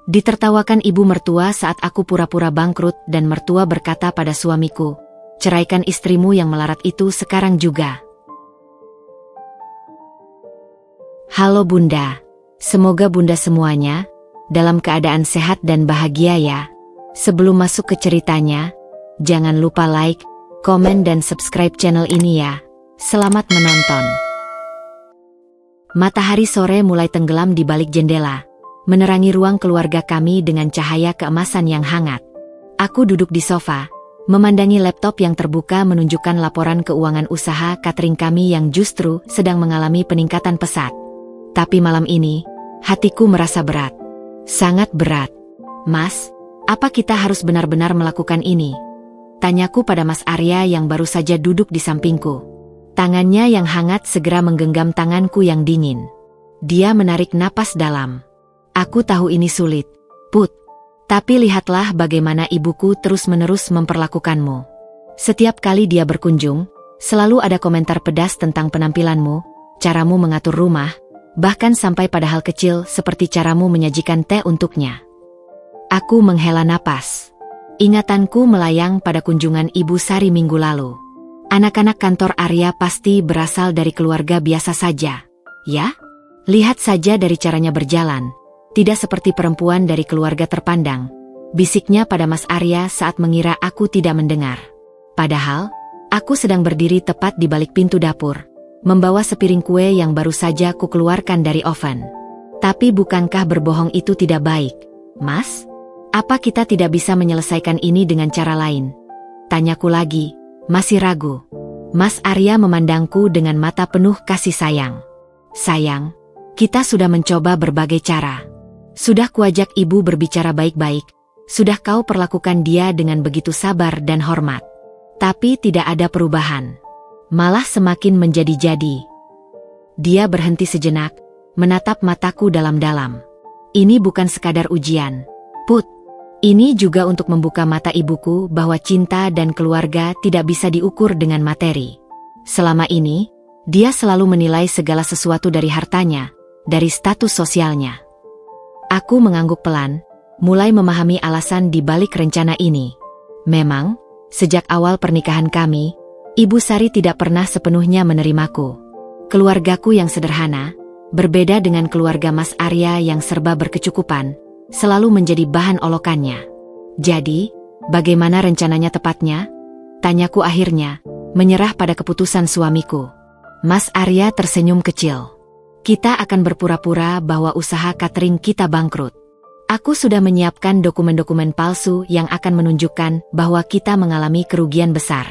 Ditertawakan ibu mertua saat aku pura-pura bangkrut dan mertua berkata pada suamiku, "Ceraikan istrimu yang melarat itu sekarang juga." Halo Bunda, semoga Bunda semuanya dalam keadaan sehat dan bahagia ya. Sebelum masuk ke ceritanya, jangan lupa like, komen dan subscribe channel ini ya. Selamat menonton. Matahari sore mulai tenggelam di balik jendela, menerangi ruang keluarga kami dengan cahaya keemasan yang hangat. Aku duduk di sofa, memandangi laptop yang terbuka menunjukkan laporan keuangan usaha catering kami yang justru sedang mengalami peningkatan pesat. Tapi malam ini, hatiku merasa berat. Sangat berat. "Mas, apa kita harus benar-benar melakukan ini?" Tanyaku pada Mas Arya yang baru saja duduk di sampingku. Tangannya yang hangat segera menggenggam tanganku yang dingin. Dia menarik napas dalam. "Aku tahu ini sulit, Put. Tapi lihatlah bagaimana ibuku terus-menerus memperlakukanmu. Setiap kali dia berkunjung, selalu ada komentar pedas tentang penampilanmu, caramu mengatur rumah, bahkan sampai pada hal kecil seperti caramu menyajikan teh untuknya." Aku menghela napas. Ingatanku melayang pada kunjungan Ibu Sari minggu lalu. Anak-anak kantor Arya pasti berasal dari keluarga biasa saja, ya? Lihat saja dari caranya berjalan. Tidak seperti perempuan dari keluarga terpandang, bisiknya pada Mas Arya saat mengira aku tidak mendengar. Padahal, aku sedang berdiri tepat di balik pintu dapur, membawa sepiring kue yang baru saja kukeluarkan dari oven. "Tapi bukankah berbohong itu tidak baik, Mas? Apa kita tidak bisa menyelesaikan ini dengan cara lain?" Tanyaku lagi, masih ragu. Mas Arya memandangku dengan mata penuh kasih sayang. "Sayang, kita sudah mencoba berbagai cara. Sudah kuajak ibu berbicara baik-baik, sudah kau perlakukan dia dengan begitu sabar dan hormat. Tapi tidak ada perubahan. Malah semakin menjadi-jadi." Dia berhenti sejenak, menatap mataku dalam-dalam. "Ini bukan sekadar ujian, Put. Ini juga untuk membuka mata ibuku bahwa cinta dan keluarga tidak bisa diukur dengan materi. Selama ini, dia selalu menilai segala sesuatu dari hartanya, dari status sosialnya." Aku mengangguk pelan, mulai memahami alasan di balik rencana ini. Memang, sejak awal pernikahan kami, Ibu Sari tidak pernah sepenuhnya menerimaku. Keluargaku yang sederhana, berbeda dengan keluarga Mas Arya yang serba berkecukupan, selalu menjadi bahan olokannya. "Jadi, bagaimana rencananya tepatnya?" Tanyaku akhirnya, menyerah pada keputusan suamiku. Mas Arya tersenyum kecil. "Kita akan berpura-pura bahwa usaha catering kita bangkrut. Aku sudah menyiapkan dokumen-dokumen palsu yang akan menunjukkan bahwa kita mengalami kerugian besar.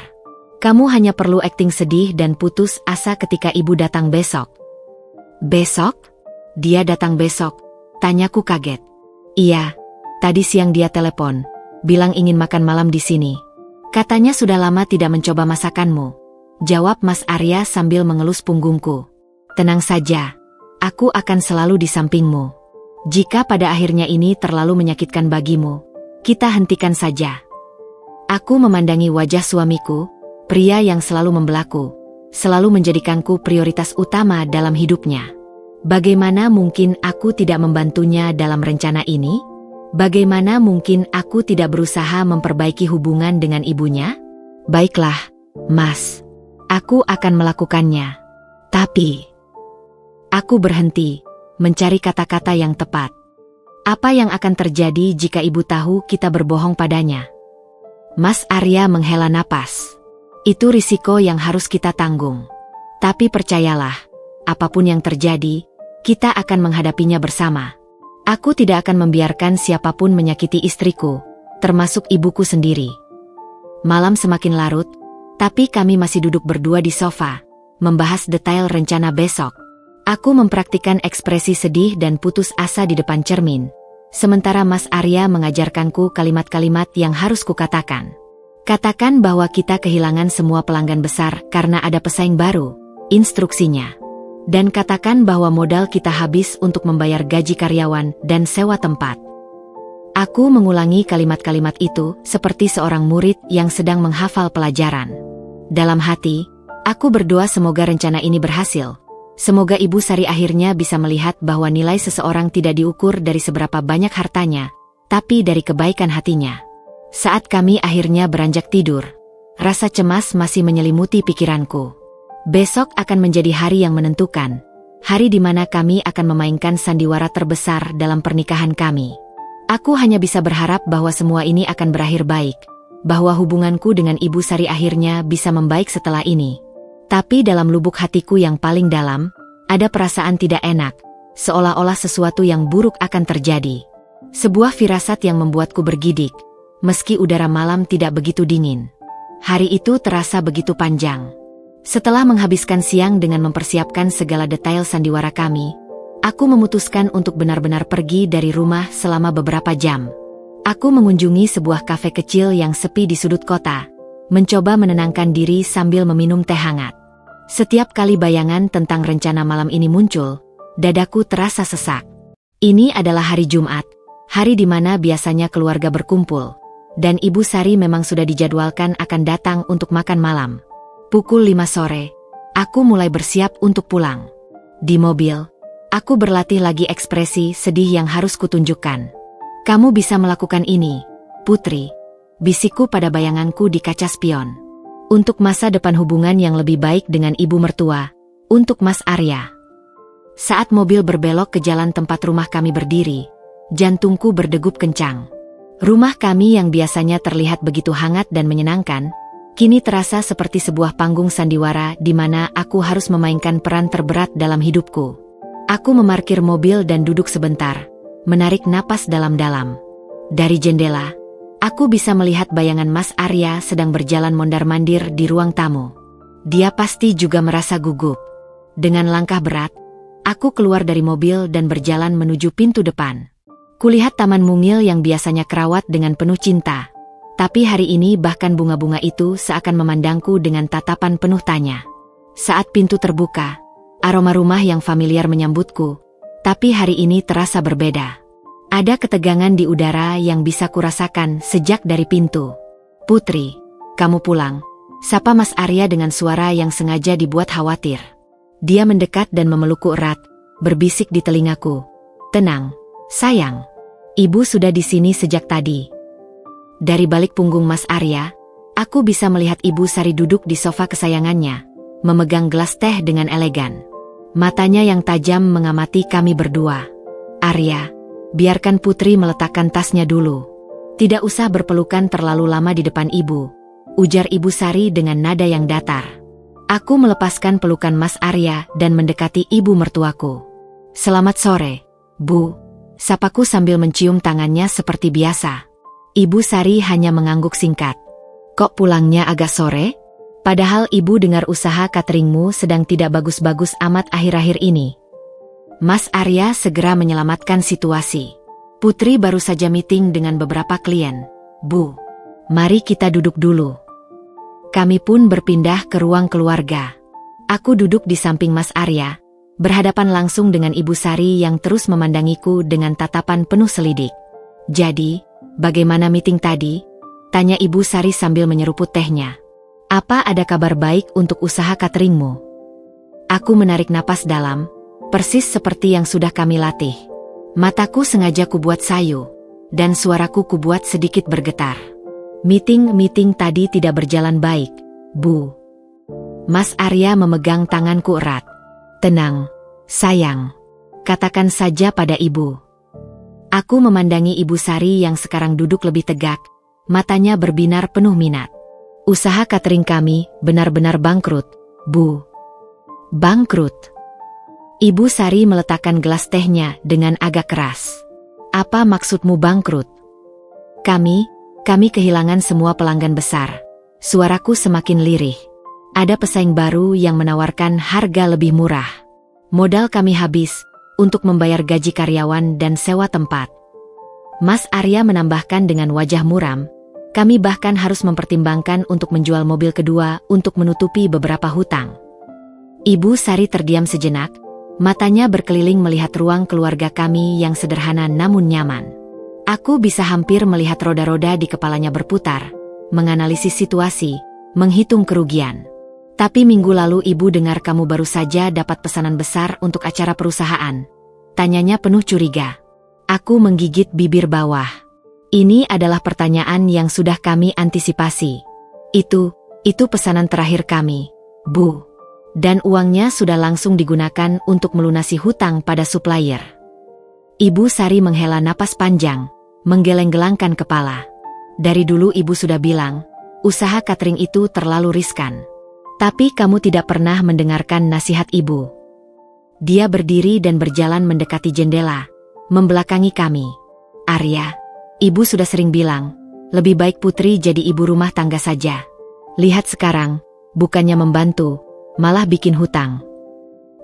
Kamu hanya perlu akting sedih dan putus asa ketika ibu datang besok." "Besok? Dia datang besok?" Tanyaku kaget. "Iya, tadi siang dia telepon, bilang ingin makan malam di sini. Katanya sudah lama tidak mencoba masakanmu," jawab Mas Arya sambil mengelus punggungku. "Tenang saja, aku akan selalu di sampingmu. Jika pada akhirnya ini terlalu menyakitkan bagimu, kita hentikan saja." Aku memandangi wajah suamiku, pria yang selalu membelaku, selalu menjadikanku prioritas utama dalam hidupnya. Bagaimana mungkin aku tidak membantunya dalam rencana ini? Bagaimana mungkin aku tidak berusaha memperbaiki hubungan dengan ibunya? "Baiklah, Mas. Aku akan melakukannya. Tapi..." Aku berhenti, mencari kata-kata yang tepat. Apa yang akan terjadi jika ibu tahu kita berbohong padanya? Mas Arya menghela napas. "Itu risiko yang harus kita tanggung. Tapi percayalah, apapun yang terjadi, kita akan menghadapinya bersama. Aku tidak akan membiarkan siapapun menyakiti istriku, termasuk ibuku sendiri." Malam semakin larut, tapi kami masih duduk berdua di sofa, membahas detail rencana besok. Aku mempraktikkan ekspresi sedih dan putus asa di depan cermin, sementara Mas Arya mengajarkanku kalimat-kalimat yang harus kukatakan. "Katakan bahwa kita kehilangan semua pelanggan besar karena ada pesaing baru," instruksinya. "Dan katakan bahwa modal kita habis untuk membayar gaji karyawan dan sewa tempat." Aku mengulangi kalimat-kalimat itu seperti seorang murid yang sedang menghafal pelajaran. Dalam hati, aku berdoa semoga rencana ini berhasil. Semoga Ibu Sari akhirnya bisa melihat bahwa nilai seseorang tidak diukur dari seberapa banyak hartanya, tapi dari kebaikan hatinya. Saat kami akhirnya beranjak tidur, rasa cemas masih menyelimuti pikiranku. Besok akan menjadi hari yang menentukan, hari di mana kami akan memainkan sandiwara terbesar dalam pernikahan kami. Aku hanya bisa berharap bahwa semua ini akan berakhir baik, bahwa hubunganku dengan Ibu Sari akhirnya bisa membaik setelah ini. Tapi dalam lubuk hatiku yang paling dalam, ada perasaan tidak enak, seolah-olah sesuatu yang buruk akan terjadi. Sebuah firasat yang membuatku bergidik, meski udara malam tidak begitu dingin. Hari itu terasa begitu panjang. Setelah menghabiskan siang dengan mempersiapkan segala detail sandiwara kami, aku memutuskan untuk benar-benar pergi dari rumah selama beberapa jam. Aku mengunjungi sebuah kafe kecil yang sepi di sudut kota, mencoba menenangkan diri sambil meminum teh hangat. Setiap kali bayangan tentang rencana malam ini muncul, dadaku terasa sesak. Ini adalah hari Jumat, hari di mana biasanya keluarga berkumpul, dan Ibu Sari memang sudah dijadwalkan akan datang untuk makan malam. Pukul 5 sore, aku mulai bersiap untuk pulang. Di mobil, aku berlatih lagi ekspresi sedih yang harus kutunjukkan. Kamu bisa melakukan ini, Putri, bisikku pada bayanganku di kaca spion. Untuk masa depan hubungan yang lebih baik dengan ibu mertua, untuk Mas Arya. Saat mobil berbelok ke jalan tempat rumah kami berdiri, jantungku berdegup kencang. Rumah kami yang biasanya terlihat begitu hangat dan menyenangkan, kini terasa seperti sebuah panggung sandiwara di mana aku harus memainkan peran terberat dalam hidupku. Aku memarkir mobil dan duduk sebentar, menarik napas dalam-dalam. Dari jendela, aku bisa melihat bayangan Mas Arya sedang berjalan mondar-mandir di ruang tamu. Dia pasti juga merasa gugup. Dengan langkah berat, aku keluar dari mobil dan berjalan menuju pintu depan. Kulihat taman mungil yang biasanya kerawat dengan penuh cinta. Tapi hari ini bahkan bunga-bunga itu seakan memandangku dengan tatapan penuh tanya. Saat pintu terbuka, aroma rumah yang familiar menyambutku, tapi hari ini terasa berbeda. Ada ketegangan di udara yang bisa kurasakan sejak dari pintu. Putri, kamu pulang, sapa Mas Arya dengan suara yang sengaja dibuat khawatir. Dia mendekat dan memelukku erat, berbisik di telingaku. Tenang, sayang. Ibu sudah di sini sejak tadi. Dari balik punggung Mas Arya, aku bisa melihat Ibu Sari duduk di sofa kesayangannya, memegang gelas teh dengan elegan. Matanya yang tajam mengamati kami berdua. Arya, biarkan Putri meletakkan tasnya dulu. Tidak usah berpelukan terlalu lama di depan ibu, ujar Ibu Sari dengan nada yang datar. Aku melepaskan pelukan Mas Arya dan mendekati ibu mertuaku. Selamat sore, Bu, sapaku sambil mencium tangannya seperti biasa. Ibu Sari hanya mengangguk singkat. Kok pulangnya agak sore? Padahal ibu dengar usaha cateringmu sedang tidak bagus-bagus amat akhir-akhir ini. Mas Arya segera menyelamatkan situasi. Putri baru saja meeting dengan beberapa klien. Bu, mari kita duduk dulu. Kami pun berpindah ke ruang keluarga. Aku duduk di samping Mas Arya, berhadapan langsung dengan Ibu Sari yang terus memandangiku dengan tatapan penuh selidik. Jadi, bagaimana meeting tadi? Tanya Ibu Sari sambil menyeruput tehnya. Apa ada kabar baik untuk usaha cateringmu? Aku menarik napas dalam, persis seperti yang sudah kami latih. Mataku sengaja kubuat sayu, dan suaraku kubuat sedikit bergetar. Meeting tadi tidak berjalan baik, Bu. Mas Arya memegang tanganku erat. Tenang, sayang. Katakan saja pada ibu. Aku memandangi Ibu Sari yang sekarang duduk lebih tegak, matanya berbinar penuh minat. Usaha catering kami benar-benar bangkrut, Bu. Bangkrut? Ibu Sari meletakkan gelas tehnya dengan agak keras. Apa maksudmu bangkrut? Kami kehilangan semua pelanggan besar. Suaraku semakin lirih. Ada pesaing baru yang menawarkan harga lebih murah. Modal kami habis untuk membayar gaji karyawan dan sewa tempat. Mas Arya menambahkan dengan wajah muram, kami bahkan harus mempertimbangkan untuk menjual mobil kedua untuk menutupi beberapa hutang. Ibu Sari terdiam sejenak, matanya berkeliling melihat ruang keluarga kami yang sederhana namun nyaman. Aku bisa hampir melihat roda-roda di kepalanya berputar, menganalisis situasi, menghitung kerugian. Tapi minggu lalu ibu dengar kamu baru saja dapat pesanan besar untuk acara perusahaan. Tanyanya penuh curiga. Aku menggigit bibir bawah. Ini adalah pertanyaan yang sudah kami antisipasi. Itu pesanan terakhir kami, Bu. Dan uangnya sudah langsung digunakan untuk melunasi hutang pada supplier. Ibu Sari menghela napas panjang, menggeleng-gelangkan kepala. Dari dulu ibu sudah bilang, usaha catering itu terlalu riskan. Tapi kamu tidak pernah mendengarkan nasihat ibu. Dia berdiri dan berjalan mendekati jendela, membelakangi kami. Arya, ibu sudah sering bilang, lebih baik Putri jadi ibu rumah tangga saja. Lihat sekarang, bukannya membantu, malah bikin hutang.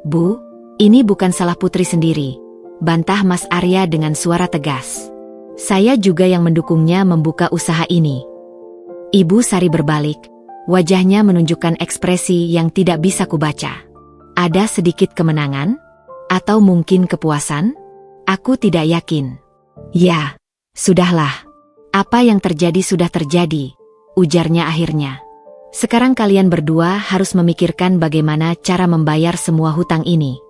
Bu, ini bukan salah Putri sendiri, bantah Mas Arya dengan suara tegas. Saya juga yang mendukungnya membuka usaha ini. Ibu Sari berbalik. Wajahnya menunjukkan ekspresi yang tidak bisa kubaca. Ada sedikit kemenangan? Atau mungkin kepuasan? Aku tidak yakin. Ya, sudahlah. Apa yang terjadi sudah terjadi, ujarnya akhirnya. Sekarang kalian berdua harus memikirkan bagaimana cara membayar semua hutang ini.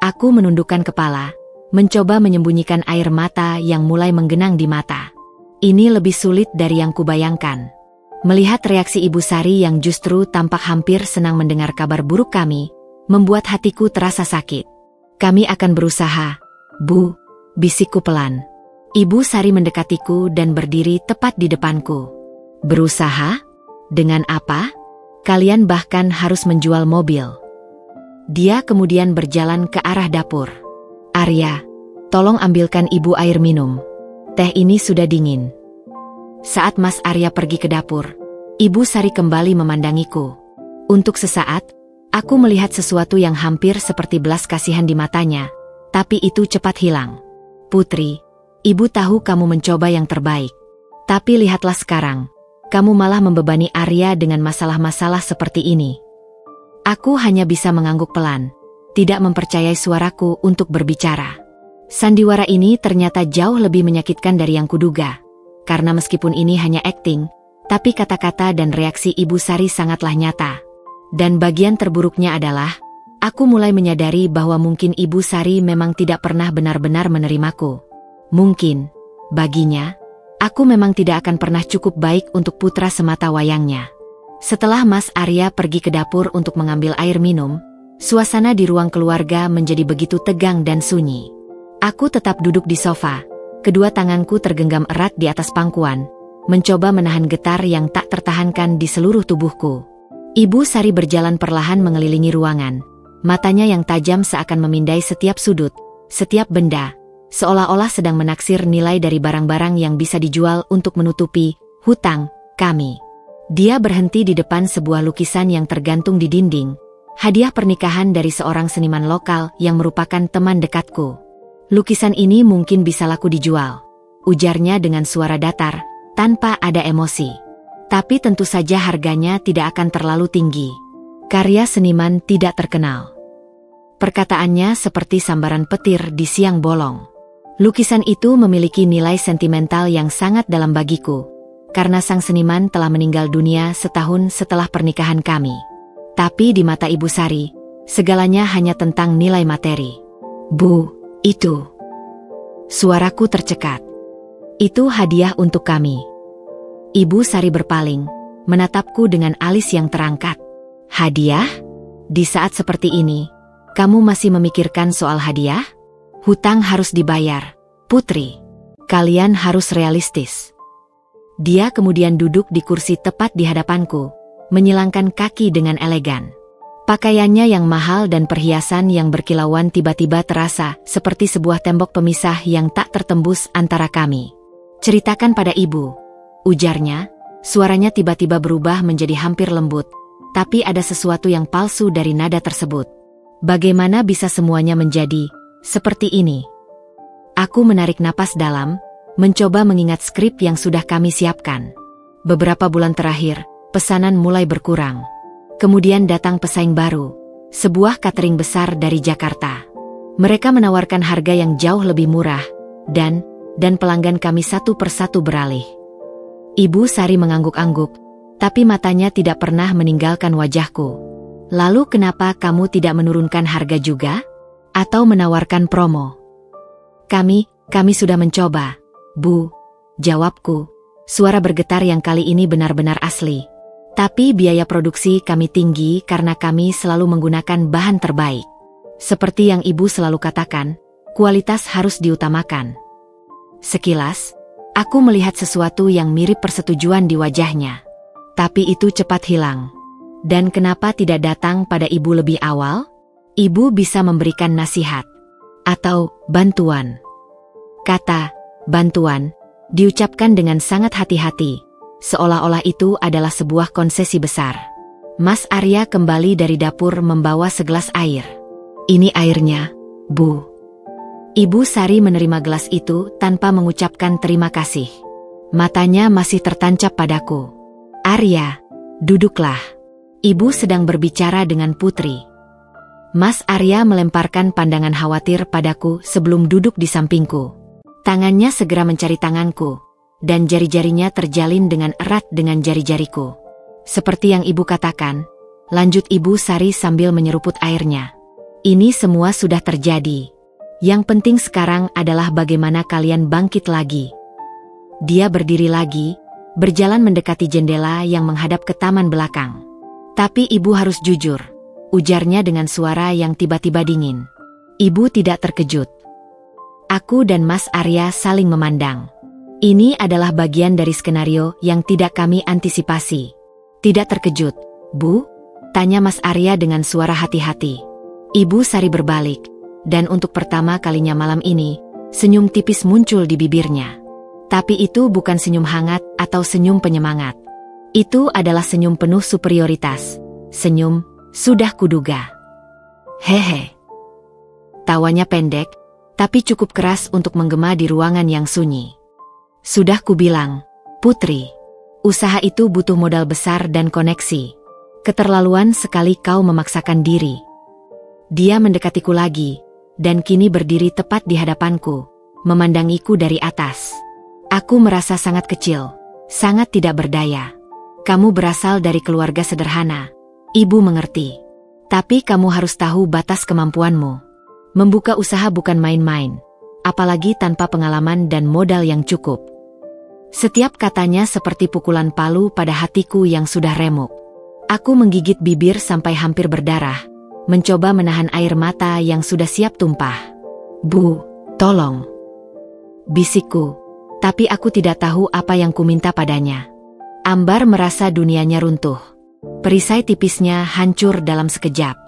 Aku menundukkan kepala, mencoba menyembunyikan air mata yang mulai menggenang di mata. Ini lebih sulit dari yang kubayangkan. Melihat reaksi Ibu Sari yang justru tampak hampir senang mendengar kabar buruk kami, membuat hatiku terasa sakit. Kami akan berusaha, Bu, bisikku pelan. Ibu Sari mendekatiku dan berdiri tepat di depanku. Berusaha? Dengan apa? Kalian bahkan harus menjual mobil. Dia kemudian berjalan ke arah dapur. Arya, tolong ambilkan ibu air minum. Teh ini sudah dingin. Saat Mas Arya pergi ke dapur, Ibu Sari kembali memandangiku. Untuk sesaat, aku melihat sesuatu yang hampir seperti belas kasihan di matanya, tapi itu cepat hilang. Putri, ibu tahu kamu mencoba yang terbaik. Tapi lihatlah sekarang, kamu malah membebani Arya dengan masalah-masalah seperti ini. Aku hanya bisa mengangguk pelan, tidak mempercayai suaraku untuk berbicara. Sandiwara ini ternyata jauh lebih menyakitkan dari yang kuduga. Karena meskipun ini hanya akting, tapi kata-kata dan reaksi Ibu Sari sangatlah nyata. Dan bagian terburuknya adalah, aku mulai menyadari bahwa mungkin Ibu Sari memang tidak pernah benar-benar menerimaku. Mungkin, baginya, aku memang tidak akan pernah cukup baik untuk putra semata wayangnya. Setelah Mas Arya pergi ke dapur untuk mengambil air minum, suasana di ruang keluarga menjadi begitu tegang dan sunyi. Aku tetap duduk di sofa. Kedua tanganku tergenggam erat di atas pangkuan, mencoba menahan getar yang tak tertahankan di seluruh tubuhku. Ibu Sari berjalan perlahan mengelilingi ruangan. Matanya yang tajam seakan memindai setiap sudut, setiap benda, seolah-olah sedang menaksir nilai dari barang-barang yang bisa dijual untuk menutupi hutang kami. Dia berhenti di depan sebuah lukisan yang tergantung di dinding, hadiah pernikahan dari seorang seniman lokal yang merupakan teman dekatku. Lukisan ini mungkin bisa laku dijual, ujarnya dengan suara datar, tanpa ada emosi. Tapi tentu saja harganya tidak akan terlalu tinggi. Karya seniman tidak terkenal. Perkataannya seperti sambaran petir di siang bolong. Lukisan itu memiliki nilai sentimental yang sangat dalam bagiku, karena sang seniman telah meninggal dunia setahun setelah pernikahan kami. Tapi di mata Ibu Sari, segalanya hanya tentang nilai materi. Bu, itu. Suaraku tercekat. Itu hadiah untuk kami. Ibu Sari berpaling, menatapku dengan alis yang terangkat. Hadiah? Di saat seperti ini, kamu masih memikirkan soal hadiah? Hutang harus dibayar, Putri. Kalian harus realistis. Dia kemudian duduk di kursi tepat di hadapanku, menyilangkan kaki dengan elegan. Pakaiannya yang mahal dan perhiasan yang berkilauan tiba-tiba terasa seperti sebuah tembok pemisah yang tak tertembus antara kami. Ceritakan pada ibu, ujarnya, suaranya tiba-tiba berubah menjadi hampir lembut, tapi ada sesuatu yang palsu dari nada tersebut. Bagaimana bisa semuanya menjadi seperti ini? Aku menarik napas dalam, mencoba mengingat skrip yang sudah kami siapkan. Beberapa bulan terakhir, pesanan mulai berkurang. Kemudian datang pesaing baru, sebuah catering besar dari Jakarta. Mereka menawarkan harga yang jauh lebih murah, dan pelanggan kami satu persatu beralih. Ibu Sari mengangguk-angguk, tapi matanya tidak pernah meninggalkan wajahku. Lalu kenapa kamu tidak menurunkan harga juga? Atau menawarkan promo? Kami sudah mencoba, Bu, jawabku. Suara bergetar yang kali ini benar-benar asli. Tapi biaya produksi kami tinggi karena kami selalu menggunakan bahan terbaik. Seperti yang Ibu selalu katakan, kualitas harus diutamakan. Sekilas, aku melihat sesuatu yang mirip persetujuan di wajahnya. Tapi itu cepat hilang. Dan kenapa tidak datang pada Ibu lebih awal? Ibu bisa memberikan nasihat. Atau bantuan. Kata, bantuan, diucapkan dengan sangat hati-hati. Seolah-olah itu adalah sebuah konsesi besar. Mas Arya kembali dari dapur membawa segelas air. Ini airnya, Bu. Ibu Sari menerima gelas itu tanpa mengucapkan terima kasih. Matanya masih tertancap padaku. Arya, duduklah. Ibu sedang berbicara dengan Putri. Mas Arya melemparkan pandangan khawatir padaku sebelum duduk di sampingku. Tangannya segera mencari tanganku, dan jari-jarinya terjalin dengan erat dengan jari-jariku. Seperti yang Ibu katakan, lanjut Ibu Sari sambil menyeruput airnya. Ini semua sudah terjadi. Yang penting sekarang adalah bagaimana kalian bangkit lagi. Dia berdiri lagi, berjalan mendekati jendela yang menghadap ke taman belakang. Tapi Ibu harus jujur, ujarnya dengan suara yang tiba-tiba dingin. Ibu tidak terkejut. Aku dan Mas Arya saling memandang. Ini adalah bagian dari skenario yang tidak kami antisipasi. Tidak terkejut, Bu? Tanya Mas Arya dengan suara hati-hati. Ibu Sari berbalik, dan untuk pertama kalinya malam ini, senyum tipis muncul di bibirnya. Tapi itu bukan senyum hangat atau senyum penyemangat. Itu adalah senyum penuh superioritas. Senyum, sudah kuduga. Hehe. Tawanya pendek, tapi cukup keras untuk menggema di ruangan yang sunyi. Sudah kubilang, Putri, usaha itu butuh modal besar dan koneksi. Keterlaluan sekali kau memaksakan diri. Dia mendekatiku lagi, dan kini berdiri tepat di hadapanku, memandangiku dari atas. Aku merasa sangat kecil, sangat tidak berdaya. Kamu berasal dari keluarga sederhana. Ibu mengerti. Tapi kamu harus tahu batas kemampuanmu. Membuka usaha bukan main-main, apalagi tanpa pengalaman dan modal yang cukup. Setiap katanya seperti pukulan palu pada hatiku yang sudah remuk. Aku menggigit bibir sampai hampir berdarah, mencoba menahan air mata yang sudah siap tumpah. Bu, tolong. Bisikku, tapi aku tidak tahu apa yang kuminta padanya. Ambar merasa dunianya runtuh. Perisai tipisnya hancur dalam sekejap.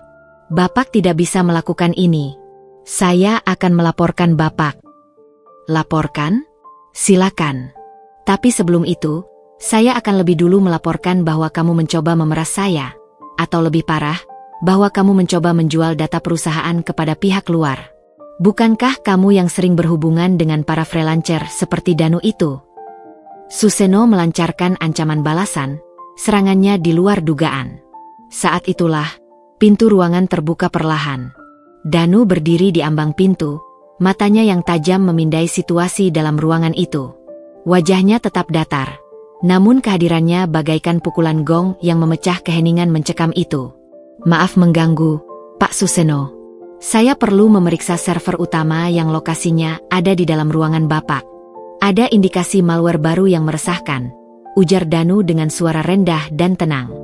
Bapak tidak bisa melakukan ini. Saya akan melaporkan Bapak. Laporkan? Silakan. Tapi sebelum itu, saya akan lebih dulu melaporkan bahwa kamu mencoba memeras saya. Atau lebih parah, bahwa kamu mencoba menjual data perusahaan kepada pihak luar. Bukankah kamu yang sering berhubungan dengan para freelancer seperti Danu itu? Suseno melancarkan ancaman balasan, serangannya di luar dugaan. Saat itulah, pintu ruangan terbuka perlahan. Danu berdiri di ambang pintu, matanya yang tajam memindai situasi dalam ruangan itu. Wajahnya tetap datar, namun kehadirannya bagaikan pukulan gong yang memecah keheningan mencekam itu. Maaf mengganggu, Pak Suseno. Saya perlu memeriksa server utama yang lokasinya ada di dalam ruangan Bapak. Ada indikasi malware baru yang meresahkan, ujar Danu dengan suara rendah dan tenang.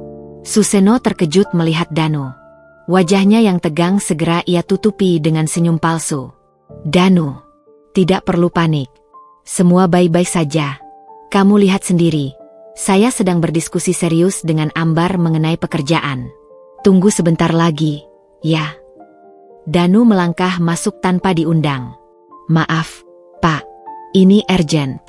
Suseno terkejut melihat Danu. Wajahnya yang tegang segera ia tutupi dengan senyum palsu. Danu, tidak perlu panik. Semua baik-baik saja. Kamu lihat sendiri, saya sedang berdiskusi serius dengan Ambar mengenai pekerjaan. Tunggu sebentar lagi, ya. Danu melangkah masuk tanpa diundang. Maaf, Pak, ini urgent.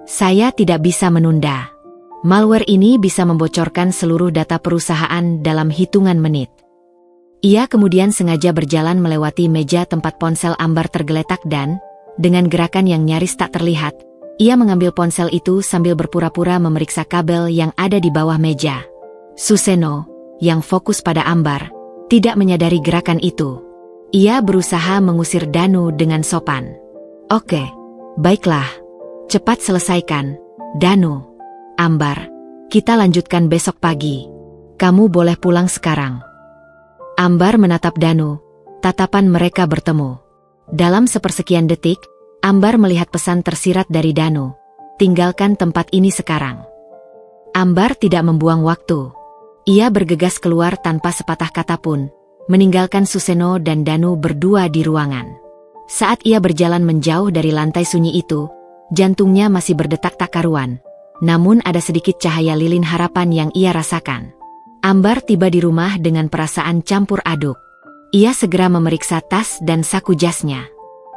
Saya tidak bisa menunda. Malware ini bisa membocorkan seluruh data perusahaan dalam hitungan menit. Ia kemudian sengaja berjalan melewati meja tempat ponsel Ambar tergeletak dan, dengan gerakan yang nyaris tak terlihat, ia mengambil ponsel itu sambil berpura-pura memeriksa kabel yang ada di bawah meja. Suseno, yang fokus pada Ambar, tidak menyadari gerakan itu. Ia berusaha mengusir Danu dengan sopan. Oke, baiklah. Cepat selesaikan, Danu. Ambar, Kita lanjutkan besok pagi. Kamu boleh pulang sekarang. Ambar menatap Danu. Tatapan mereka bertemu. Dalam sepersekian detik, Ambar melihat pesan tersirat dari Danu. Tinggalkan tempat ini sekarang. Ambar tidak membuang waktu. Ia bergegas keluar tanpa sepatah kata pun, meninggalkan Suseno dan Danu berdua di ruangan. Saat ia berjalan menjauh dari lantai sunyi itu, jantungnya masih berdetak tak karuan. Namun ada sedikit cahaya lilin harapan yang ia rasakan. Ambar tiba di rumah dengan perasaan campur aduk. Ia segera memeriksa tas dan saku jasnya.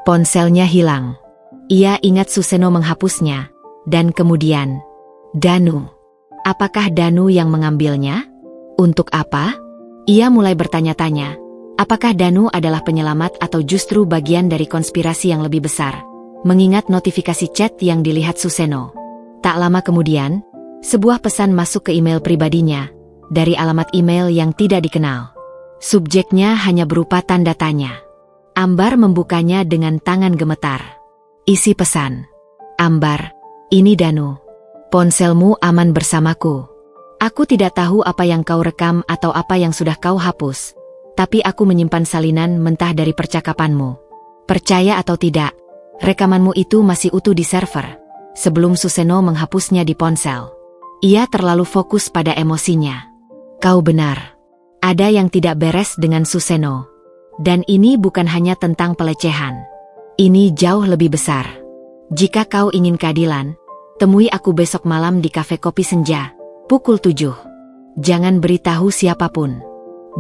Ponselnya hilang. Ia ingat Suseno menghapusnya. Dan kemudian, Danu. Apakah Danu yang mengambilnya? Untuk apa? Ia mulai bertanya-tanya. Apakah Danu adalah penyelamat atau justru bagian dari konspirasi yang lebih besar? Mengingat notifikasi chat yang dilihat Suseno. Tak lama kemudian, sebuah pesan masuk ke email pribadinya. Dari alamat email yang tidak dikenal. Subjeknya hanya berupa tanda tanya. Ambar membukanya dengan tangan gemetar. Isi pesan. Ambar, ini Danu. Ponselmu aman bersamaku. Aku tidak tahu apa yang kau rekam atau apa yang sudah kau hapus. Tapi aku menyimpan salinan mentah dari percakapanmu. Percaya atau tidak, rekamanmu itu masih utuh di server. Sebelum Suseno menghapusnya di ponsel. Ia terlalu fokus pada emosinya. Kau benar. Ada yang tidak beres dengan Suseno. Dan ini bukan hanya tentang pelecehan. Ini jauh lebih besar. Jika kau ingin keadilan, temui aku besok malam di kafe kopi senja, pukul 7. Jangan beritahu siapapun.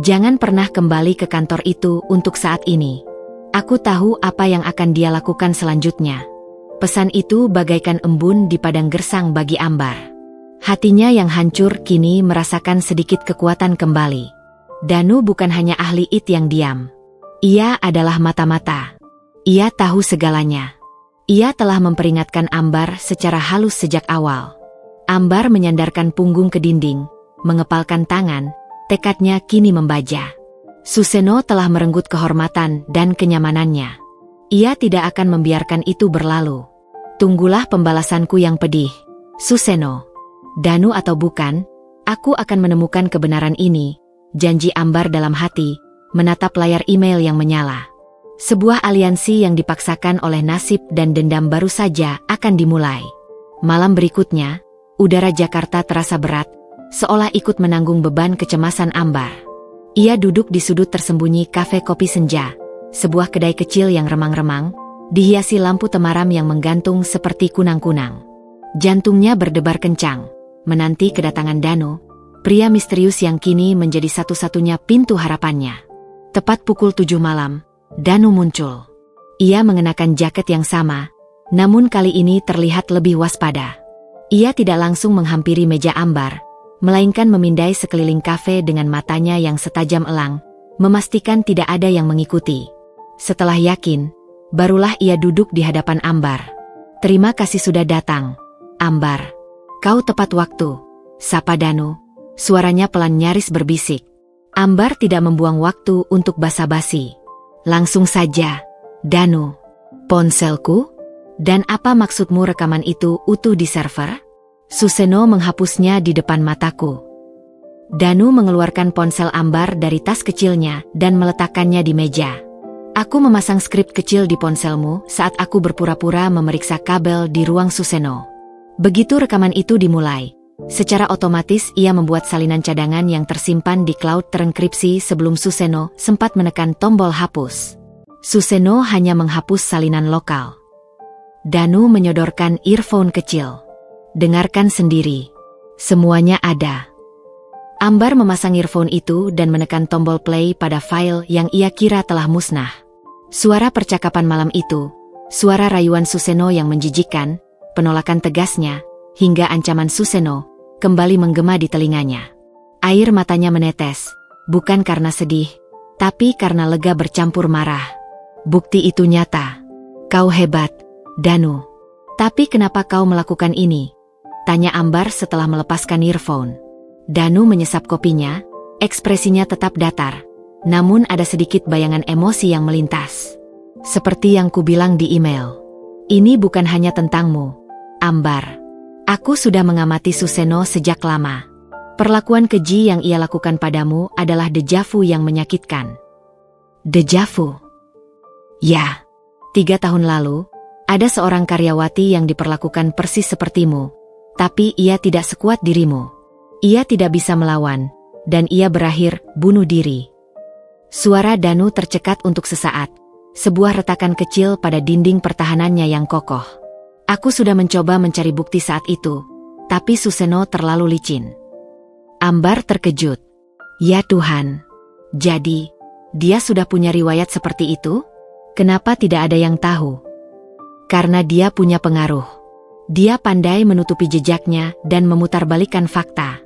Jangan pernah kembali ke kantor itu untuk saat ini. Aku tahu apa yang akan dia lakukan selanjutnya. Pesan itu bagaikan embun di padang gersang bagi Ambar. Hatinya yang hancur kini merasakan sedikit kekuatan kembali. Danu bukan hanya ahli IT yang diam. Ia adalah mata-mata. Ia tahu segalanya. Ia telah memperingatkan Ambar secara halus sejak awal. Ambar menyandarkan punggung ke dinding, mengepalkan tangan, tekadnya kini membaja. Suseno telah merenggut kehormatan dan kenyamanannya. Ia tidak akan membiarkan itu berlalu. Tunggulah pembalasanku yang pedih, Suseno. Danu atau bukan, aku akan menemukan kebenaran ini. Janji Ambar dalam hati, menatap layar email yang menyala. Sebuah aliansi yang dipaksakan oleh nasib dan dendam baru saja akan dimulai. Malam berikutnya, udara Jakarta terasa berat, seolah ikut menanggung beban kecemasan Ambar. Ia duduk di sudut tersembunyi kafe kopi senja, sebuah kedai kecil yang remang-remang, dihiasi lampu temaram yang menggantung seperti kunang-kunang. Jantungnya berdebar kencang, menanti kedatangan Danu, pria misterius yang kini menjadi satu-satunya pintu harapannya. Tepat pukul 7 malam, Danu muncul. Ia mengenakan jaket yang sama, namun kali ini terlihat lebih waspada. Ia tidak langsung menghampiri meja Ambar, melainkan memindai sekeliling kafe dengan matanya yang setajam elang, memastikan tidak ada yang mengikuti. Setelah yakin, barulah ia duduk di hadapan Ambar. Terima kasih sudah datang, Ambar. Kau tepat waktu, sapa Danu. Suaranya pelan nyaris berbisik. Ambar tidak membuang waktu untuk basa-basi. Langsung saja, Danu. Ponselku? Dan apa maksudmu rekaman itu utuh di server? Suseno menghapusnya di depan mataku. Danu mengeluarkan ponsel Ambar dari tas kecilnya dan meletakkannya di meja. Aku memasang skrip kecil di ponselmu saat aku berpura-pura memeriksa kabel di ruang Suseno. Begitu rekaman itu dimulai, secara otomatis ia membuat salinan cadangan yang tersimpan di cloud terenkripsi sebelum Suseno sempat menekan tombol hapus. Suseno hanya menghapus salinan lokal. Danu menyodorkan earphone kecil. Dengarkan sendiri. Semuanya ada. Ambar memasang earphone itu dan menekan tombol play pada file yang ia kira telah musnah. Suara percakapan malam itu, suara rayuan Suseno yang menjijikkan, penolakan tegasnya, hingga ancaman Suseno, kembali menggema di telinganya. Air matanya menetes, bukan karena sedih, tapi karena lega bercampur marah. Bukti itu nyata. Kau hebat, Danu. Tapi kenapa kau melakukan ini? Tanya Ambar setelah melepaskan earphone. Danu menyesap kopinya, ekspresinya tetap datar. Namun ada sedikit bayangan emosi yang melintas. Seperti yang kubilang di email. Ini bukan hanya tentangmu, Ambar. Aku sudah mengamati Suseno sejak lama. Perlakuan keji yang ia lakukan padamu adalah dejavu yang menyakitkan. Dejavu? Ya, 3 tahun lalu, ada seorang karyawati yang diperlakukan persis sepertimu, tapi ia tidak sekuat dirimu. Ia tidak bisa melawan, dan ia berakhir bunuh diri. Suara Danu tercekat untuk sesaat, sebuah retakan kecil pada dinding pertahanannya yang kokoh. Aku sudah mencoba mencari bukti saat itu, tapi Suseno terlalu licin. Ambar terkejut. Ya Tuhan, jadi, dia sudah punya riwayat seperti itu? Kenapa tidak ada yang tahu? Karena dia punya pengaruh. Dia pandai menutupi jejaknya dan memutarbalikkan fakta.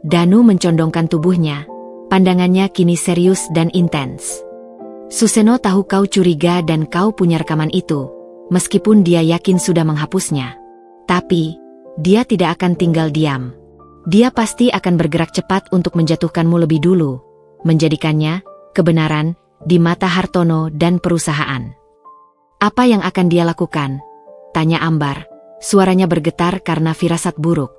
Danu mencondongkan tubuhnya, pandangannya kini serius dan intens. Suseno tahu kau curiga dan kau punya rekaman itu, meskipun dia yakin sudah menghapusnya. Tapi, dia tidak akan tinggal diam. Dia pasti akan bergerak cepat untuk menjatuhkanmu lebih dulu, menjadikannya kebenaran di mata Hartono dan perusahaan. Apa yang akan dia lakukan? Tanya Ambar, suaranya bergetar karena firasat buruk.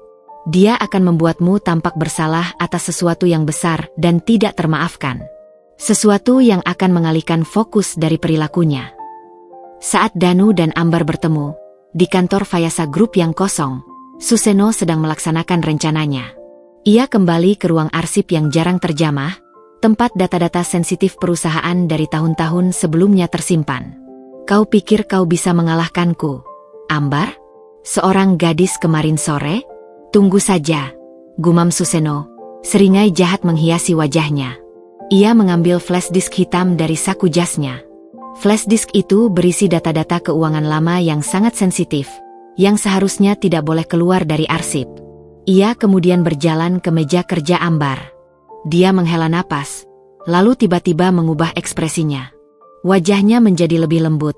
Dia akan membuatmu tampak bersalah atas sesuatu yang besar dan tidak termaafkan. Sesuatu yang akan mengalihkan fokus dari perilakunya. Saat Danu dan Ambar bertemu, di kantor Fayasa Group yang kosong, Suseno sedang melaksanakan rencananya. Ia kembali ke ruang arsip yang jarang terjamah, tempat data-data sensitif perusahaan dari tahun-tahun sebelumnya tersimpan. Kau pikir kau bisa mengalahkanku, Ambar? Seorang gadis kemarin sore? Tunggu saja, gumam Suseno, seringai jahat menghiasi wajahnya. Ia mengambil flash disk hitam dari saku jasnya. Flash disk itu berisi data-data keuangan lama yang sangat sensitif, yang seharusnya tidak boleh keluar dari arsip. Ia kemudian berjalan ke meja kerja Ambar. Dia menghela napas, lalu tiba-tiba mengubah ekspresinya. Wajahnya menjadi lebih lembut,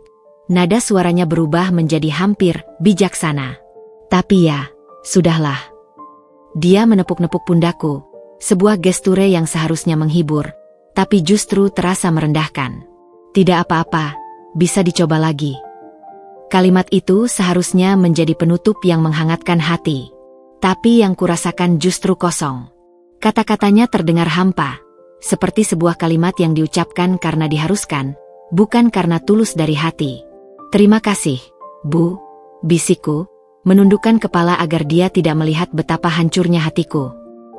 nada suaranya berubah menjadi hampir bijaksana. Tapi ya, sudahlah. Dia menepuk-nepuk pundakku, sebuah gesture yang seharusnya menghibur, tapi justru terasa merendahkan. Tidak apa-apa, bisa dicoba lagi. Kalimat itu seharusnya menjadi penutup yang menghangatkan hati. Tapi yang kurasakan justru kosong. Kata-katanya terdengar hampa, seperti sebuah kalimat yang diucapkan karena diharuskan, bukan karena tulus dari hati. Terima kasih, Bu, bisikku, menundukkan kepala agar dia tidak melihat betapa hancurnya hatiku.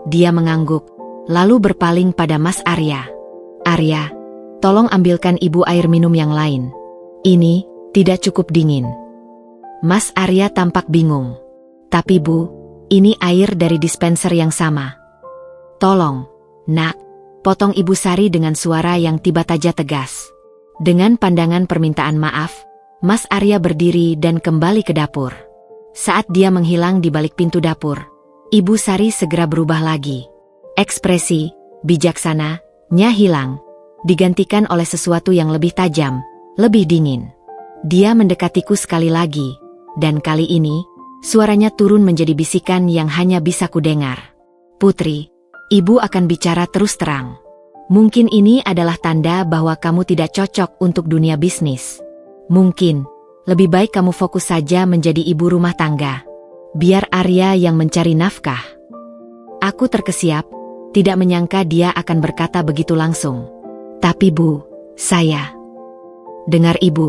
Dia mengangguk, lalu berpaling pada Mas Arya. Arya, tolong ambilkan ibu air minum yang lain. Ini tidak cukup dingin. Mas Arya tampak bingung. Tapi Bu, ini air dari dispenser yang sama. Tolong, Nak, potong Ibu Sari dengan suara yang tiba-tiba tegas. Dengan pandangan permintaan maaf, Mas Arya berdiri dan kembali ke dapur. Saat dia menghilang di balik pintu dapur, Ibu Sari segera berubah lagi. Ekspresi bijaksana-nya hilang, digantikan oleh sesuatu yang lebih tajam, lebih dingin. Dia mendekatiku sekali lagi, dan kali ini, suaranya turun menjadi bisikan yang hanya bisa kudengar. Putri, Ibu akan bicara terus terang. Mungkin ini adalah tanda bahwa kamu tidak cocok untuk dunia bisnis. Mungkin, lebih baik kamu fokus saja menjadi ibu rumah tangga. Biar Arya yang mencari nafkah. Aku terkesiap, tidak menyangka dia akan berkata begitu langsung. Tapi Bu, saya... Dengar Ibu,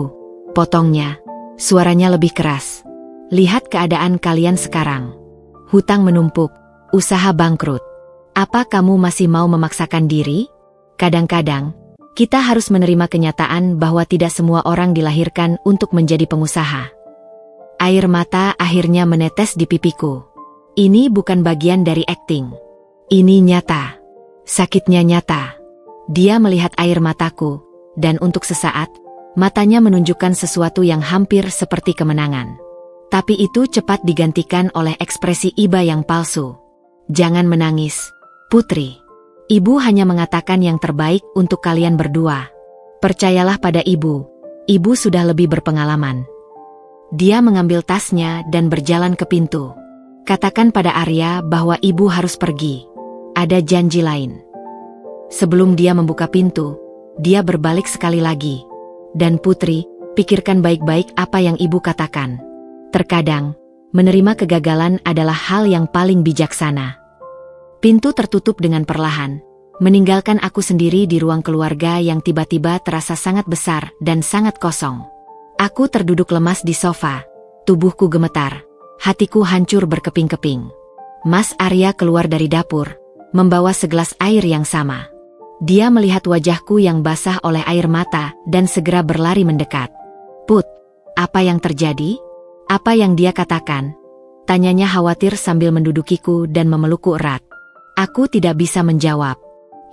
potongnya, suaranya lebih keras. Lihat keadaan kalian sekarang. Hutang menumpuk, usaha bangkrut. Apa kamu masih mau memaksakan diri? Kadang-kadang, kita harus menerima kenyataan bahwa tidak semua orang dilahirkan untuk menjadi pengusaha. Air mata akhirnya menetes di pipiku. Ini bukan bagian dari akting. Ini nyata. Sakitnya nyata. Dia melihat air mataku, dan untuk sesaat, matanya menunjukkan sesuatu yang hampir seperti kemenangan. Tapi itu cepat digantikan oleh ekspresi iba yang palsu. Jangan menangis, Putri. Ibu hanya mengatakan yang terbaik untuk kalian berdua. Percayalah pada Ibu. Ibu sudah lebih berpengalaman. Dia mengambil tasnya dan berjalan ke pintu. Katakan pada Arya bahwa Ibu harus pergi. Ada janji lain. Sebelum dia membuka pintu, dia berbalik sekali lagi. Dan Putri, pikirkan baik-baik apa yang Ibu katakan. Terkadang, menerima kegagalan adalah hal yang paling bijaksana. Pintu tertutup dengan perlahan, meninggalkan aku sendiri di ruang keluarga yang tiba-tiba terasa sangat besar dan sangat kosong. Aku terduduk lemas di sofa, tubuhku gemetar, hatiku hancur berkeping-keping. Mas Arya keluar dari dapur, membawa segelas air yang sama. Dia melihat wajahku yang basah oleh air mata dan segera berlari mendekat. "Put, apa yang terjadi? Apa yang dia katakan?" Tanyanya khawatir sambil mendudukiku dan memelukku erat. Aku tidak bisa menjawab.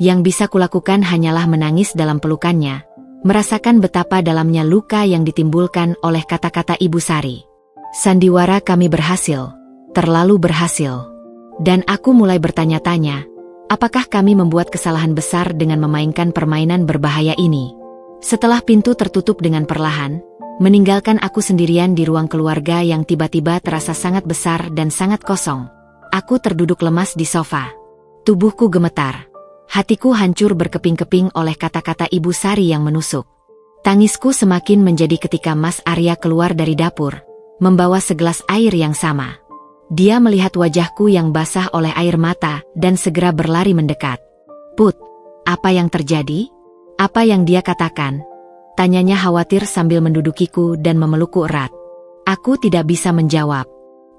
Yang bisa kulakukan hanyalah menangis dalam pelukannya, merasakan betapa dalamnya luka yang ditimbulkan oleh kata-kata Ibu Sari. Sandiwara kami berhasil, terlalu berhasil. Dan aku mulai bertanya-tanya, apakah kami membuat kesalahan besar dengan memainkan permainan berbahaya ini? Setelah pintu tertutup dengan perlahan, meninggalkan aku sendirian di ruang keluarga yang tiba-tiba terasa sangat besar dan sangat kosong. Aku terduduk lemas di sofa. Tubuhku gemetar. Hatiku hancur berkeping-keping oleh kata-kata Ibu Sari yang menusuk. Tangisku semakin menjadi ketika Mas Arya keluar dari dapur, membawa segelas air yang sama. Dia melihat wajahku yang basah oleh air mata dan segera berlari mendekat. "Put, apa yang terjadi? Apa yang dia katakan?" Tanyanya khawatir sambil mendudukiku dan memelukku erat. Aku tidak bisa menjawab.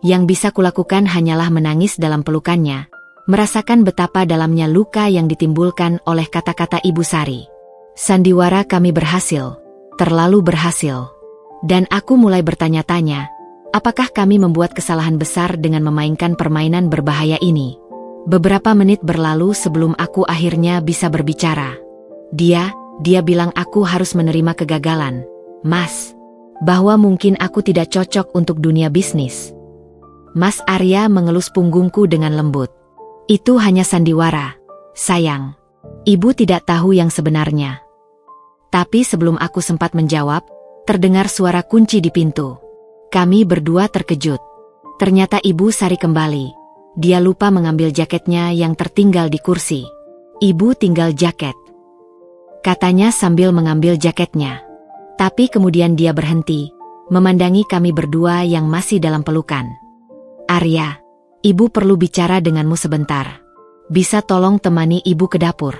Yang bisa kulakukan hanyalah menangis dalam pelukannya, merasakan betapa dalamnya luka yang ditimbulkan oleh kata-kata Ibu Sari. Sandiwara kami berhasil, terlalu berhasil. Dan aku mulai bertanya-tanya, apakah kami membuat kesalahan besar dengan memainkan permainan berbahaya ini? Beberapa menit berlalu sebelum aku akhirnya bisa berbicara. Dia bilang aku harus menerima kegagalan, Mas. Bahwa mungkin aku tidak cocok untuk dunia bisnis. Mas Arya mengelus punggungku dengan lembut. Itu hanya sandiwara, sayang. Ibu tidak tahu yang sebenarnya. Tapi sebelum aku sempat menjawab, terdengar suara kunci di pintu. Kami berdua terkejut. Ternyata Ibu Sari kembali. Dia lupa mengambil jaketnya yang tertinggal di kursi. "Ibu tinggal jaket," katanya sambil mengambil jaketnya. Tapi kemudian dia berhenti, memandangi kami berdua yang masih dalam pelukan. "Arya, Ibu perlu bicara denganmu sebentar. Bisa tolong temani Ibu ke dapur?"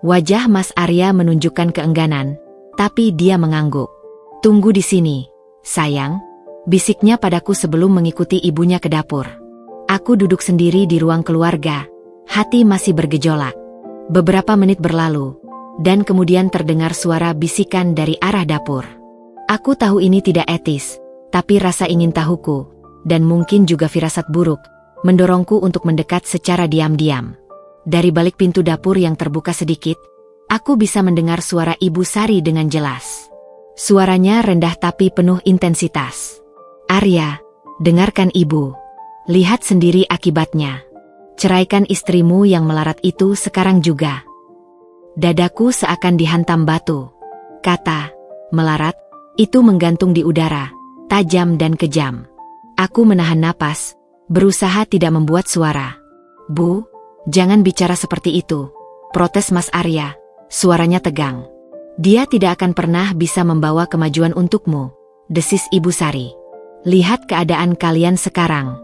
Wajah Mas Arya menunjukkan keengganan, tapi dia mengangguk. "Tunggu di sini, sayang," bisiknya padaku sebelum mengikuti ibunya ke dapur. Aku duduk sendiri di ruang keluarga, hati masih bergejolak. Beberapa menit berlalu, dan kemudian terdengar suara bisikan dari arah dapur. Aku tahu ini tidak etis, tapi rasa ingin tahuku, dan mungkin juga firasat buruk, mendorongku untuk mendekat secara diam-diam. Dari balik pintu dapur yang terbuka sedikit, aku bisa mendengar suara Ibu Sari dengan jelas. Suaranya rendah tapi penuh intensitas. "Arya, dengarkan Ibu. Lihat sendiri akibatnya. Ceraikan istrimu yang melarat itu sekarang juga." Dadaku seakan dihantam batu. Kata "melarat" itu menggantung di udara, tajam dan kejam. Aku menahan napas, berusaha tidak membuat suara. "Bu, jangan bicara seperti itu," protes Mas Arya, suaranya tegang. "Dia tidak akan pernah bisa membawa kemajuan untukmu," desis Ibu Sari. "Lihat keadaan kalian sekarang.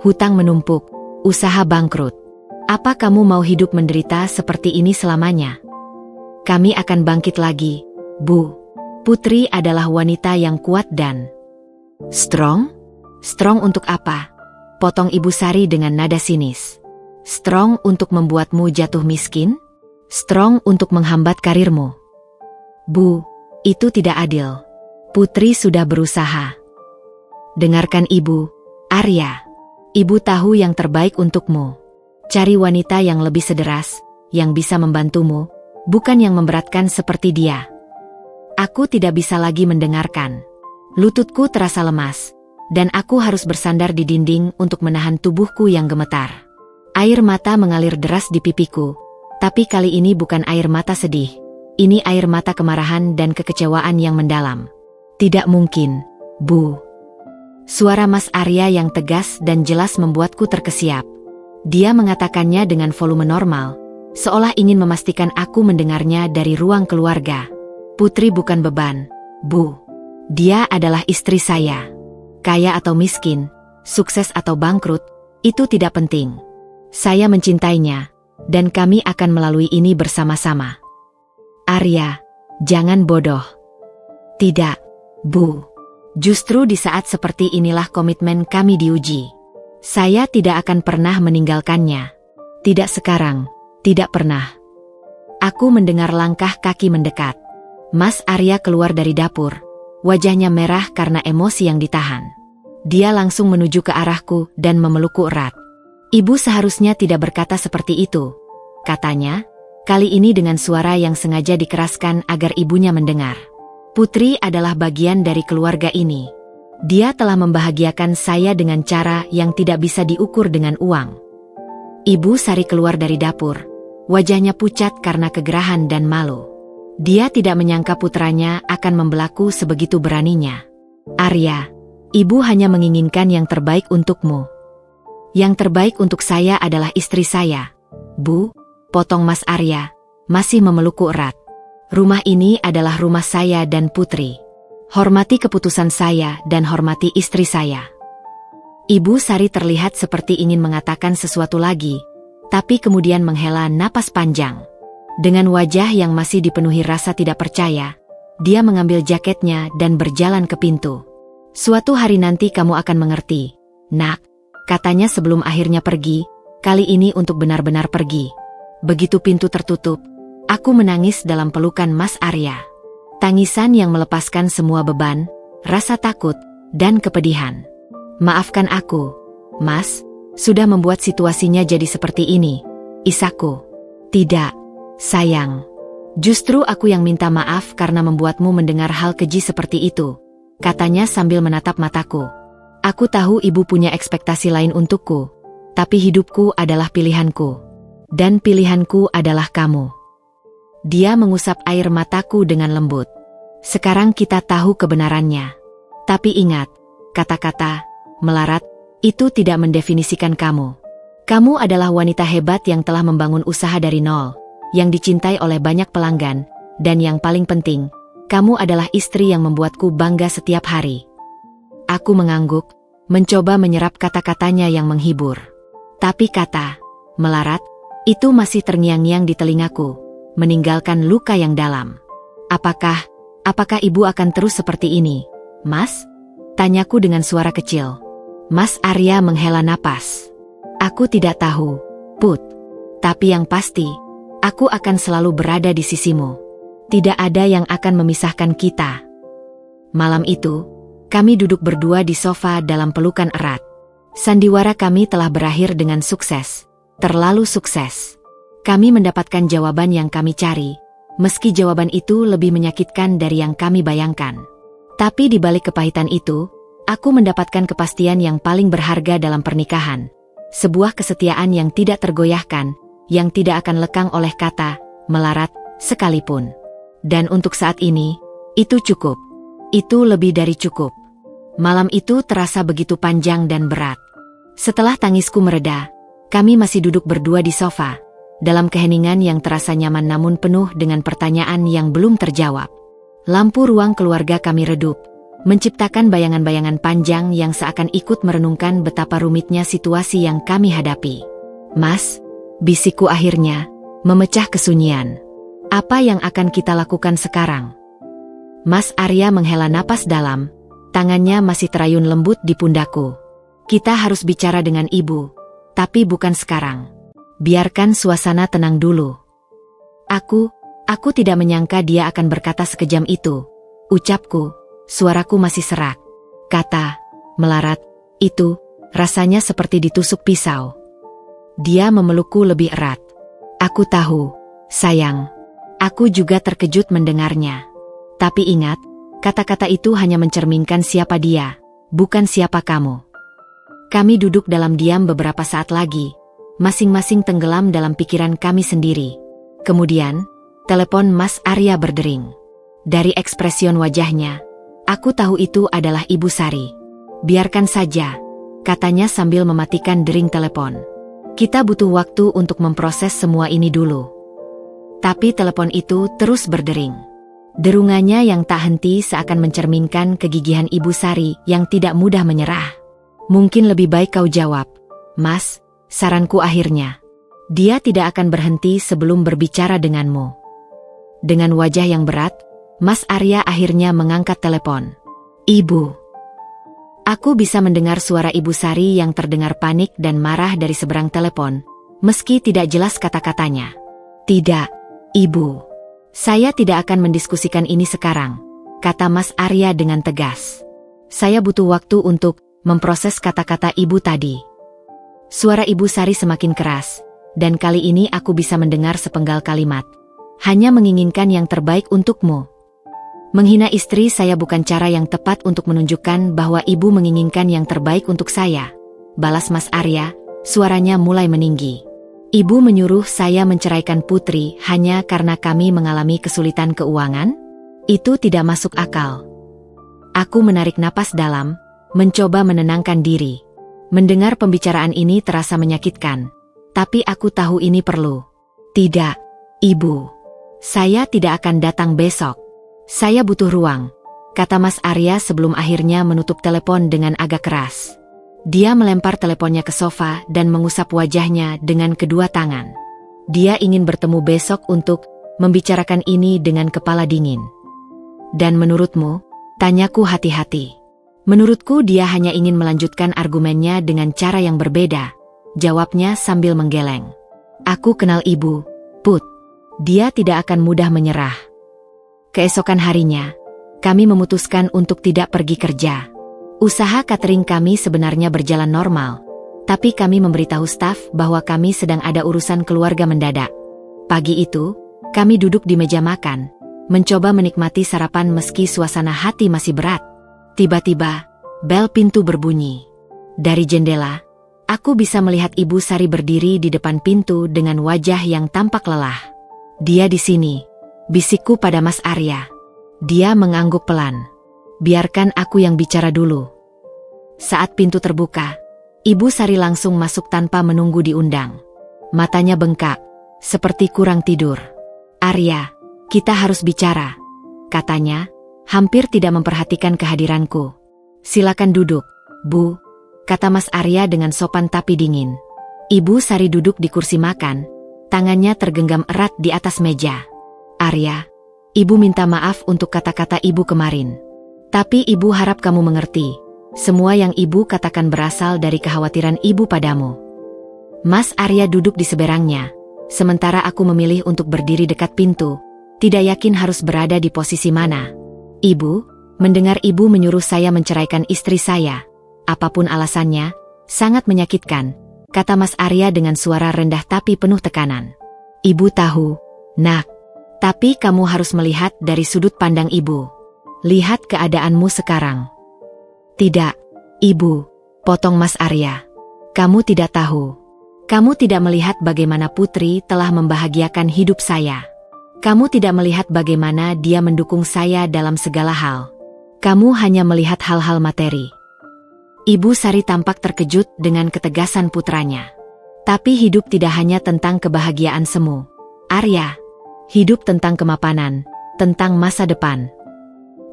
Hutang menumpuk, usaha bangkrut. Apa kamu mau hidup menderita seperti ini selamanya? Kami akan bangkit lagi, Bu. Putri adalah wanita yang kuat dan strong." "Strong untuk apa?" potong Ibu Sari dengan nada sinis. "Strong untuk membuatmu jatuh miskin? Strong untuk menghambat karirmu?" "Bu, itu tidak adil. Putri sudah berusaha." "Dengarkan Ibu, Arya. Ibu tahu yang terbaik untukmu. Cari wanita yang lebih sederas, yang bisa membantumu, bukan yang memberatkan seperti dia." Aku tidak bisa lagi mendengarkan. Lututku terasa lemas, dan aku harus bersandar di dinding untuk menahan tubuhku yang gemetar. Air mata mengalir deras di pipiku, tapi kali ini bukan air mata sedih. Ini air mata kemarahan dan kekecewaan yang mendalam. "Tidak mungkin, Bu." Suara Mas Arya yang tegas dan jelas membuatku terkesiap. Dia mengatakannya dengan volume normal, seolah ingin memastikan aku mendengarnya dari ruang keluarga. "Putri bukan beban, Bu. Dia adalah istri saya. Kaya atau miskin, sukses atau bangkrut, itu tidak penting. Saya mencintainya, dan kami akan melalui ini bersama-sama. Arya, jangan bodoh. Tidak, Bu. Justru di saat seperti inilah komitmen kami diuji. Saya tidak akan pernah meninggalkannya. Tidak sekarang, tidak pernah. Aku mendengar langkah kaki mendekat. Mas Arya keluar dari dapur. Wajahnya merah karena emosi yang ditahan. Dia langsung menuju ke arahku dan memelukku erat. Ibu seharusnya tidak berkata seperti itu, katanya, kali ini dengan suara yang sengaja dikeraskan agar ibunya mendengar. Putri adalah bagian dari keluarga ini. Dia telah membahagiakan saya dengan cara yang tidak bisa diukur dengan uang. Ibu Sari keluar dari dapur. Wajahnya pucat karena kegerahan dan malu. Dia tidak menyangka putranya akan membelaku sebegitu beraninya. Arya, ibu hanya menginginkan yang terbaik untukmu. Yang terbaik untuk saya adalah istri saya. Bu, potong Mas Arya, masih memelukku erat. Rumah ini adalah rumah saya dan Putri. Hormati keputusan saya dan hormati istri saya. Ibu Sari terlihat seperti ingin mengatakan sesuatu lagi, tapi kemudian menghela napas panjang. Dengan wajah yang masih dipenuhi rasa tidak percaya, dia mengambil jaketnya dan berjalan ke pintu. Suatu hari nanti kamu akan mengerti, nak, katanya sebelum akhirnya pergi, kali ini untuk benar-benar pergi. Begitu pintu tertutup, aku menangis dalam pelukan Mas Arya. Tangisan yang melepaskan semua beban, rasa takut, dan kepedihan. Maafkan aku, Mas, sudah membuat situasinya jadi seperti ini. Isaku. Tidak, sayang. Justru aku yang minta maaf karena membuatmu mendengar hal keji seperti itu, katanya sambil menatap mataku. Aku tahu ibu punya ekspektasi lain untukku, tapi hidupku adalah pilihanku. Dan pilihanku adalah kamu. Dia mengusap air mataku dengan lembut. Sekarang kita tahu kebenarannya. Tapi ingat, kata-kata, melarat, itu tidak mendefinisikan kamu. Kamu adalah wanita hebat yang telah membangun usaha dari nol, yang dicintai oleh banyak pelanggan, dan yang paling penting, kamu adalah istri yang membuatku bangga setiap hari. Aku mengangguk, mencoba menyerap kata-katanya yang menghibur. Tapi kata, melarat, itu masih terngiang-ngiang di telingaku, meninggalkan luka yang dalam. Apakah ibu akan terus seperti ini, Mas? Tanyaku dengan suara kecil. Mas Arya menghela napas. Aku tidak tahu, Put. Tapi yang pasti, aku akan selalu berada di sisimu. Tidak ada yang akan memisahkan kita. Malam itu, kami duduk berdua di sofa dalam pelukan erat. Sandiwara kami telah berakhir dengan sukses. Terlalu sukses. Kami mendapatkan jawaban yang kami cari, meski jawaban itu lebih menyakitkan dari yang kami bayangkan. Tapi di balik kepahitan itu, aku mendapatkan kepastian yang paling berharga dalam pernikahan. Sebuah kesetiaan yang tidak tergoyahkan, yang tidak akan lekang oleh kata, melarat, sekalipun. Dan untuk saat ini, itu cukup. Itu lebih dari cukup. Malam itu terasa begitu panjang dan berat. Setelah tangisku mereda, kami masih duduk berdua di sofa, dalam keheningan yang terasa nyaman namun penuh dengan pertanyaan yang belum terjawab. Lampu ruang keluarga kami redup, menciptakan bayangan-bayangan panjang yang seakan ikut merenungkan betapa rumitnya situasi yang kami hadapi. Mas, bisikku akhirnya, memecah kesunyian. Apa yang akan kita lakukan sekarang? Mas Arya menghela napas dalam, tangannya masih terayun lembut di pundakku. Kita harus bicara dengan ibu, tapi bukan sekarang. Biarkan suasana tenang dulu. Aku tidak menyangka dia akan berkata sekejam itu. Ucapku, suaraku masih serak. Kata, melarat, itu, rasanya seperti ditusuk pisau. Dia memelukku lebih erat. Aku tahu, sayang. Aku juga terkejut mendengarnya. Tapi ingat, kata-kata itu hanya mencerminkan siapa dia, bukan siapa kamu. Kami duduk dalam diam beberapa saat lagi, masing-masing tenggelam dalam pikiran kami sendiri. Kemudian, telepon Mas Arya berdering. Dari ekspresion wajahnya, aku tahu itu adalah Ibu Sari. Biarkan saja, katanya sambil mematikan dering telepon. Kita butuh waktu untuk memproses semua ini dulu. Tapi telepon itu terus berdering. Derungannya yang tak henti seakan mencerminkan kegigihan Ibu Sari yang tidak mudah menyerah. Mungkin lebih baik kau jawab, Mas, saranku akhirnya. Dia tidak akan berhenti sebelum berbicara denganmu. Dengan wajah yang berat, Mas Arya akhirnya mengangkat telepon. Ibu. Aku bisa mendengar suara Ibu Sari yang terdengar panik dan marah dari seberang telepon, meski tidak jelas kata-katanya. Tidak, Ibu. Saya tidak akan mendiskusikan ini sekarang, kata Mas Arya dengan tegas. Saya butuh waktu untuk memproses kata-kata Ibu tadi. Suara Ibu Sari semakin keras, dan kali ini aku bisa mendengar sepenggal kalimat. Hanya menginginkan yang terbaik untukmu. Menghina istri saya bukan cara yang tepat untuk menunjukkan bahwa ibu menginginkan yang terbaik untuk saya, balas Mas Arya, suaranya mulai meninggi. Ibu menyuruh saya menceraikan Putri hanya karena kami mengalami kesulitan keuangan? Itu tidak masuk akal. Aku menarik napas dalam, mencoba menenangkan diri. Mendengar pembicaraan ini terasa menyakitkan, tapi aku tahu ini perlu. Tidak, Ibu. Saya tidak akan datang besok. Saya butuh ruang, kata Mas Arya sebelum akhirnya menutup telepon dengan agak keras. Dia melempar teleponnya ke sofa dan mengusap wajahnya dengan kedua tangan. Dia ingin bertemu besok untuk membicarakan ini dengan kepala dingin. Dan menurutmu? Tanyaku hati-hati. Menurutku dia hanya ingin melanjutkan argumennya dengan cara yang berbeda, jawabnya sambil menggeleng. Aku kenal ibu, Put. Dia tidak akan mudah menyerah. Keesokan harinya, kami memutuskan untuk tidak pergi kerja. Usaha catering kami sebenarnya berjalan normal, tapi kami memberitahu staf bahwa kami sedang ada urusan keluarga mendadak. Pagi itu, kami duduk di meja makan, mencoba menikmati sarapan meski suasana hati masih berat. Tiba-tiba, bel pintu berbunyi. Dari jendela, aku bisa melihat Ibu Sari berdiri di depan pintu dengan wajah yang tampak lelah. Dia di sini. Bisikku pada Mas Arya. Dia mengangguk pelan. Biarkan aku yang bicara dulu. Saat pintu terbuka, Ibu Sari langsung masuk tanpa menunggu diundang. Matanya bengkak, seperti kurang tidur. Arya, kita harus bicara, katanya, hampir tidak memperhatikan kehadiranku. Silakan duduk, Bu, kata Mas Arya dengan sopan tapi dingin. Ibu Sari duduk di kursi makan, tangannya tergenggam erat di atas meja. Arya, ibu minta maaf untuk kata-kata ibu kemarin. Tapi ibu harap kamu mengerti, semua yang ibu katakan berasal dari kekhawatiran ibu padamu. Mas Arya duduk di seberangnya, sementara aku memilih untuk berdiri dekat pintu, tidak yakin harus berada di posisi mana. Ibu, mendengar ibu menyuruh saya menceraikan istri saya, apapun alasannya, sangat menyakitkan, kata Mas Arya dengan suara rendah tapi penuh tekanan. Ibu tahu, Nak. Tapi kamu harus melihat dari sudut pandang ibu. Lihat keadaanmu sekarang. Tidak, Ibu, potong Mas Arya. Kamu tidak tahu. Kamu tidak melihat bagaimana Putri telah membahagiakan hidup saya. Kamu tidak melihat bagaimana dia mendukung saya dalam segala hal. Kamu hanya melihat hal-hal materi. Ibu Sari tampak terkejut dengan ketegasan putranya. Tapi hidup tidak hanya tentang kebahagiaan semu, Arya. Hidup tentang kemapanan, tentang masa depan.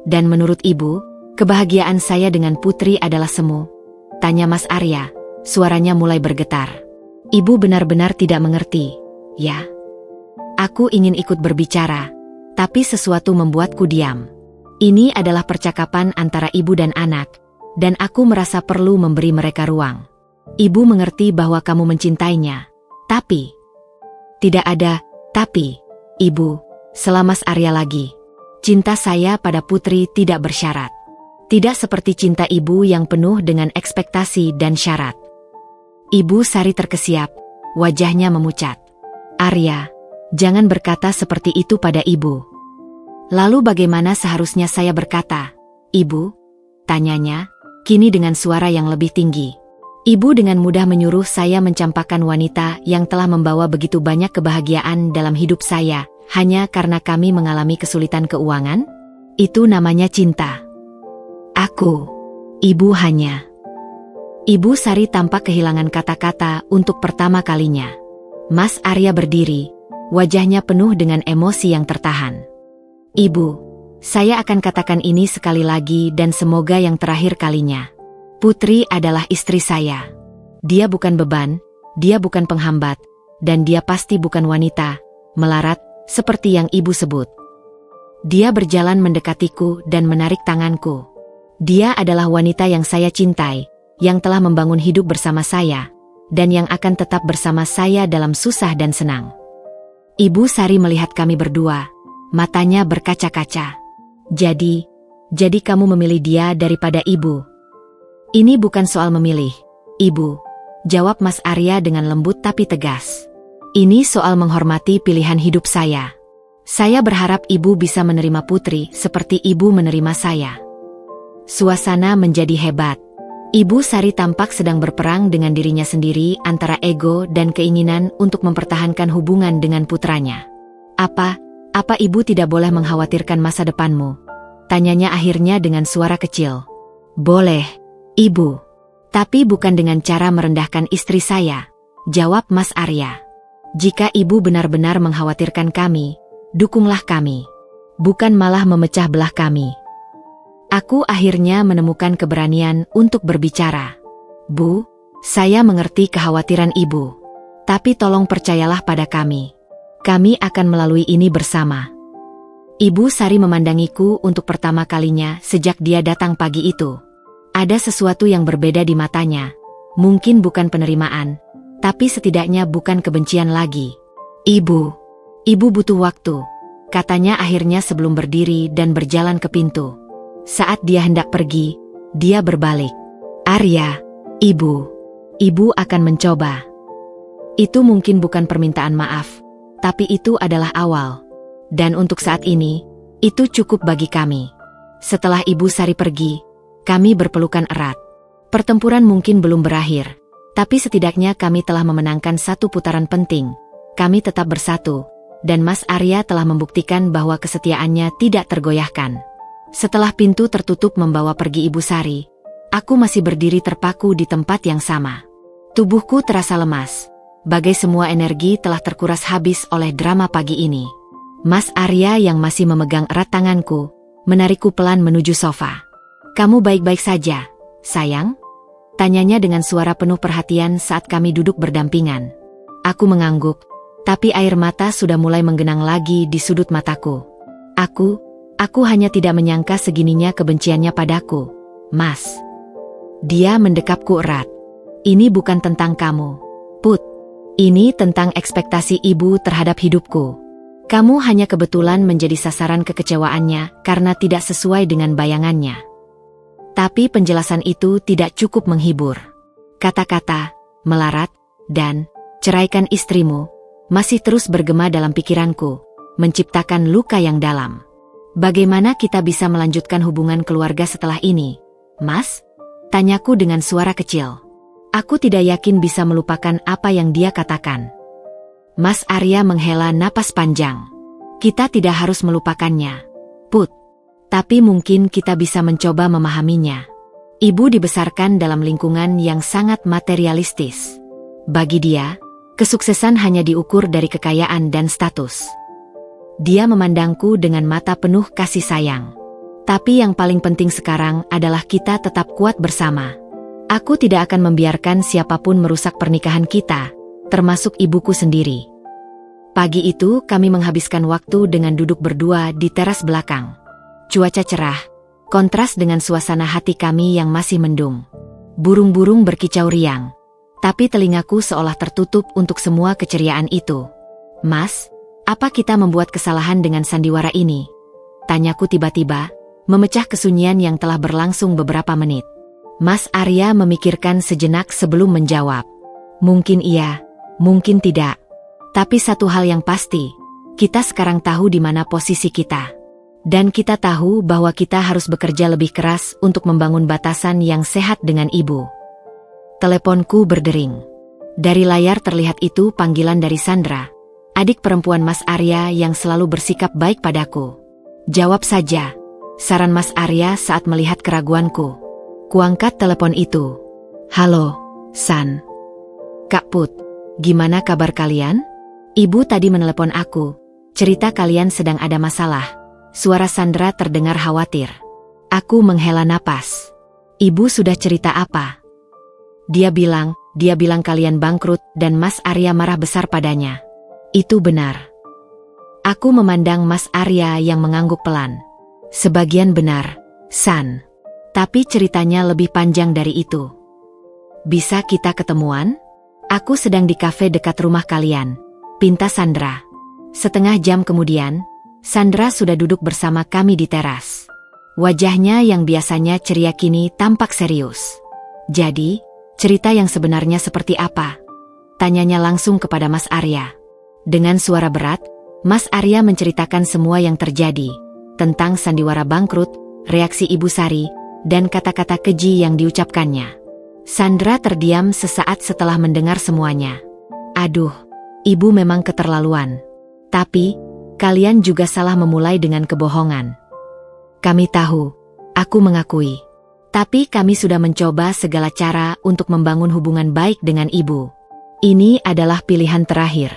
Dan menurut ibu, kebahagiaan saya dengan Putri adalah semu? Tanya Mas Arya, suaranya mulai bergetar. Ibu benar-benar tidak mengerti, ya? Aku ingin ikut berbicara, tapi sesuatu membuatku diam. Ini adalah percakapan antara ibu dan anak, dan aku merasa perlu memberi mereka ruang. Ibu mengerti bahwa kamu mencintainya, tapi... Tidak ada, tapi... Ibu, selama Mas Arya lagi, cinta saya pada Putri tidak bersyarat. Tidak seperti cinta ibu yang penuh dengan ekspektasi dan syarat. Ibu Sari terkesiap, wajahnya memucat. Arya, jangan berkata seperti itu pada ibu. Lalu bagaimana seharusnya saya berkata, Ibu? Tanyanya, kini dengan suara yang lebih tinggi. Ibu dengan mudah menyuruh saya mencampakkan wanita yang telah membawa begitu banyak kebahagiaan dalam hidup saya, hanya karena kami mengalami kesulitan keuangan? Itu namanya cinta. Ibu hanya... Ibu Sari tampak kehilangan kata-kata untuk pertama kalinya. Mas Arya berdiri, wajahnya penuh dengan emosi yang tertahan. Ibu, saya akan katakan ini sekali lagi dan semoga yang terakhir kalinya. Putri adalah istri saya. Dia bukan beban, dia bukan penghambat, dan dia pasti bukan wanita melarat, seperti yang ibu sebut. Dia berjalan mendekatiku dan menarik tanganku. Dia adalah wanita yang saya cintai, yang telah membangun hidup bersama saya, dan yang akan tetap bersama saya dalam susah dan senang. Ibu Sari melihat kami berdua, matanya berkaca-kaca. Jadi kamu memilih dia daripada ibu? Ini bukan soal memilih, ibu, jawab Mas Arya dengan lembut tapi tegas. Ini soal menghormati pilihan hidup saya. Saya berharap ibu bisa menerima Putri seperti ibu menerima saya. Suasana menjadi hebat. Ibu Sari tampak sedang berperang dengan dirinya sendiri antara ego dan keinginan untuk mempertahankan hubungan dengan putranya. Apa ibu tidak boleh mengkhawatirkan masa depanmu? Tanyanya akhirnya dengan suara kecil. Boleh, ibu. Tapi bukan dengan cara merendahkan istri saya, jawab Mas Arya. Jika ibu benar-benar mengkhawatirkan kami, dukunglah kami. Bukan malah memecah belah kami. Aku akhirnya menemukan keberanian untuk berbicara. Bu, saya mengerti kekhawatiran ibu. Tapi tolong percayalah pada kami. Kami akan melalui ini bersama. Ibu Sari memandangiku untuk pertama kalinya sejak dia datang pagi itu. Ada sesuatu yang berbeda di matanya. Mungkin bukan penerimaan, tapi setidaknya bukan kebencian lagi. Ibu butuh waktu, katanya akhirnya sebelum berdiri dan berjalan ke pintu. Saat dia hendak pergi, dia berbalik. Arya, ibu akan mencoba. Itu mungkin bukan permintaan maaf, tapi itu adalah awal. Dan untuk saat ini, itu cukup bagi kami. Setelah Ibu Sari pergi, kami berpelukan erat. Pertempuran mungkin belum berakhir, tapi setidaknya kami telah memenangkan satu putaran penting. Kami tetap bersatu, dan Mas Arya telah membuktikan bahwa kesetiaannya tidak tergoyahkan. Setelah pintu tertutup membawa pergi Ibu Sari, aku masih berdiri terpaku di tempat yang sama. Tubuhku terasa lemas, bagai semua energi telah terkuras habis oleh drama pagi ini. Mas Arya yang masih memegang erat tanganku, menarikku pelan menuju sofa. Kamu baik-baik saja, sayang? Tanyanya dengan suara penuh perhatian saat kami duduk berdampingan. Aku mengangguk, tapi air mata sudah mulai menggenang lagi di sudut mataku. Aku hanya tidak menyangka segininya kebenciannya padaku, Mas. Dia mendekapku erat. Ini bukan tentang kamu, Put. Ini tentang ekspektasi ibu terhadap hidupku. Kamu hanya kebetulan menjadi sasaran kekecewaannya karena tidak sesuai dengan bayangannya. Tapi penjelasan itu tidak cukup menghibur. Kata-kata, melarat, dan ceraikan istrimu, masih terus bergema dalam pikiranku, menciptakan luka yang dalam. Bagaimana kita bisa melanjutkan hubungan keluarga setelah ini, Mas? Tanyaku dengan suara kecil. Aku tidak yakin bisa melupakan apa yang dia katakan. Mas Arya menghela napas panjang. Kita tidak harus melupakannya, Put. Tapi mungkin kita bisa mencoba memahaminya. Ibu dibesarkan dalam lingkungan yang sangat materialistis. Bagi dia, kesuksesan hanya diukur dari kekayaan dan status. Dia memandangku dengan mata penuh kasih sayang. Tapi yang paling penting sekarang adalah kita tetap kuat bersama. Aku tidak akan membiarkan siapapun merusak pernikahan kita, termasuk ibuku sendiri. Pagi itu kami menghabiskan waktu dengan duduk berdua di teras belakang. Cuaca cerah, kontras dengan suasana hati kami yang masih mendung. Burung-burung berkicau riang, tapi telingaku seolah tertutup untuk semua keceriaan itu. Mas, apa kita membuat kesalahan dengan sandiwara ini? Tanyaku tiba-tiba, memecah kesunyian yang telah berlangsung beberapa menit. Mas Arya memikirkan sejenak sebelum menjawab. Mungkin iya, mungkin tidak. Tapi satu hal yang pasti, kita sekarang tahu di mana posisi kita. Dan kita tahu bahwa kita harus bekerja lebih keras untuk membangun batasan yang sehat dengan ibu. Teleponku berdering. Dari layar terlihat itu panggilan dari Sandra, adik perempuan Mas Arya yang selalu bersikap baik padaku. Jawab saja, saran Mas Arya saat melihat keraguanku. Kuangkat telepon itu. Halo, San. Kak Put, gimana kabar kalian? Ibu tadi menelepon aku, cerita kalian sedang ada masalah. Suara Sandra terdengar khawatir. Aku menghela napas. Ibu sudah cerita apa? Dia bilang kalian bangkrut dan Mas Arya marah besar padanya. Itu benar. Aku memandang Mas Arya yang mengangguk pelan. Sebagian benar, San. Tapi ceritanya lebih panjang dari itu. Bisa kita ketemuan? Aku sedang di kafe dekat rumah kalian, pinta Sandra. Setengah jam kemudian, Sandra sudah duduk bersama kami di teras. Wajahnya yang biasanya ceria kini tampak serius. Jadi, cerita yang sebenarnya seperti apa? Tanyanya langsung kepada Mas Arya. Dengan suara berat, Mas Arya menceritakan semua yang terjadi, tentang sandiwara bangkrut, reaksi Ibu Sari, dan kata-kata keji yang diucapkannya. Sandra terdiam sesaat setelah mendengar semuanya. Aduh, ibu memang keterlaluan. Tapi, kalian juga salah memulai dengan kebohongan. Kami tahu, aku mengakui. Tapi kami sudah mencoba segala cara untuk membangun hubungan baik dengan ibu. Ini adalah pilihan terakhir.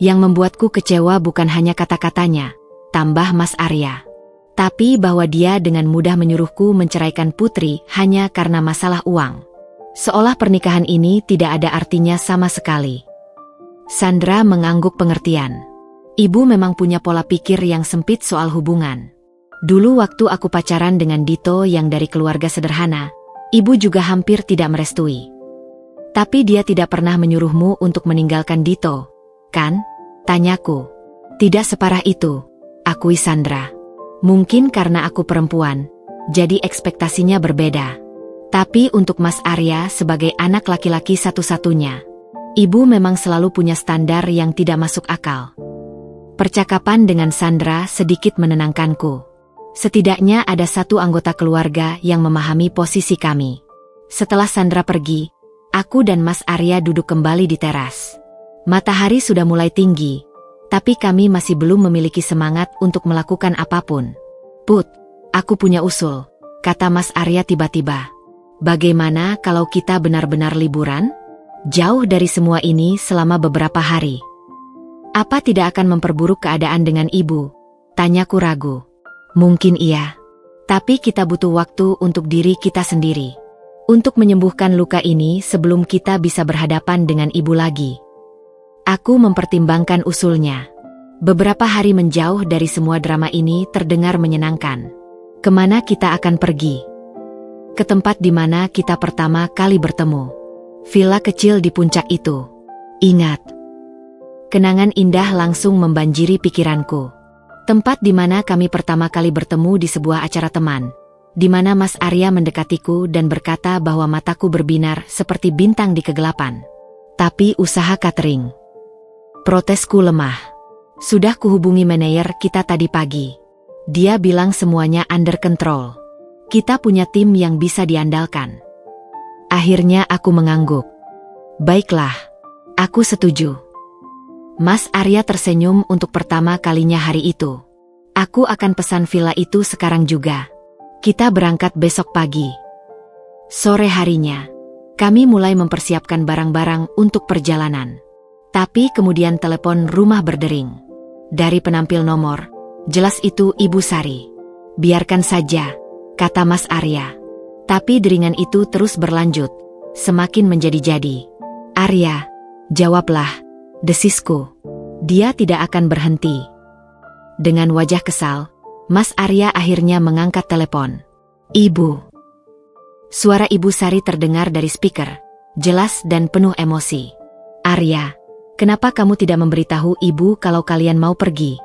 Yang membuatku kecewa bukan hanya kata-katanya, tambah Mas Arya. Tapi bahwa dia dengan mudah menyuruhku menceraikan Putri hanya karena masalah uang. Seolah pernikahan ini tidak ada artinya sama sekali. Sandra mengangguk pengertian. Ibu memang punya pola pikir yang sempit soal hubungan. Dulu waktu aku pacaran dengan Dito yang dari keluarga sederhana, ibu juga hampir tidak merestui. Tapi dia tidak pernah menyuruhmu untuk meninggalkan Dito, kan? Tanyaku. Tidak separah itu, akui Sandra. Mungkin karena aku perempuan, jadi ekspektasinya berbeda. Tapi untuk Mas Arya sebagai anak laki-laki satu-satunya, ibu memang selalu punya standar yang tidak masuk akal. Percakapan dengan Sandra sedikit menenangkanku. Setidaknya ada satu anggota keluarga yang memahami posisi kami. Setelah Sandra pergi, aku dan Mas Arya duduk kembali di teras. Matahari sudah mulai tinggi, tapi kami masih belum memiliki semangat untuk melakukan apapun. Put, aku punya usul, kata Mas Arya tiba-tiba. Bagaimana kalau kita benar-benar liburan? Jauh dari semua ini selama beberapa hari. Apa tidak akan memperburuk keadaan dengan ibu? Tanyaku ragu. Mungkin iya. Tapi kita butuh waktu untuk diri kita sendiri. Untuk menyembuhkan luka ini sebelum kita bisa berhadapan dengan ibu lagi. Aku mempertimbangkan usulnya. Beberapa hari menjauh dari semua drama ini terdengar menyenangkan. Kemana kita akan pergi? Ke tempat di mana kita pertama kali bertemu. Villa kecil di puncak itu. Ingat. Kenangan indah langsung membanjiri pikiranku. Tempat di mana kami pertama kali bertemu di sebuah acara teman. Di mana Mas Arya mendekatiku dan berkata bahwa mataku berbinar seperti bintang di kegelapan. Tapi usaha catering. Protesku lemah. Sudah kuhubungi manajer kita tadi pagi. Dia bilang semuanya under control. Kita punya tim yang bisa diandalkan. Akhirnya aku mengangguk. Baiklah, aku setuju. Mas Arya tersenyum untuk pertama kalinya hari itu. Aku akan pesan villa itu sekarang juga. Kita berangkat besok pagi. Sore harinya, kami mulai mempersiapkan barang-barang untuk perjalanan. Tapi kemudian telepon rumah berdering. Dari penampil nomor, jelas itu Ibu Sari. Biarkan saja, kata Mas Arya. Tapi deringan itu terus berlanjut, semakin menjadi-jadi. Arya, jawablah, desisku. Dia tidak akan berhenti. Dengan wajah kesal, Mas Arya akhirnya mengangkat telepon. Ibu. Suara Ibu Sari terdengar dari speaker, jelas dan penuh emosi. Arya, kenapa kamu tidak memberitahu ibu kalau kalian mau pergi?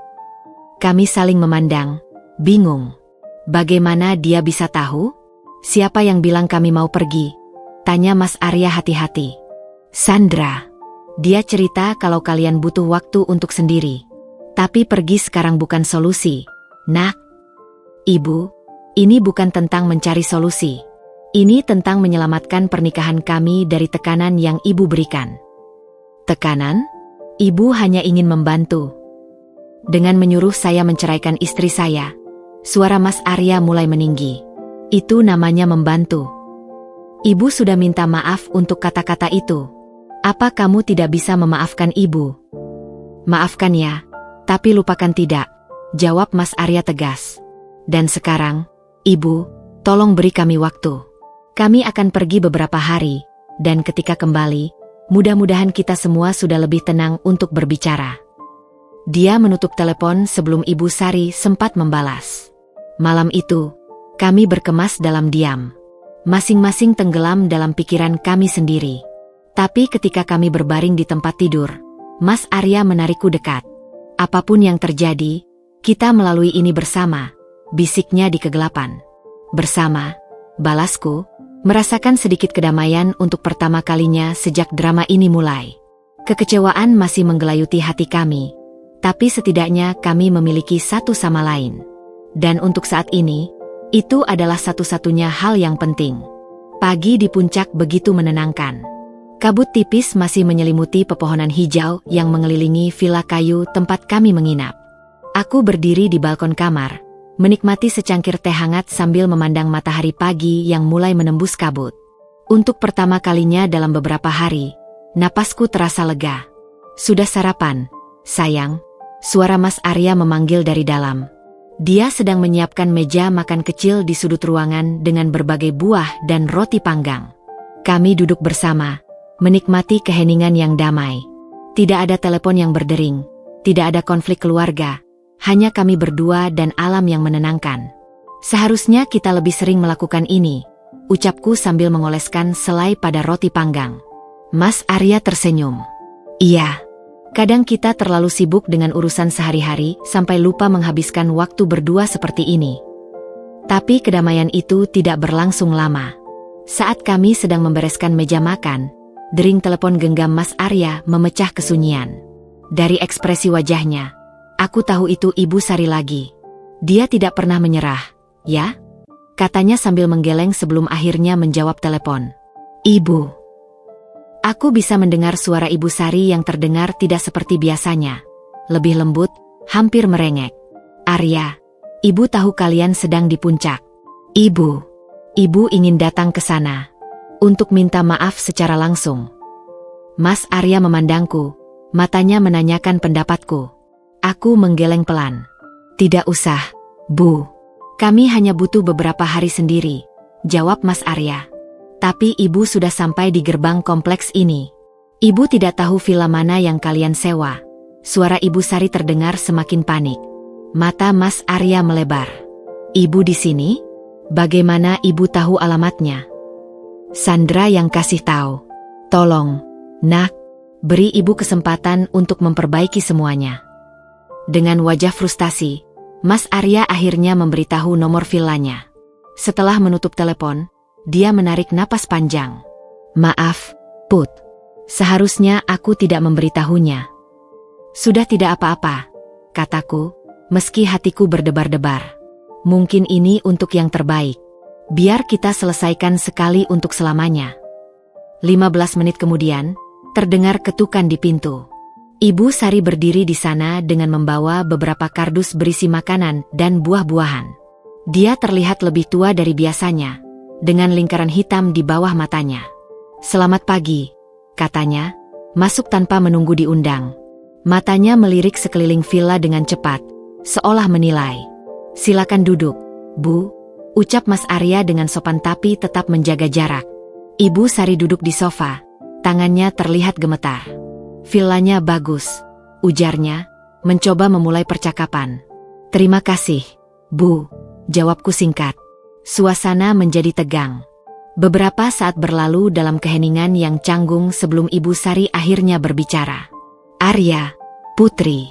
Kami saling memandang, bingung. Bagaimana dia bisa tahu? Siapa yang bilang kami mau pergi? Tanya Mas Arya hati-hati. Sandra. Dia cerita kalau kalian butuh waktu untuk sendiri. Tapi pergi sekarang bukan solusi, nak. Ibu, ini bukan tentang mencari solusi. Ini tentang menyelamatkan pernikahan kami dari tekanan yang ibu berikan. Tekanan? Ibu hanya ingin membantu. Dengan menyuruh saya menceraikan istri saya, suara Mas Arya mulai meninggi. Itu namanya membantu. Ibu sudah minta maaf untuk kata-kata itu. Apa kamu tidak bisa memaafkan ibu? Maafkan ya, tapi lupakan tidak, jawab Mas Arya tegas. Dan sekarang, ibu, tolong beri kami waktu. Kami akan pergi beberapa hari, dan ketika kembali, mudah-mudahan kita semua sudah lebih tenang untuk berbicara. Dia menutup telepon sebelum Ibu Sari sempat membalas. Malam itu, kami berkemas dalam diam. Masing-masing tenggelam dalam pikiran kami sendiri. Tapi ketika kami berbaring di tempat tidur, Mas Arya menarikku dekat. Apapun yang terjadi, kita melalui ini bersama, bisiknya di kegelapan. Bersama, balasku, merasakan sedikit kedamaian untuk pertama kalinya sejak drama ini mulai. Kekecewaan masih menggelayuti hati kami, tapi setidaknya kami memiliki satu sama lain. Dan untuk saat ini, itu adalah satu-satunya hal yang penting. Pagi di puncak begitu menenangkan. Kabut tipis masih menyelimuti pepohonan hijau yang mengelilingi villa kayu tempat kami menginap. Aku berdiri di balkon kamar, menikmati secangkir teh hangat sambil memandang matahari pagi yang mulai menembus kabut. Untuk pertama kalinya dalam beberapa hari, napasku terasa lega. "Sudah sarapan, sayang?" Suara Mas Arya memanggil dari dalam. Dia sedang menyiapkan meja makan kecil di sudut ruangan dengan berbagai buah dan roti panggang. Kami duduk bersama, menikmati keheningan yang damai. Tidak ada telepon yang berdering, tidak ada konflik keluarga, hanya kami berdua dan alam yang menenangkan. "Seharusnya kita lebih sering melakukan ini," ucapku sambil mengoleskan selai pada roti panggang. Mas Arya tersenyum. "Iya. Kadang kita terlalu sibuk dengan urusan sehari-hari sampai lupa menghabiskan waktu berdua seperti ini." Tapi kedamaian itu tidak berlangsung lama. Saat kami sedang membereskan meja makan, dering telepon genggam Mas Arya memecah kesunyian. Dari ekspresi wajahnya, aku tahu itu Ibu Sari lagi. "Dia tidak pernah menyerah, ya?" katanya sambil menggeleng sebelum akhirnya menjawab telepon. "Ibu." Aku bisa mendengar suara Ibu Sari yang terdengar tidak seperti biasanya. Lebih lembut, hampir merengek. "Arya, Ibu tahu kalian sedang di puncak. Ibu ingin datang ke sana untuk minta maaf secara langsung." Mas Arya memandangku, matanya menanyakan pendapatku. Aku menggeleng pelan. "Tidak usah, Bu. Kami hanya butuh beberapa hari sendiri," jawab Mas Arya. "Tapi Ibu sudah sampai di gerbang kompleks ini. Ibu tidak tahu villa mana yang kalian sewa." Suara Ibu Sari terdengar semakin panik. Mata Mas Arya melebar. "Ibu di sini? Bagaimana Ibu tahu alamatnya?" "Sandra yang kasih tahu. Tolong, Nak, beri Ibu kesempatan untuk memperbaiki semuanya." Dengan wajah frustasi, Mas Arya akhirnya memberitahu nomor villanya. Setelah menutup telepon, dia menarik napas panjang. "Maaf, Put. Seharusnya aku tidak memberitahunya." "Sudah tidak apa-apa," kataku, meski hatiku berdebar-debar. "Mungkin ini untuk yang terbaik. Biar kita selesaikan sekali untuk selamanya." 15 menit kemudian, terdengar ketukan di pintu. Ibu Sari berdiri di sana dengan membawa beberapa kardus berisi makanan dan buah-buahan. Dia terlihat lebih tua dari biasanya, dengan lingkaran hitam di bawah matanya. "Selamat pagi," katanya, masuk tanpa menunggu diundang. Matanya melirik sekeliling villa dengan cepat, seolah menilai. "Silakan duduk, Bu," ucap Mas Arya dengan sopan tapi tetap menjaga jarak. Ibu Sari duduk di sofa, tangannya terlihat gemetar. "Villanya bagus," ujarnya, mencoba memulai percakapan. "Terima kasih, Bu," jawabku singkat. Suasana menjadi tegang. Beberapa saat berlalu dalam keheningan yang canggung sebelum Ibu Sari akhirnya berbicara. "Arya, Putri,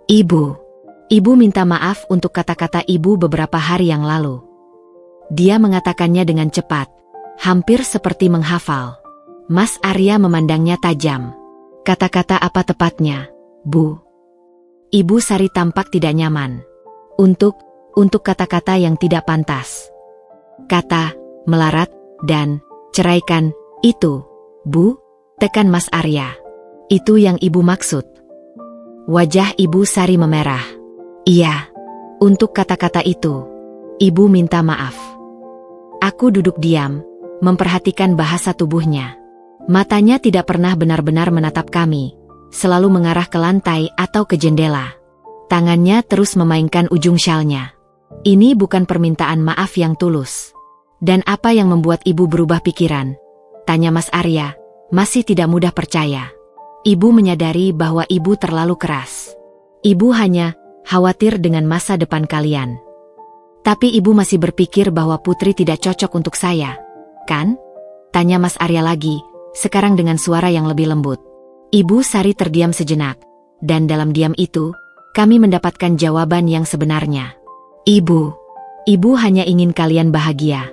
Ibu minta maaf untuk kata-kata Ibu beberapa hari yang lalu." Dia mengatakannya dengan cepat, hampir seperti menghafal. Mas Arya memandangnya tajam. "Kata-kata apa tepatnya, Bu?" Ibu Sari tampak tidak nyaman. Untuk kata-kata yang tidak pantas. "Kata, melarat, dan ceraikan, itu, Bu," tekan Mas Arya. "Itu yang Ibu maksud?" Wajah Ibu Sari memerah. "Iya, untuk kata-kata itu, Ibu minta maaf." Aku duduk diam, memperhatikan bahasa tubuhnya. Matanya tidak pernah benar-benar menatap kami, selalu mengarah ke lantai atau ke jendela. Tangannya terus memainkan ujung syalnya. Ini bukan permintaan maaf yang tulus. Dan apa yang membuat ibu berubah pikiran? Tanya Mas Arya, masih tidak mudah percaya. Ibu menyadari bahwa ibu terlalu keras. Ibu hanya khawatir dengan masa depan kalian. Tapi ibu masih berpikir bahwa Putri tidak cocok untuk saya, kan? Tanya Mas Arya lagi, sekarang dengan suara yang lebih lembut. Ibu Sari terdiam sejenak, dan dalam diam itu, kami mendapatkan jawaban yang sebenarnya. Ibu hanya ingin kalian bahagia.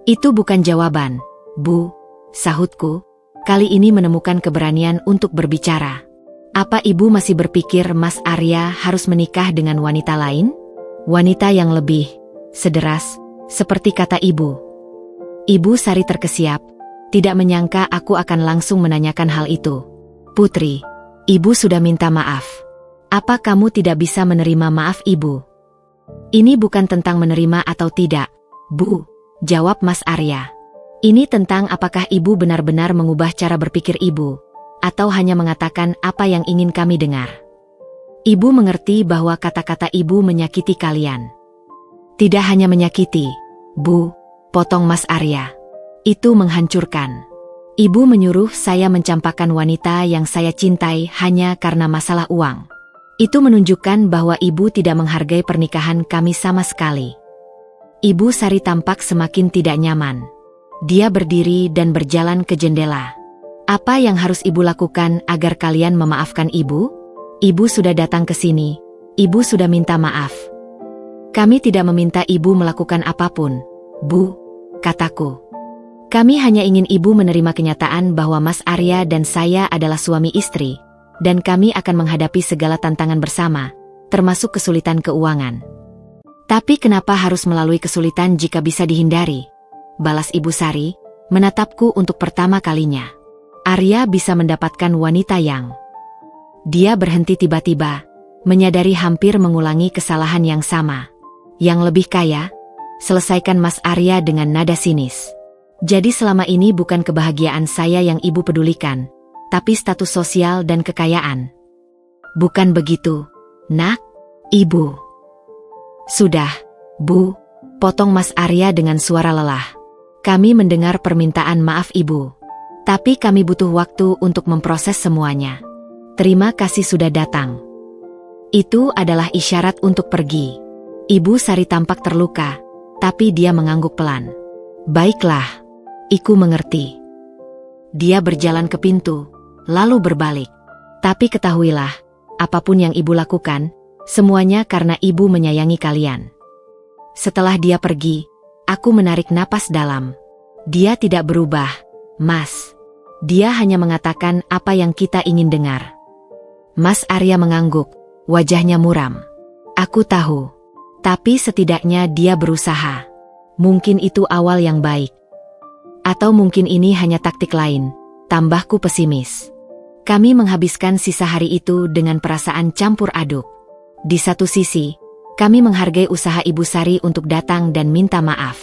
Itu bukan jawaban, Bu, sahutku, kali ini menemukan keberanian untuk berbicara. Apa ibu masih berpikir Mas Arya harus menikah dengan wanita lain? Wanita yang lebih sederas, seperti kata ibu. Ibu Sari terkesiap, tidak menyangka aku akan langsung menanyakan hal itu. Putri, ibu sudah minta maaf. Apa kamu tidak bisa menerima maaf ibu? Ini bukan tentang menerima atau tidak, Bu, jawab Mas Arya. Ini tentang apakah ibu benar-benar mengubah cara berpikir ibu, atau hanya mengatakan apa yang ingin kami dengar. Ibu mengerti bahwa kata-kata ibu menyakiti kalian. Tidak hanya menyakiti, Bu, potong Mas Arya. Itu menghancurkan. Ibu menyuruh saya mencampakkan wanita yang saya cintai hanya karena masalah uang. Itu menunjukkan bahwa ibu tidak menghargai pernikahan kami sama sekali. Ibu Sari tampak semakin tidak nyaman. Dia berdiri dan berjalan ke jendela. Apa yang harus ibu lakukan agar kalian memaafkan ibu? Ibu sudah datang ke sini. Ibu sudah minta maaf. Kami tidak meminta ibu melakukan apapun, Bu, kataku. Kami hanya ingin ibu menerima kenyataan bahwa Mas Arya dan saya adalah suami istri, dan kami akan menghadapi segala tantangan bersama, termasuk kesulitan keuangan. Tapi kenapa harus melalui kesulitan jika bisa dihindari? Balas Ibu Sari, menatapku untuk pertama kalinya. Arya bisa mendapatkan wanita yang... Dia berhenti tiba-tiba, menyadari hampir mengulangi kesalahan yang sama. Yang lebih kaya, selesaikan Mas Arya dengan nada sinis. Jadi selama ini bukan kebahagiaan saya yang ibu pedulikan, tapi status sosial dan kekayaan. Bukan begitu, Nak, Ibu. Sudah, Bu, potong Mas Arya dengan suara lelah. Kami mendengar permintaan maaf ibu. Tapi kami butuh waktu untuk memproses semuanya. Terima kasih sudah datang. Itu adalah isyarat untuk pergi. Ibu Sari tampak terluka, tapi dia mengangguk pelan. Baiklah, Iku mengerti. Dia berjalan ke pintu, lalu berbalik. Tapi ketahuilah, apapun yang ibu lakukan, semuanya karena ibu menyayangi kalian. Setelah dia pergi, aku menarik napas dalam. Dia tidak berubah, Mas. Dia hanya mengatakan apa yang kita ingin dengar. Mas Arya mengangguk, wajahnya muram. Aku tahu. Tapi setidaknya dia berusaha. Mungkin itu awal yang baik. Atau mungkin ini hanya taktik lain, tambahku pesimis. Kami menghabiskan sisa hari itu dengan perasaan campur aduk. Di satu sisi, kami menghargai usaha Ibu Sari untuk datang dan minta maaf.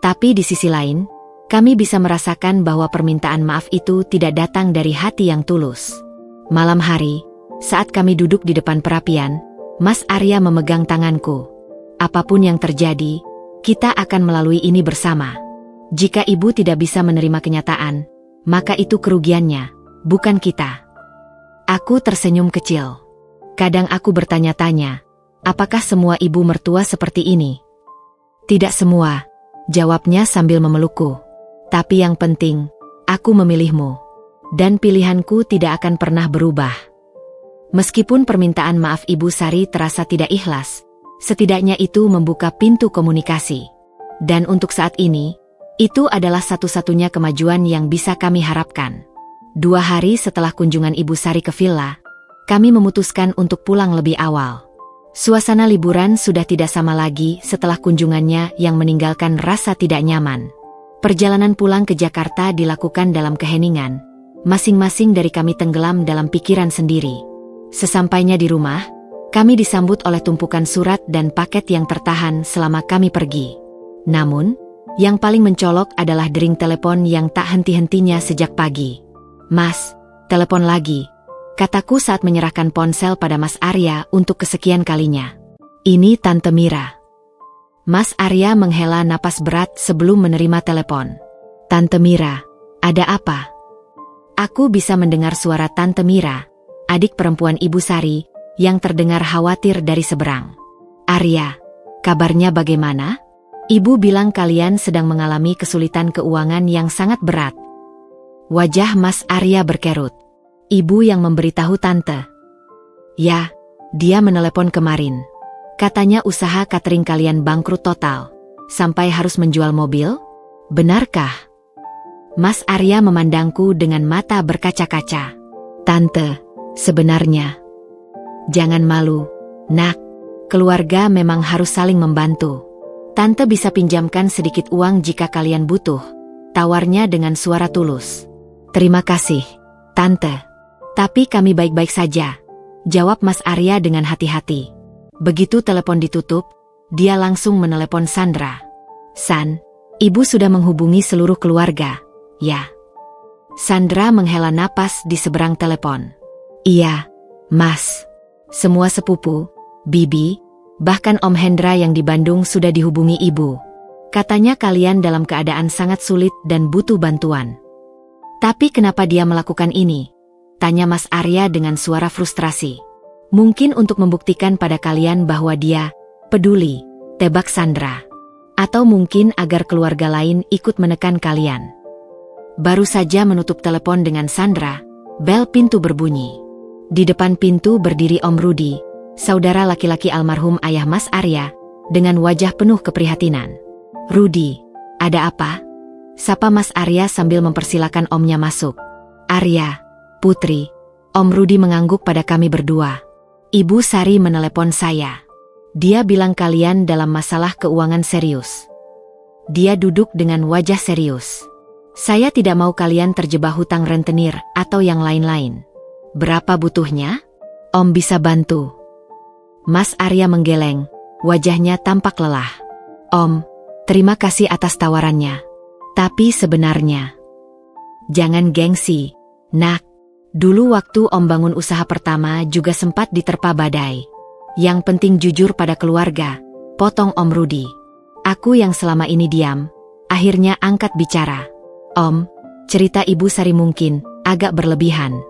Tapi di sisi lain, kami bisa merasakan bahwa permintaan maaf itu tidak datang dari hati yang tulus. Malam hari, saat kami duduk di depan perapian, Mas Arya memegang tanganku. Apapun yang terjadi, kita akan melalui ini bersama. Jika ibu tidak bisa menerima kenyataan, maka itu kerugiannya, bukan kita. Aku tersenyum kecil. Kadang aku bertanya-tanya, apakah semua ibu mertua seperti ini? Tidak semua, jawabnya sambil memelukku. Tapi yang penting, aku memilihmu. Dan pilihanku tidak akan pernah berubah. Meskipun permintaan maaf Ibu Sari terasa tidak ikhlas, setidaknya itu membuka pintu komunikasi. Dan untuk saat ini, itu adalah satu-satunya kemajuan yang bisa kami harapkan. 2 hari setelah kunjungan Ibu Sari ke villa, kami memutuskan untuk pulang lebih awal. Suasana liburan sudah tidak sama lagi setelah kunjungannya yang meninggalkan rasa tidak nyaman. Perjalanan pulang ke Jakarta dilakukan dalam keheningan. Masing-masing dari kami tenggelam dalam pikiran sendiri. Sesampainya di rumah, kami disambut oleh tumpukan surat dan paket yang tertahan selama kami pergi. Namun, yang paling mencolok adalah dering telepon yang tak henti-hentinya sejak pagi. Mas, telepon lagi, kataku saat menyerahkan ponsel pada Mas Arya untuk kesekian kalinya. Ini Tante Mira. Mas Arya menghela napas berat sebelum menerima telepon. Tante Mira, ada apa? Aku bisa mendengar suara Tante Mira, adik perempuan Ibu Sari, yang terdengar khawatir dari seberang. Arya, kabarnya bagaimana? Ibu bilang kalian sedang mengalami kesulitan keuangan yang sangat berat. Wajah Mas Arya berkerut. Ibu yang memberitahu Tante. Ya, dia menelepon kemarin. Katanya usaha catering kalian bangkrut total, sampai harus menjual mobil? Benarkah? Mas Arya memandangku dengan mata berkaca-kaca. Tante, sebenarnya. Jangan malu, nak. Keluarga memang harus saling membantu. Tante bisa pinjamkan sedikit uang jika kalian butuh, tawarnya dengan suara tulus. Terima kasih, Tante. Tapi kami baik-baik saja, jawab Mas Arya dengan hati-hati. Begitu telepon ditutup, dia langsung menelepon Sandra. San, ibu sudah menghubungi seluruh keluarga, ya? Sandra menghela napas di seberang telepon. Iya, Mas. Semua sepupu, bibi, bahkan Om Hendra yang di Bandung sudah dihubungi ibu. Katanya kalian dalam keadaan sangat sulit dan butuh bantuan. Tapi kenapa dia melakukan ini? Tanya Mas Arya dengan suara frustrasi. Mungkin untuk membuktikan pada kalian bahwa dia peduli, tebak Sandra. Atau mungkin agar keluarga lain ikut menekan kalian. Baru saja menutup telepon dengan Sandra, bel pintu berbunyi. Di depan pintu berdiri Om Rudi, saudara laki-laki almarhum ayah Mas Arya, dengan wajah penuh keprihatinan. Rudi, ada apa? Sapa Mas Arya sambil mempersilakan omnya masuk. Arya, Putri, Om Rudi mengangguk pada kami berdua. Ibu Sari menelepon saya. Dia bilang kalian dalam masalah keuangan serius. Dia duduk dengan wajah serius. Saya tidak mau kalian terjebak hutang rentenir atau yang lain-lain. Berapa butuhnya? Om bisa bantu. Mas Arya menggeleng, wajahnya tampak lelah. Om, terima kasih atas tawarannya. Tapi sebenarnya, jangan gengsi, nak. Dulu waktu Om bangun usaha pertama juga sempat diterpa badai. Yang penting jujur pada keluarga, potong Om Rudi. Aku yang selama ini diam, akhirnya angkat bicara. Om, cerita Ibu Sari mungkin agak berlebihan.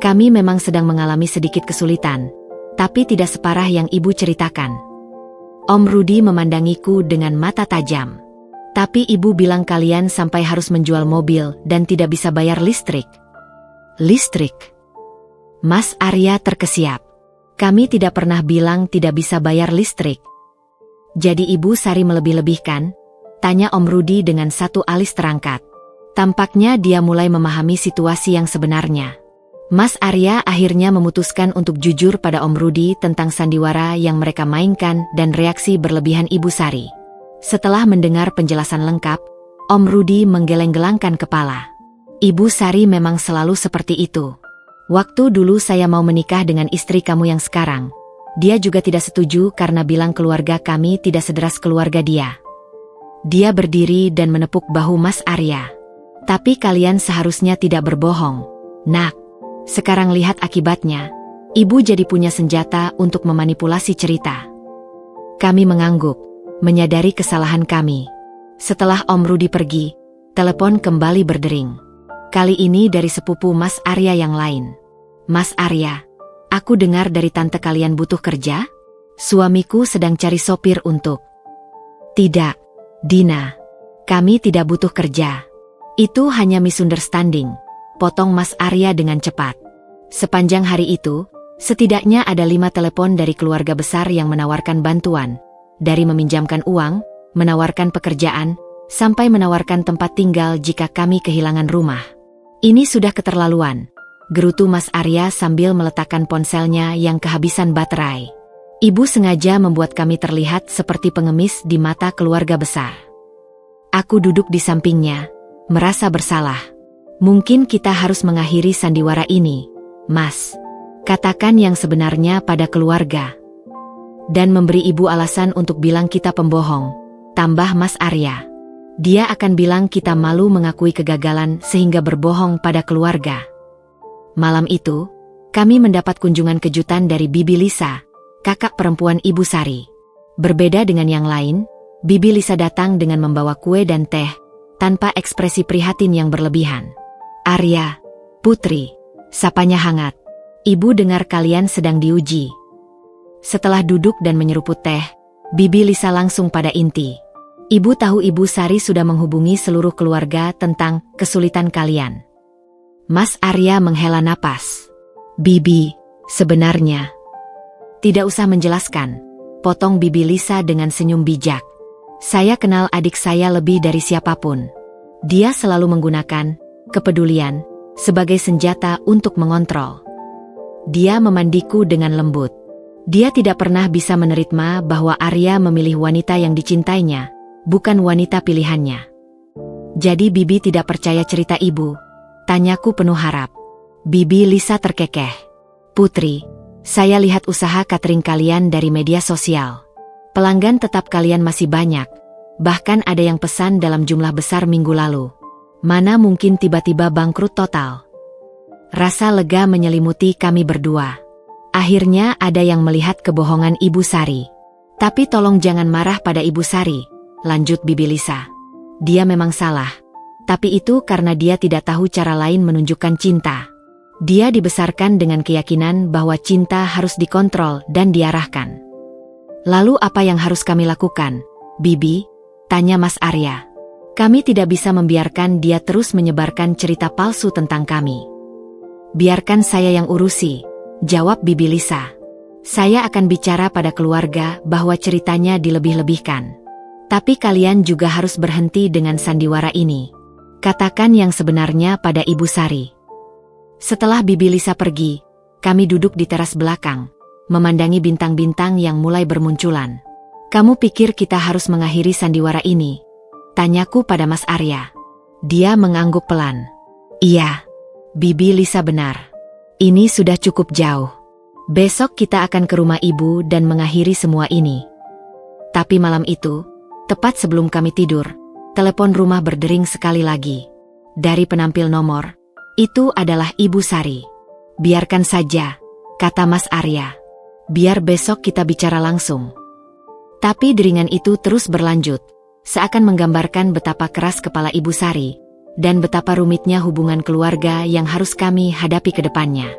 Kami memang sedang mengalami sedikit kesulitan, tapi tidak separah yang Ibu ceritakan. Om Rudi memandangiku dengan mata tajam. Tapi Ibu bilang kalian sampai harus menjual mobil dan tidak bisa bayar listrik. Listrik? Mas Arya terkesiap. Kami tidak pernah bilang tidak bisa bayar listrik. Jadi Ibu Sari melebih-lebihkan? Tanya Om Rudi dengan satu alis terangkat. Tampaknya dia mulai memahami situasi yang sebenarnya. Mas Arya akhirnya memutuskan untuk jujur pada Om Rudi tentang sandiwara yang mereka mainkan dan reaksi berlebihan Ibu Sari. Setelah mendengar penjelasan lengkap, Om Rudi menggeleng-gelangkan kepala. Ibu Sari memang selalu seperti itu. Waktu dulu saya mau menikah dengan istri kamu yang sekarang, dia juga tidak setuju karena bilang keluarga kami tidak sederas keluarga dia. Dia berdiri dan menepuk bahu Mas Arya. Tapi kalian seharusnya tidak berbohong, nak. Sekarang lihat akibatnya, ibu jadi punya senjata untuk memanipulasi cerita. Kami mengangguk, menyadari kesalahan kami. Setelah Om Rudi pergi, telepon kembali berdering. Kali ini dari sepupu Mas Arya yang lain. Mas Arya, aku dengar dari tante kalian butuh kerja? Suamiku sedang cari sopir untuk... Tidak, Dina. Kami tidak butuh kerja. Itu hanya misunderstanding, potong Mas Arya dengan cepat. Sepanjang hari itu, setidaknya ada 5 telepon dari keluarga besar yang menawarkan bantuan. Dari meminjamkan uang, menawarkan pekerjaan, sampai menawarkan tempat tinggal jika kami kehilangan rumah. Ini sudah keterlaluan, gerutu Mas Arya sambil meletakkan ponselnya yang kehabisan baterai. Ibu sengaja membuat kami terlihat seperti pengemis di mata keluarga besar. Aku duduk di sampingnya, merasa bersalah. Mungkin kita harus mengakhiri sandiwara ini, Mas. Katakan yang sebenarnya pada keluarga. Dan memberi ibu alasan untuk bilang kita pembohong, tambah Mas Arya. Dia akan bilang kita malu mengakui kegagalan sehingga berbohong pada keluarga. Malam itu, kami mendapat kunjungan kejutan dari Bibi Lisa, kakak perempuan Ibu Sari. Berbeda dengan yang lain, Bibi Lisa datang dengan membawa kue dan teh, tanpa ekspresi prihatin yang berlebihan. "Arya, putri," sapanya hangat. "Ibu dengar kalian sedang diuji." Setelah duduk dan menyeruput teh, Bibi Lisa langsung pada inti. "Ibu tahu Ibu Sari sudah menghubungi seluruh keluarga tentang kesulitan kalian." Mas Arya menghela napas. "Bibi, sebenarnya..." "Tidak usah menjelaskan," potong Bibi Lisa dengan senyum bijak. "Saya kenal adik saya lebih dari siapapun. Dia selalu menggunakan kepedulian sebagai senjata untuk mengontrol. Dia memandiku dengan lembut. Dia tidak pernah bisa menerima bahwa Arya memilih wanita yang dicintainya, bukan wanita pilihannya." "Jadi Bibi tidak percaya cerita ibu?" tanyaku penuh harap. Bibi Lisa terkekeh. "Putri, saya lihat usaha catering kalian dari media sosial. Pelanggan tetap kalian masih banyak, bahkan ada yang pesan dalam jumlah besar minggu lalu. Mana mungkin tiba-tiba bangkrut total?" Rasa lega menyelimuti kami berdua. Akhirnya ada yang melihat kebohongan Ibu Sari. "Tapi tolong jangan marah pada Ibu Sari," lanjut Bibi Lisa. "Dia memang salah. Tapi itu karena dia tidak tahu cara lain menunjukkan cinta. Dia dibesarkan dengan keyakinan bahwa cinta harus dikontrol dan diarahkan." "Lalu apa yang harus kami lakukan, Bibi?" tanya Mas Arya. "Kami tidak bisa membiarkan dia terus menyebarkan cerita palsu tentang kami." "Biarkan saya yang urusi," jawab Bibi Lisa. "Saya akan bicara pada keluarga bahwa ceritanya dilebih-lebihkan. Tapi kalian juga harus berhenti dengan sandiwara ini. Katakan yang sebenarnya pada Ibu Sari." Setelah Bibi Lisa pergi, kami duduk di teras belakang, memandangi bintang-bintang yang mulai bermunculan. "Kamu pikir kita harus mengakhiri sandiwara ini?" tanyaku pada Mas Arya. Dia mengangguk pelan. "Iya, Bibi Lisa benar. Ini sudah cukup jauh. Besok kita akan ke rumah ibu dan mengakhiri semua ini." Tapi malam itu, tepat sebelum kami tidur, telepon rumah berdering sekali lagi. Dari penampil nomor, itu adalah Ibu Sari. "Biarkan saja," kata Mas Arya. "Biar besok kita bicara langsung." Tapi deringan itu terus berlanjut, seakan menggambarkan betapa keras kepala Ibu Sari, dan betapa rumitnya hubungan keluarga yang harus kami hadapi ke depannya.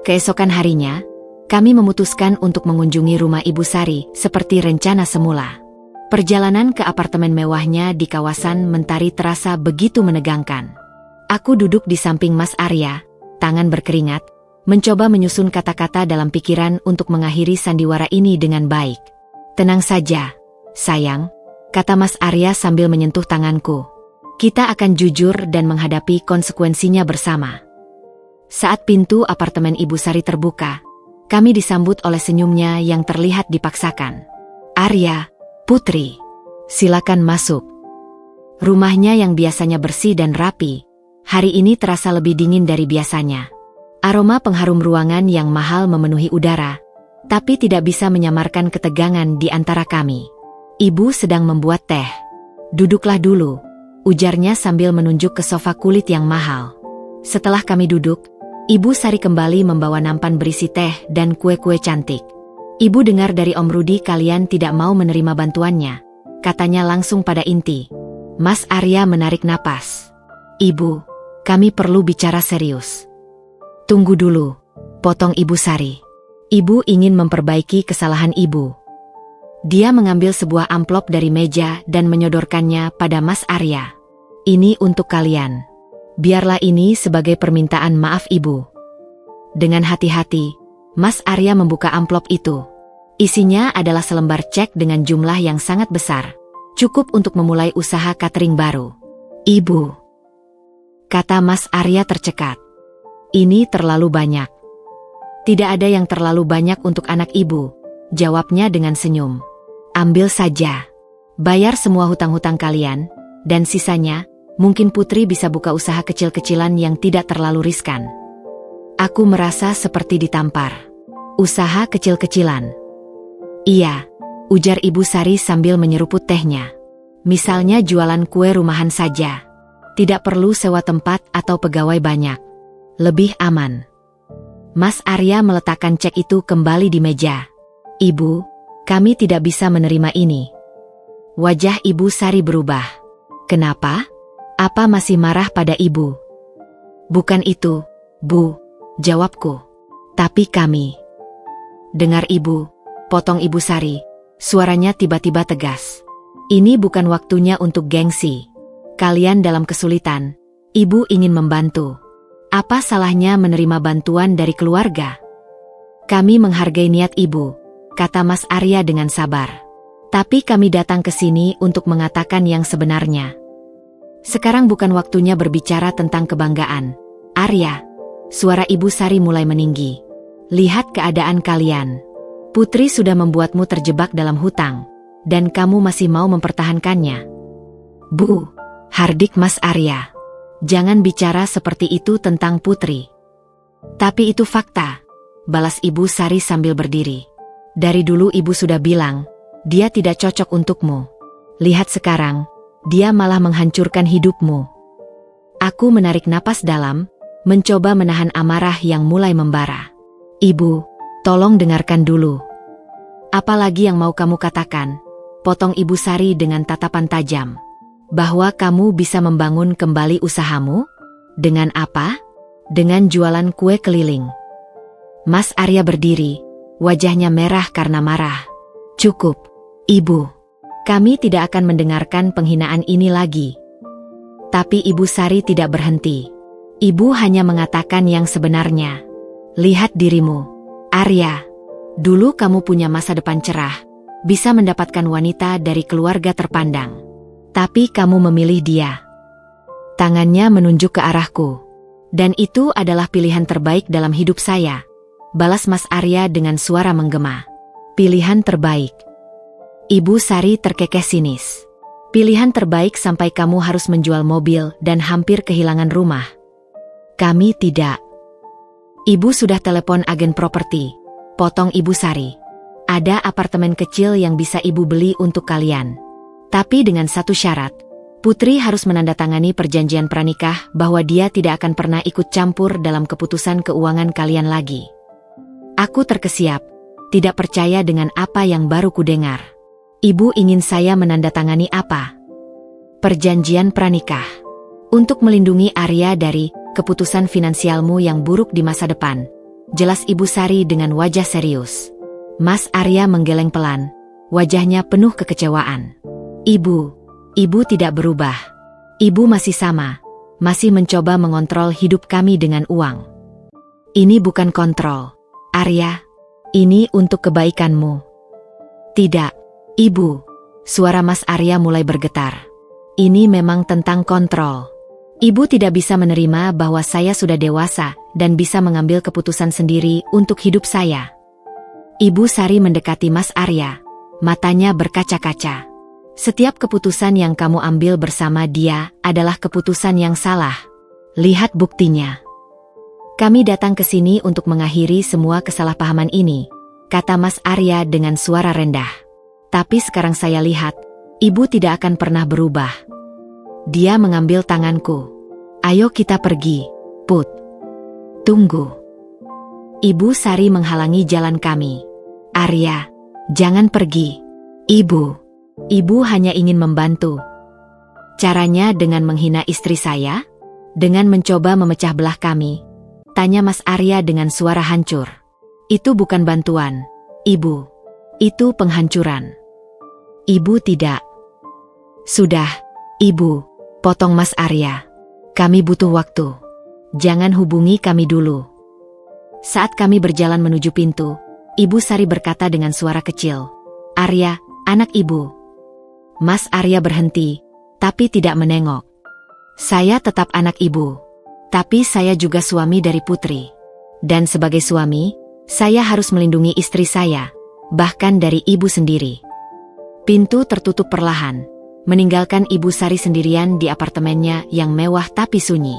Keesokan harinya, kami memutuskan untuk mengunjungi rumah Ibu Sari seperti rencana semula. Perjalanan ke apartemen mewahnya di kawasan Mentari terasa begitu menegangkan. Aku duduk di samping Mas Arya, tangan berkeringat, mencoba menyusun kata-kata dalam pikiran untuk mengakhiri sandiwara ini dengan baik. "Tenang saja, sayang," kata Mas Arya sambil menyentuh tanganku. "Kita akan jujur dan menghadapi konsekuensinya bersama." Saat pintu apartemen Ibu Sari terbuka, kami disambut oleh senyumnya yang terlihat dipaksakan. "Arya, putri, silakan masuk." Rumahnya yang biasanya bersih dan rapi, hari ini terasa lebih dingin dari biasanya. Aroma pengharum ruangan yang mahal memenuhi udara, tapi tidak bisa menyamarkan ketegangan di antara kami. "Ibu sedang membuat teh. Duduklah dulu," ujarnya sambil menunjuk ke sofa kulit yang mahal. Setelah kami duduk, Ibu Sari kembali membawa nampan berisi teh dan kue-kue cantik. "Ibu dengar dari Om Rudi kalian tidak mau menerima bantuannya," katanya langsung pada inti. Mas Arya menarik napas. "Ibu, kami perlu bicara serius." "Tunggu dulu," potong Ibu Sari. "Ibu ingin memperbaiki kesalahan ibu." Dia mengambil sebuah amplop dari meja dan menyodorkannya pada Mas Arya. "Ini untuk kalian. Biarlah ini sebagai permintaan maaf ibu." Dengan hati-hati, Mas Arya membuka amplop itu. Isinya adalah selembar cek dengan jumlah yang sangat besar, cukup untuk memulai usaha catering baru. "Ibu," kata Mas Arya tercekat. "Ini terlalu banyak." "Tidak ada yang terlalu banyak untuk anak ibu," jawabnya dengan senyum. "Ambil saja. Bayar semua hutang-hutang kalian, dan sisanya, mungkin putri bisa buka usaha kecil-kecilan yang tidak terlalu riskan." Aku merasa seperti ditampar. "Usaha kecil-kecilan?" "Iya," ujar Ibu Sari sambil menyeruput tehnya. "Misalnya jualan kue rumahan saja. Tidak perlu sewa tempat atau pegawai banyak. Lebih aman." Mas Arya meletakkan cek itu kembali di meja. "Ibu, kami tidak bisa menerima ini." Wajah Ibu Sari berubah. Kenapa? Apa masih marah pada ibu? Bukan itu, Bu, jawabku. Tapi kami. Dengar ibu, potong Ibu Sari. Suaranya tiba-tiba tegas. Ini bukan waktunya untuk gengsi. Kalian dalam kesulitan. Ibu ingin membantu. Apa salahnya menerima bantuan dari keluarga? Kami menghargai niat ibu, kata Mas Arya dengan sabar. Tapi kami datang ke sini untuk mengatakan yang sebenarnya. Sekarang bukan waktunya berbicara tentang kebanggaan. Arya, suara Ibu Sari mulai meninggi. Lihat keadaan kalian. Putri sudah membuatmu terjebak dalam hutang, dan kamu masih mau mempertahankannya. Bu, hardik Mas Arya. Jangan bicara seperti itu tentang Putri. Tapi itu fakta, balas Ibu Sari sambil berdiri. Dari dulu ibu sudah bilang, dia tidak cocok untukmu. Lihat sekarang, dia malah menghancurkan hidupmu. Aku menarik napas dalam, mencoba menahan amarah yang mulai membara. Ibu, tolong dengarkan dulu. Apalagi yang mau kamu katakan? Potong Ibu Sari dengan tatapan tajam. Bahwa kamu bisa membangun kembali usahamu? Dengan apa? Dengan jualan kue keliling. Mas Arya berdiri, wajahnya merah karena marah. Cukup, Ibu. Kami tidak akan mendengarkan penghinaan ini lagi. Tapi Ibu Sari tidak berhenti. Ibu hanya mengatakan yang sebenarnya. Lihat dirimu, Arya. Dulu kamu punya masa depan cerah, bisa mendapatkan wanita dari keluarga terpandang. Tapi kamu memilih dia. Tangannya menunjuk ke arahku. Dan itu adalah pilihan terbaik dalam hidup saya, balas Mas Arya dengan suara menggema. Pilihan terbaik. Ibu Sari terkekeh sinis. Pilihan terbaik sampai kamu harus menjual mobil dan hampir kehilangan rumah. Kami tidak. Ibu sudah telepon agen properti. Potong Ibu Sari. Ada apartemen kecil yang bisa ibu beli untuk kalian. Tapi dengan satu syarat. Putri harus menandatangani perjanjian pranikah bahwa dia tidak akan pernah ikut campur dalam keputusan keuangan kalian lagi. Aku terkesiap. Tidak percaya dengan apa yang baru kudengar. Ibu ingin saya menandatangani apa? Perjanjian pranikah. Untuk melindungi Arya dari keputusan finansialmu yang buruk di masa depan. Jelas Ibu Sari dengan wajah serius. Mas Arya menggeleng pelan. Wajahnya penuh kekecewaan. Ibu tidak berubah. Ibu masih sama. Masih mencoba mengontrol hidup kami dengan uang. Ini bukan kontrol, Arya. Ini untuk kebaikanmu. Tidak. Ibu, suara Mas Arya mulai bergetar. Ini memang tentang kontrol. Ibu tidak bisa menerima bahwa saya sudah dewasa dan bisa mengambil keputusan sendiri untuk hidup saya. Ibu Sari mendekati Mas Arya. Matanya berkaca-kaca. Setiap keputusan yang kamu ambil bersama dia adalah keputusan yang salah. Lihat buktinya. Kami datang ke sini untuk mengakhiri semua kesalahpahaman ini, kata Mas Arya dengan suara rendah. Tapi sekarang saya lihat, ibu tidak akan pernah berubah. Dia mengambil tanganku. Ayo kita pergi, Put. Tunggu. Ibu Sari menghalangi jalan kami. Arya, jangan pergi. Ibu hanya ingin membantu. Caranya dengan menghina istri saya? Dengan mencoba memecah belah kami? Tanya Mas Arya dengan suara hancur. Itu bukan bantuan, Ibu. Itu penghancuran. Ibu tidak. Sudah, Ibu, potong Mas Arya. Kami butuh waktu. Jangan hubungi kami dulu. Saat kami berjalan menuju pintu, Ibu Sari berkata dengan suara kecil. Arya, anak ibu. Mas Arya berhenti, tapi tidak menengok. Saya tetap anak ibu. Tapi saya juga suami dari Putri. Dan sebagai suami, saya harus melindungi istri saya, bahkan dari ibu sendiri. Pintu tertutup perlahan, meninggalkan Ibu Sari sendirian di apartemennya yang mewah tapi sunyi.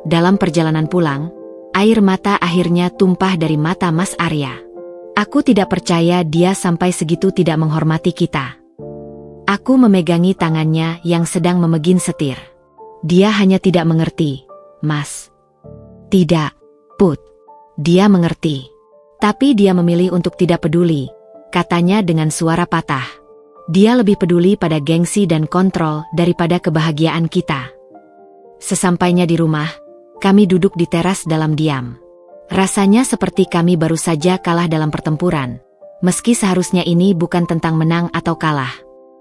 Dalam perjalanan pulang, air mata akhirnya tumpah dari mata Mas Arya. Aku tidak percaya dia sampai segitu tidak menghormati kita. Aku memegangi tangannya yang sedang memegin setir. Dia hanya tidak mengerti, Mas. Tidak, Put. Dia mengerti. Tapi dia memilih untuk tidak peduli, katanya dengan suara patah. Dia lebih peduli pada gengsi dan kontrol daripada kebahagiaan kita. Sesampainya di rumah, kami duduk di teras dalam diam. Rasanya seperti kami baru saja kalah dalam pertempuran. Meski seharusnya ini bukan tentang menang atau kalah.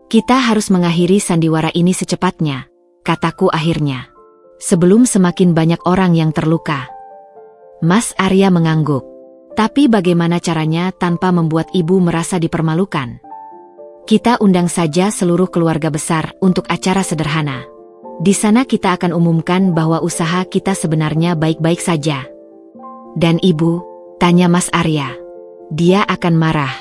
Kita harus mengakhiri sandiwara ini secepatnya, kataku akhirnya. Sebelum semakin banyak orang yang terluka. Mas Arya mengangguk. Tapi bagaimana caranya tanpa membuat ibu merasa dipermalukan? Kita undang saja seluruh keluarga besar untuk acara sederhana. Di sana kita akan umumkan bahwa usaha kita sebenarnya baik-baik saja. Dan ibu, tanya Mas Arya. Dia akan marah.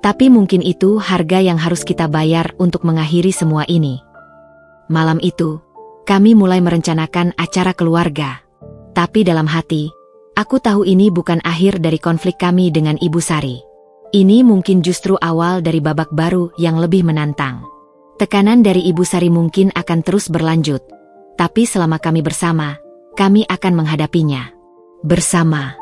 Tapi mungkin itu harga yang harus kita bayar untuk mengakhiri semua ini. Malam itu, kami mulai merencanakan acara keluarga. Tapi dalam hati, aku tahu ini bukan akhir dari konflik kami dengan Ibu Sari. Ini mungkin justru awal dari babak baru yang lebih menantang. Tekanan dari Ibu Sari mungkin akan terus berlanjut. Tapi selama kami bersama, kami akan menghadapinya. Bersama.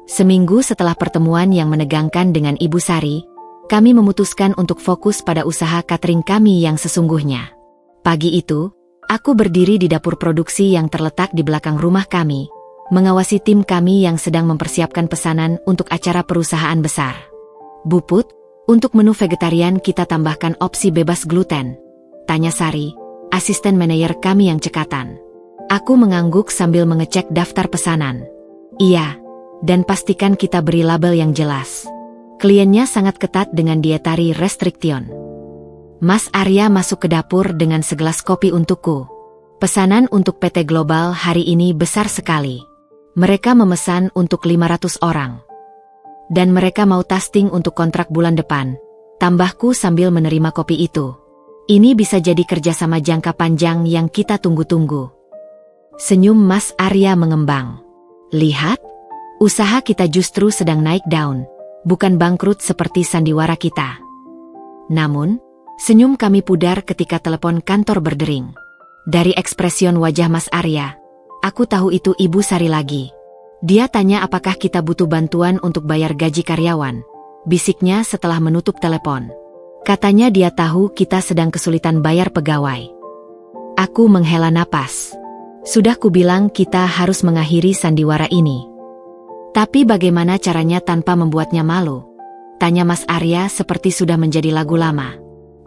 Seminggu setelah pertemuan yang menegangkan dengan Ibu Sari, kami memutuskan untuk fokus pada usaha catering kami yang sesungguhnya. Pagi itu, aku berdiri di dapur produksi yang terletak di belakang rumah kami, mengawasi tim kami yang sedang mempersiapkan pesanan untuk acara perusahaan besar. "Bu Put, untuk menu vegetarian kita tambahkan opsi bebas gluten?" tanya Sari, asisten manajer kami yang cekatan. Aku mengangguk sambil mengecek daftar pesanan. "Iya, dan pastikan kita beri label yang jelas. Kliennya sangat ketat dengan dietary restriction." Mas Arya masuk ke dapur dengan segelas kopi untukku. Pesanan untuk PT Global hari ini besar sekali. Mereka memesan untuk 500 orang. Dan mereka mau tasting untuk kontrak bulan depan, tambahku sambil menerima kopi itu. Ini bisa jadi kerjasama jangka panjang yang kita tunggu-tunggu. Senyum Mas Arya mengembang. "Lihat, usaha kita justru sedang naik daun, bukan bangkrut seperti sandiwara kita." Namun, senyum kami pudar ketika telepon kantor berdering. Dari ekspresion wajah Mas Arya, aku tahu itu Ibu Sari lagi. Dia tanya apakah kita butuh bantuan untuk bayar gaji karyawan. Bisiknya setelah menutup telepon. Katanya dia tahu kita sedang kesulitan bayar pegawai. Aku menghela napas. Sudah kubilang kita harus mengakhiri sandiwara ini. Tapi bagaimana caranya tanpa membuatnya malu? Tanya Mas Arya seperti sudah menjadi lagu lama.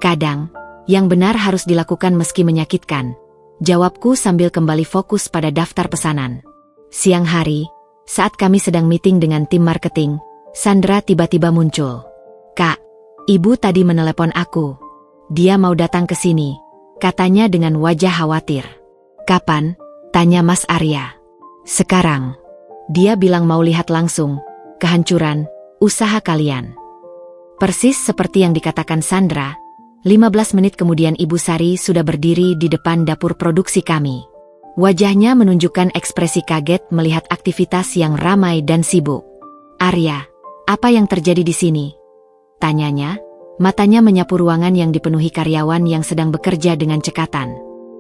"Kadang, yang benar harus dilakukan meski menyakitkan," jawabku sambil kembali fokus pada daftar pesanan. Siang hari, saat kami sedang meeting dengan tim marketing, Sandra tiba-tiba muncul. "Kak, ibu tadi menelepon aku. Dia mau datang ke sini," katanya dengan wajah khawatir. "Kapan?" tanya Mas Arya. "Sekarang." Dia bilang mau lihat langsung kehancuran usaha kalian. Persis seperti yang dikatakan Sandra, 15 menit kemudian Ibu Sari sudah berdiri di depan dapur produksi kami. Wajahnya menunjukkan ekspresi kaget melihat aktivitas yang ramai dan sibuk. "Arya, apa yang terjadi di sini?" tanyanya, matanya menyapu ruangan yang dipenuhi karyawan yang sedang bekerja dengan cekatan.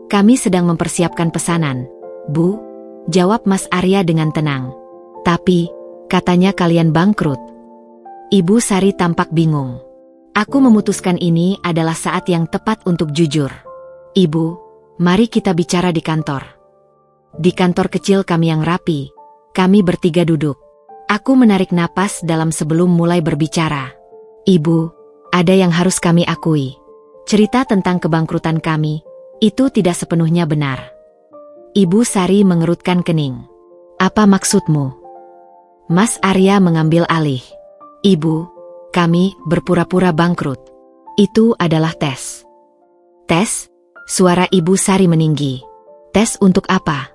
"Kami sedang mempersiapkan pesanan, Bu," jawab Mas Arya dengan tenang. "Tapi, katanya kalian bangkrut." Ibu Sari tampak bingung. Aku memutuskan ini adalah saat yang tepat untuk jujur. "Ibu, mari kita bicara di kantor." Di kantor kecil kami yang rapi, kami bertiga duduk. Aku menarik napas dalam sebelum mulai berbicara. "Ibu, ada yang harus kami akui. Cerita tentang kebangkrutan kami, itu tidak sepenuhnya benar." Ibu Sari mengerutkan kening. "Apa maksudmu?" Mas Arya mengambil alih. "Ibu, kami berpura-pura bangkrut. Itu adalah tes." "Tes?" Suara Ibu Sari meninggi. "Tes untuk apa?"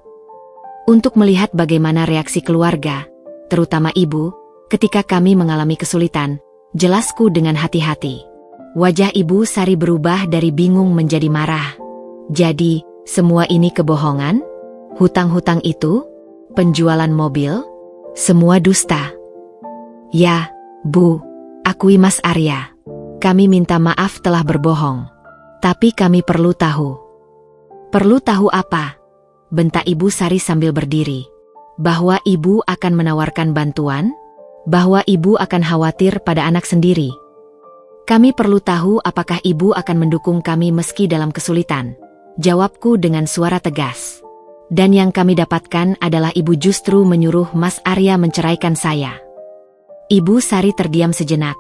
"Untuk melihat bagaimana reaksi keluarga, terutama ibu, ketika kami mengalami kesulitan," jelasku dengan hati-hati. Wajah Ibu Sari berubah dari bingung menjadi marah. "Jadi, semua ini kebohongan? Hutang-hutang itu? Penjualan mobil? Semua dusta?" "Ya, Bu," akui Mas Arya. "Kami minta maaf telah berbohong. Tapi kami perlu tahu." "Perlu tahu apa?" bentak Ibu Sari sambil berdiri. "Bahwa ibu akan menawarkan bantuan? Bahwa ibu akan khawatir pada anak sendiri?" Kami perlu tahu apakah ibu akan mendukung kami meski dalam kesulitan. Jawabku dengan suara tegas. Dan yang kami dapatkan adalah ibu justru menyuruh Mas Arya menceraikan saya. Ibu Sari terdiam sejenak,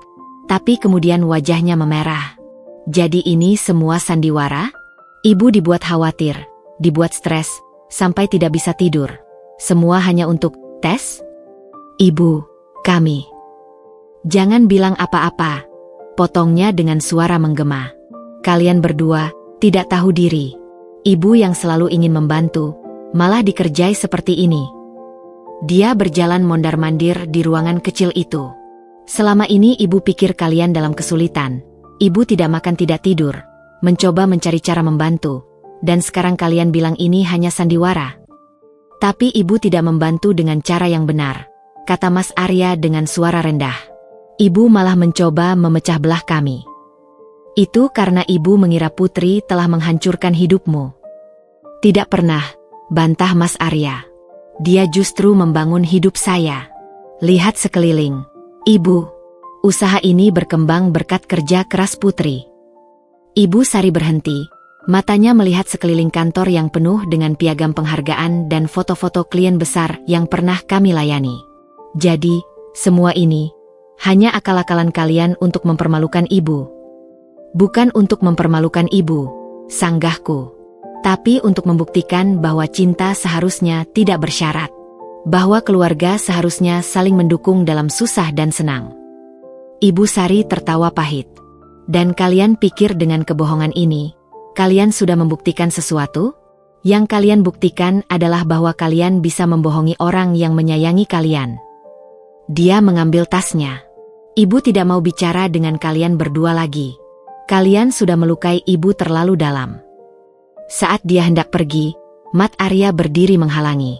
tapi kemudian wajahnya memerah. Jadi ini semua sandiwara? Ibu dibuat khawatir, dibuat stres, sampai tidak bisa tidur. Semua hanya untuk tes? Ibu, kami. Jangan bilang apa-apa, potongnya dengan suara menggema. Kalian berdua tidak tahu diri. Ibu yang selalu ingin membantu, malah dikerjai seperti ini. Dia berjalan mondar-mandir di ruangan kecil itu. Selama ini ibu pikir kalian dalam kesulitan. Ibu tidak makan tidak tidur, mencoba mencari cara membantu. Dan sekarang kalian bilang ini hanya sandiwara. Tapi ibu tidak membantu dengan cara yang benar, kata Mas Arya dengan suara rendah. Ibu malah mencoba memecah belah kami. Itu karena ibu mengira Putri telah menghancurkan hidupmu. Tidak pernah, bantah Mas Arya. Dia justru membangun hidup saya. Lihat sekeliling. Ibu, usaha ini berkembang berkat kerja keras Putri. Ibu Sari berhenti, matanya melihat sekeliling kantor yang penuh dengan piagam penghargaan dan foto-foto klien besar yang pernah kami layani. Jadi, semua ini hanya akal-akalan kalian untuk mempermalukan ibu. Bukan untuk mempermalukan ibu, sanggahku. Tapi untuk membuktikan bahwa cinta seharusnya tidak bersyarat. Bahwa keluarga seharusnya saling mendukung dalam susah dan senang. Ibu Sari tertawa pahit. Dan kalian pikir dengan kebohongan ini, kalian sudah membuktikan sesuatu? Yang kalian buktikan adalah bahwa kalian bisa membohongi orang yang menyayangi kalian. Dia mengambil tasnya. Ibu tidak mau bicara dengan kalian berdua lagi. Kalian sudah melukai ibu terlalu dalam. Saat dia hendak pergi, Mat Arya berdiri menghalangi.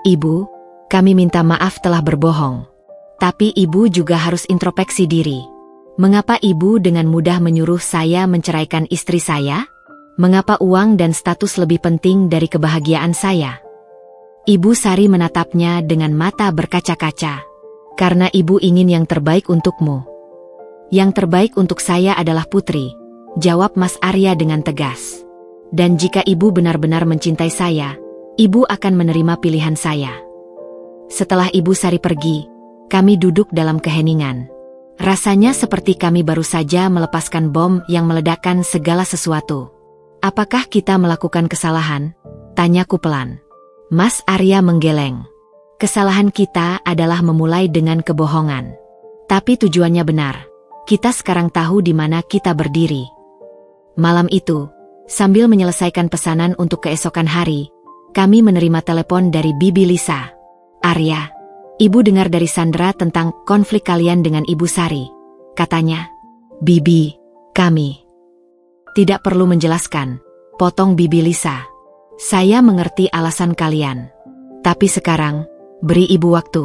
Ibu, kami minta maaf telah berbohong. Tapi ibu juga harus introspeksi diri. Mengapa ibu dengan mudah menyuruh saya menceraikan istri saya? Mengapa uang dan status lebih penting dari kebahagiaan saya? Ibu Sari menatapnya dengan mata berkaca-kaca. Karena ibu ingin yang terbaik untukmu. Yang terbaik untuk saya adalah Putri, jawab Mas Arya dengan tegas. Dan jika ibu benar-benar mencintai saya, ibu akan menerima pilihan saya. Setelah ibu Sari pergi, kami duduk dalam keheningan. Rasanya seperti kami baru saja melepaskan bom yang meledakkan segala sesuatu. Apakah kita melakukan kesalahan? Tanyaku pelan. Mas Arya menggeleng. Kesalahan kita adalah memulai dengan kebohongan. Tapi tujuannya benar. Kita sekarang tahu di mana kita berdiri. Malam itu, sambil menyelesaikan pesanan untuk keesokan hari, kami menerima telepon dari Bibi Lisa. Arya, ibu dengar dari Sandra tentang konflik kalian dengan Ibu Sari. Katanya, Bibi, kami. Tidak perlu menjelaskan, potong Bibi Lisa. Saya mengerti alasan kalian. Tapi sekarang, beri ibu waktu.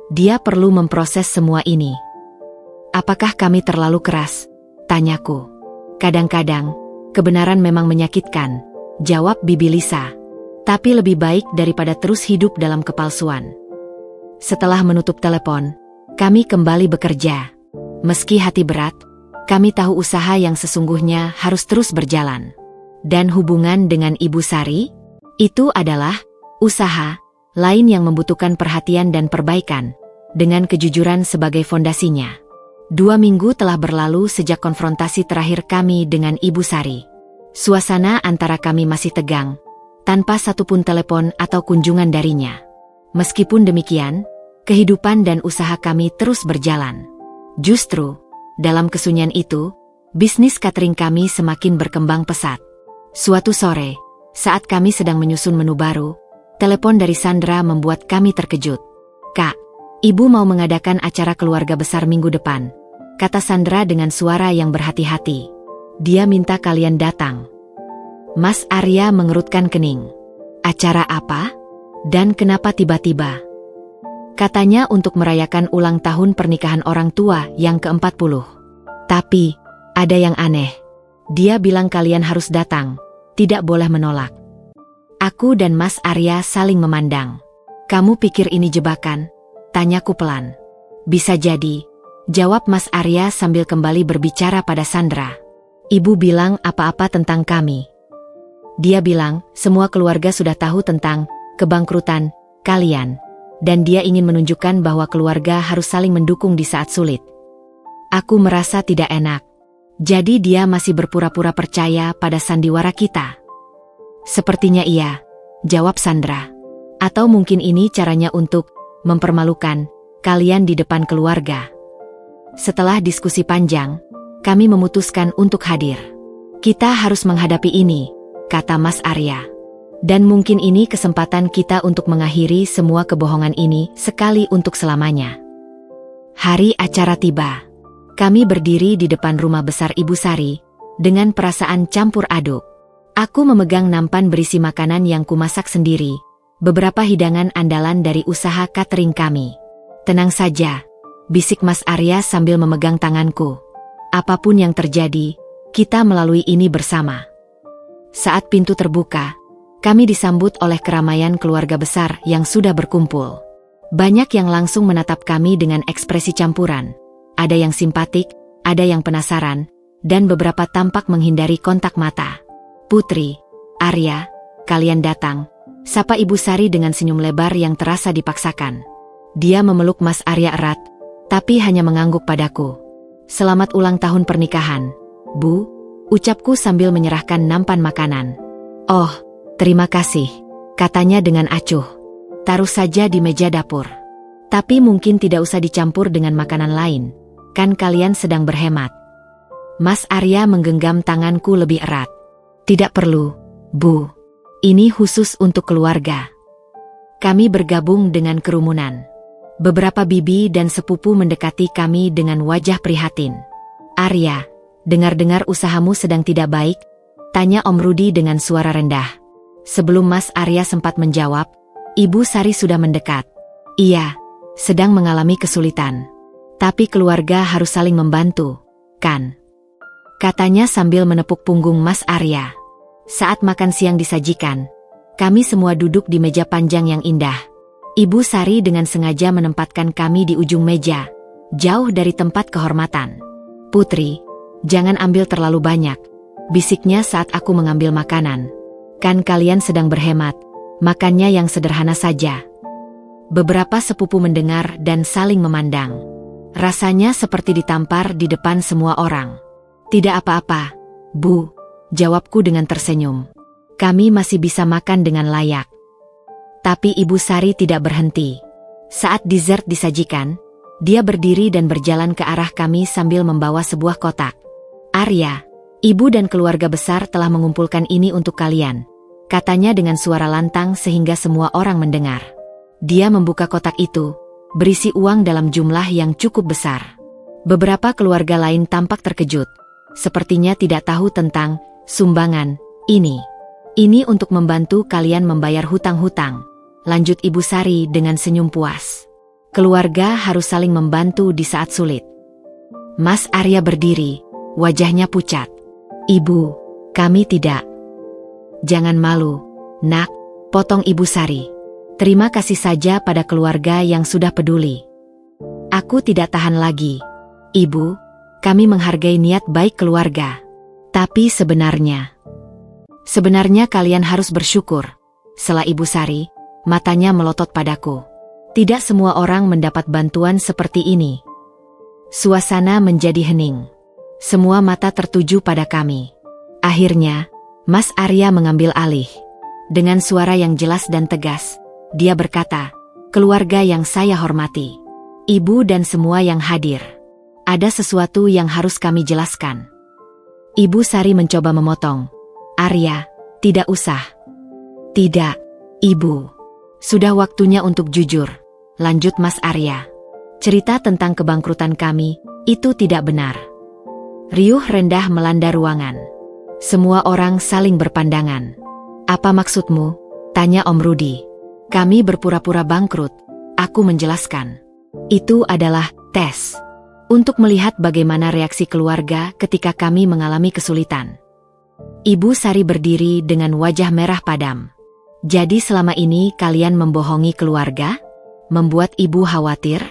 Dia perlu memproses semua ini. Apakah kami terlalu keras? Tanyaku. Kadang-kadang, kebenaran memang menyakitkan, jawab Bibi Lisa. Tapi lebih baik daripada terus hidup dalam kepalsuan. Setelah menutup telepon, kami kembali bekerja. Meski hati berat, kami tahu usaha yang sesungguhnya harus terus berjalan. Dan hubungan dengan Ibu Sari, itu adalah usaha lain yang membutuhkan perhatian dan perbaikan, dengan kejujuran sebagai fondasinya. 2 minggu telah berlalu sejak konfrontasi terakhir kami dengan Ibu Sari. Suasana antara kami masih tegang, tanpa satupun telepon atau kunjungan darinya. Meskipun demikian, kehidupan dan usaha kami terus berjalan. Justru, dalam kesunyian itu, bisnis catering kami semakin berkembang pesat. Suatu sore, saat kami sedang menyusun menu baru, telepon dari Sandra membuat kami terkejut. Kak, ibu mau mengadakan acara keluarga besar minggu depan, kata Sandra dengan suara yang berhati-hati. Dia minta kalian datang. Mas Arya mengerutkan kening. Acara apa? Dan kenapa tiba-tiba? Katanya untuk merayakan ulang tahun pernikahan orang tua yang ke-40. Tapi, ada yang aneh. Dia bilang kalian harus datang, tidak boleh menolak. Aku dan Mas Arya saling memandang. Kamu pikir ini jebakan? Tanyaku pelan. Bisa jadi, Jawab Mas Arya sambil kembali berbicara pada Sandra. Ibu bilang apa-apa tentang kami. Dia bilang, semua keluarga sudah tahu tentang kebangkrutan kalian. Dan dia ingin menunjukkan bahwa keluarga harus saling mendukung di saat sulit. Aku merasa tidak enak. Jadi dia masih berpura-pura percaya pada sandiwara kita. Sepertinya iya, jawab Sandra. Atau mungkin ini caranya untuk mempermalukan kalian di depan keluarga. Setelah diskusi panjang, kami memutuskan untuk hadir. Kita harus menghadapi ini, kata Mas Arya. Dan mungkin ini kesempatan kita untuk mengakhiri semua kebohongan ini sekali untuk selamanya. Hari acara tiba. Kami berdiri di depan rumah besar Ibu Sari, dengan perasaan campur aduk. Aku memegang nampan berisi makanan yang kumasak sendiri, beberapa hidangan andalan dari usaha catering kami. Tenang saja, bisik Mas Arya sambil memegang tanganku. Apapun yang terjadi, kita melalui ini bersama. Saat pintu terbuka, kami disambut oleh keramaian keluarga besar yang sudah berkumpul. Banyak yang langsung menatap kami dengan ekspresi campuran. Ada yang simpatik, ada yang penasaran, dan beberapa tampak menghindari kontak mata. Putri, Arya, kalian datang, sapa Ibu Sari dengan senyum lebar yang terasa dipaksakan. Dia memeluk Mas Arya erat, tapi hanya mengangguk padaku. Selamat ulang tahun pernikahan, Bu, ucapku sambil menyerahkan nampan makanan. Oh, terima kasih, katanya dengan acuh. Taruh saja di meja dapur. Tapi mungkin tidak usah dicampur dengan makanan lain. Kan kalian sedang berhemat. Mas Arya menggenggam tanganku lebih erat. Tidak perlu, Bu. Ini khusus untuk keluarga. Kami bergabung dengan kerumunan. Beberapa bibi dan sepupu mendekati kami dengan wajah prihatin. Arya, dengar-dengar usahamu sedang tidak baik? Tanya Om Rudi dengan suara rendah. Sebelum Mas Arya sempat menjawab, Ibu Sari sudah mendekat. Iya, sedang mengalami kesulitan. Tapi keluarga harus saling membantu, kan? Katanya sambil menepuk punggung Mas Arya. Saat makan siang disajikan, kami semua duduk di meja panjang yang indah. Ibu Sari dengan sengaja menempatkan kami di ujung meja, jauh dari tempat kehormatan. Putri, jangan ambil terlalu banyak, bisiknya saat aku mengambil makanan. Kan kalian sedang berhemat, makannya yang sederhana saja. Beberapa sepupu mendengar dan saling memandang. Rasanya seperti ditampar di depan semua orang. Tidak apa-apa, Bu, jawabku dengan tersenyum. Kami masih bisa makan dengan layak. Tapi Ibu Sari tidak berhenti. Saat dessert disajikan, dia berdiri dan berjalan ke arah kami sambil membawa sebuah kotak. Arya, Ibu dan keluarga besar telah mengumpulkan ini untuk kalian, katanya dengan suara lantang sehingga semua orang mendengar. Dia membuka kotak itu, berisi uang dalam jumlah yang cukup besar. Beberapa keluarga lain tampak terkejut, sepertinya tidak tahu tentang sumbangan ini. Ini untuk membantu kalian membayar hutang-hutang, lanjut Ibu Sari dengan senyum puas. Keluarga harus saling membantu di saat sulit. Mas Arya berdiri, wajahnya pucat. Ibu, kami tidak. Jangan malu, Nak, potong Ibu Sari. Terima kasih saja pada keluarga yang sudah peduli. Aku tidak tahan lagi. Ibu, kami menghargai niat baik keluarga. Tapi sebenarnya kalian harus bersyukur. Sela Ibu Sari, matanya melotot padaku. Tidak semua orang mendapat bantuan seperti ini. Suasana menjadi hening. Semua mata tertuju pada kami. Akhirnya, Mas Arya mengambil alih. Dengan suara yang jelas dan tegas, dia berkata, keluarga yang saya hormati, Ibu dan semua yang hadir. Ada sesuatu yang harus kami jelaskan. Ibu Sari mencoba memotong. Arya, tidak usah. Tidak, Ibu. Sudah waktunya untuk jujur, lanjut Mas Arya. Cerita tentang kebangkrutan kami, itu tidak benar. Riuh rendah melanda ruangan. Semua orang saling berpandangan. Apa maksudmu? Tanya Om Rudi. Kami berpura-pura bangkrut, aku menjelaskan. Itu adalah tes. Untuk melihat bagaimana reaksi keluarga ketika kami mengalami kesulitan. Ibu Sari berdiri dengan wajah merah padam. Jadi selama ini kalian membohongi keluarga? Membuat ibu khawatir?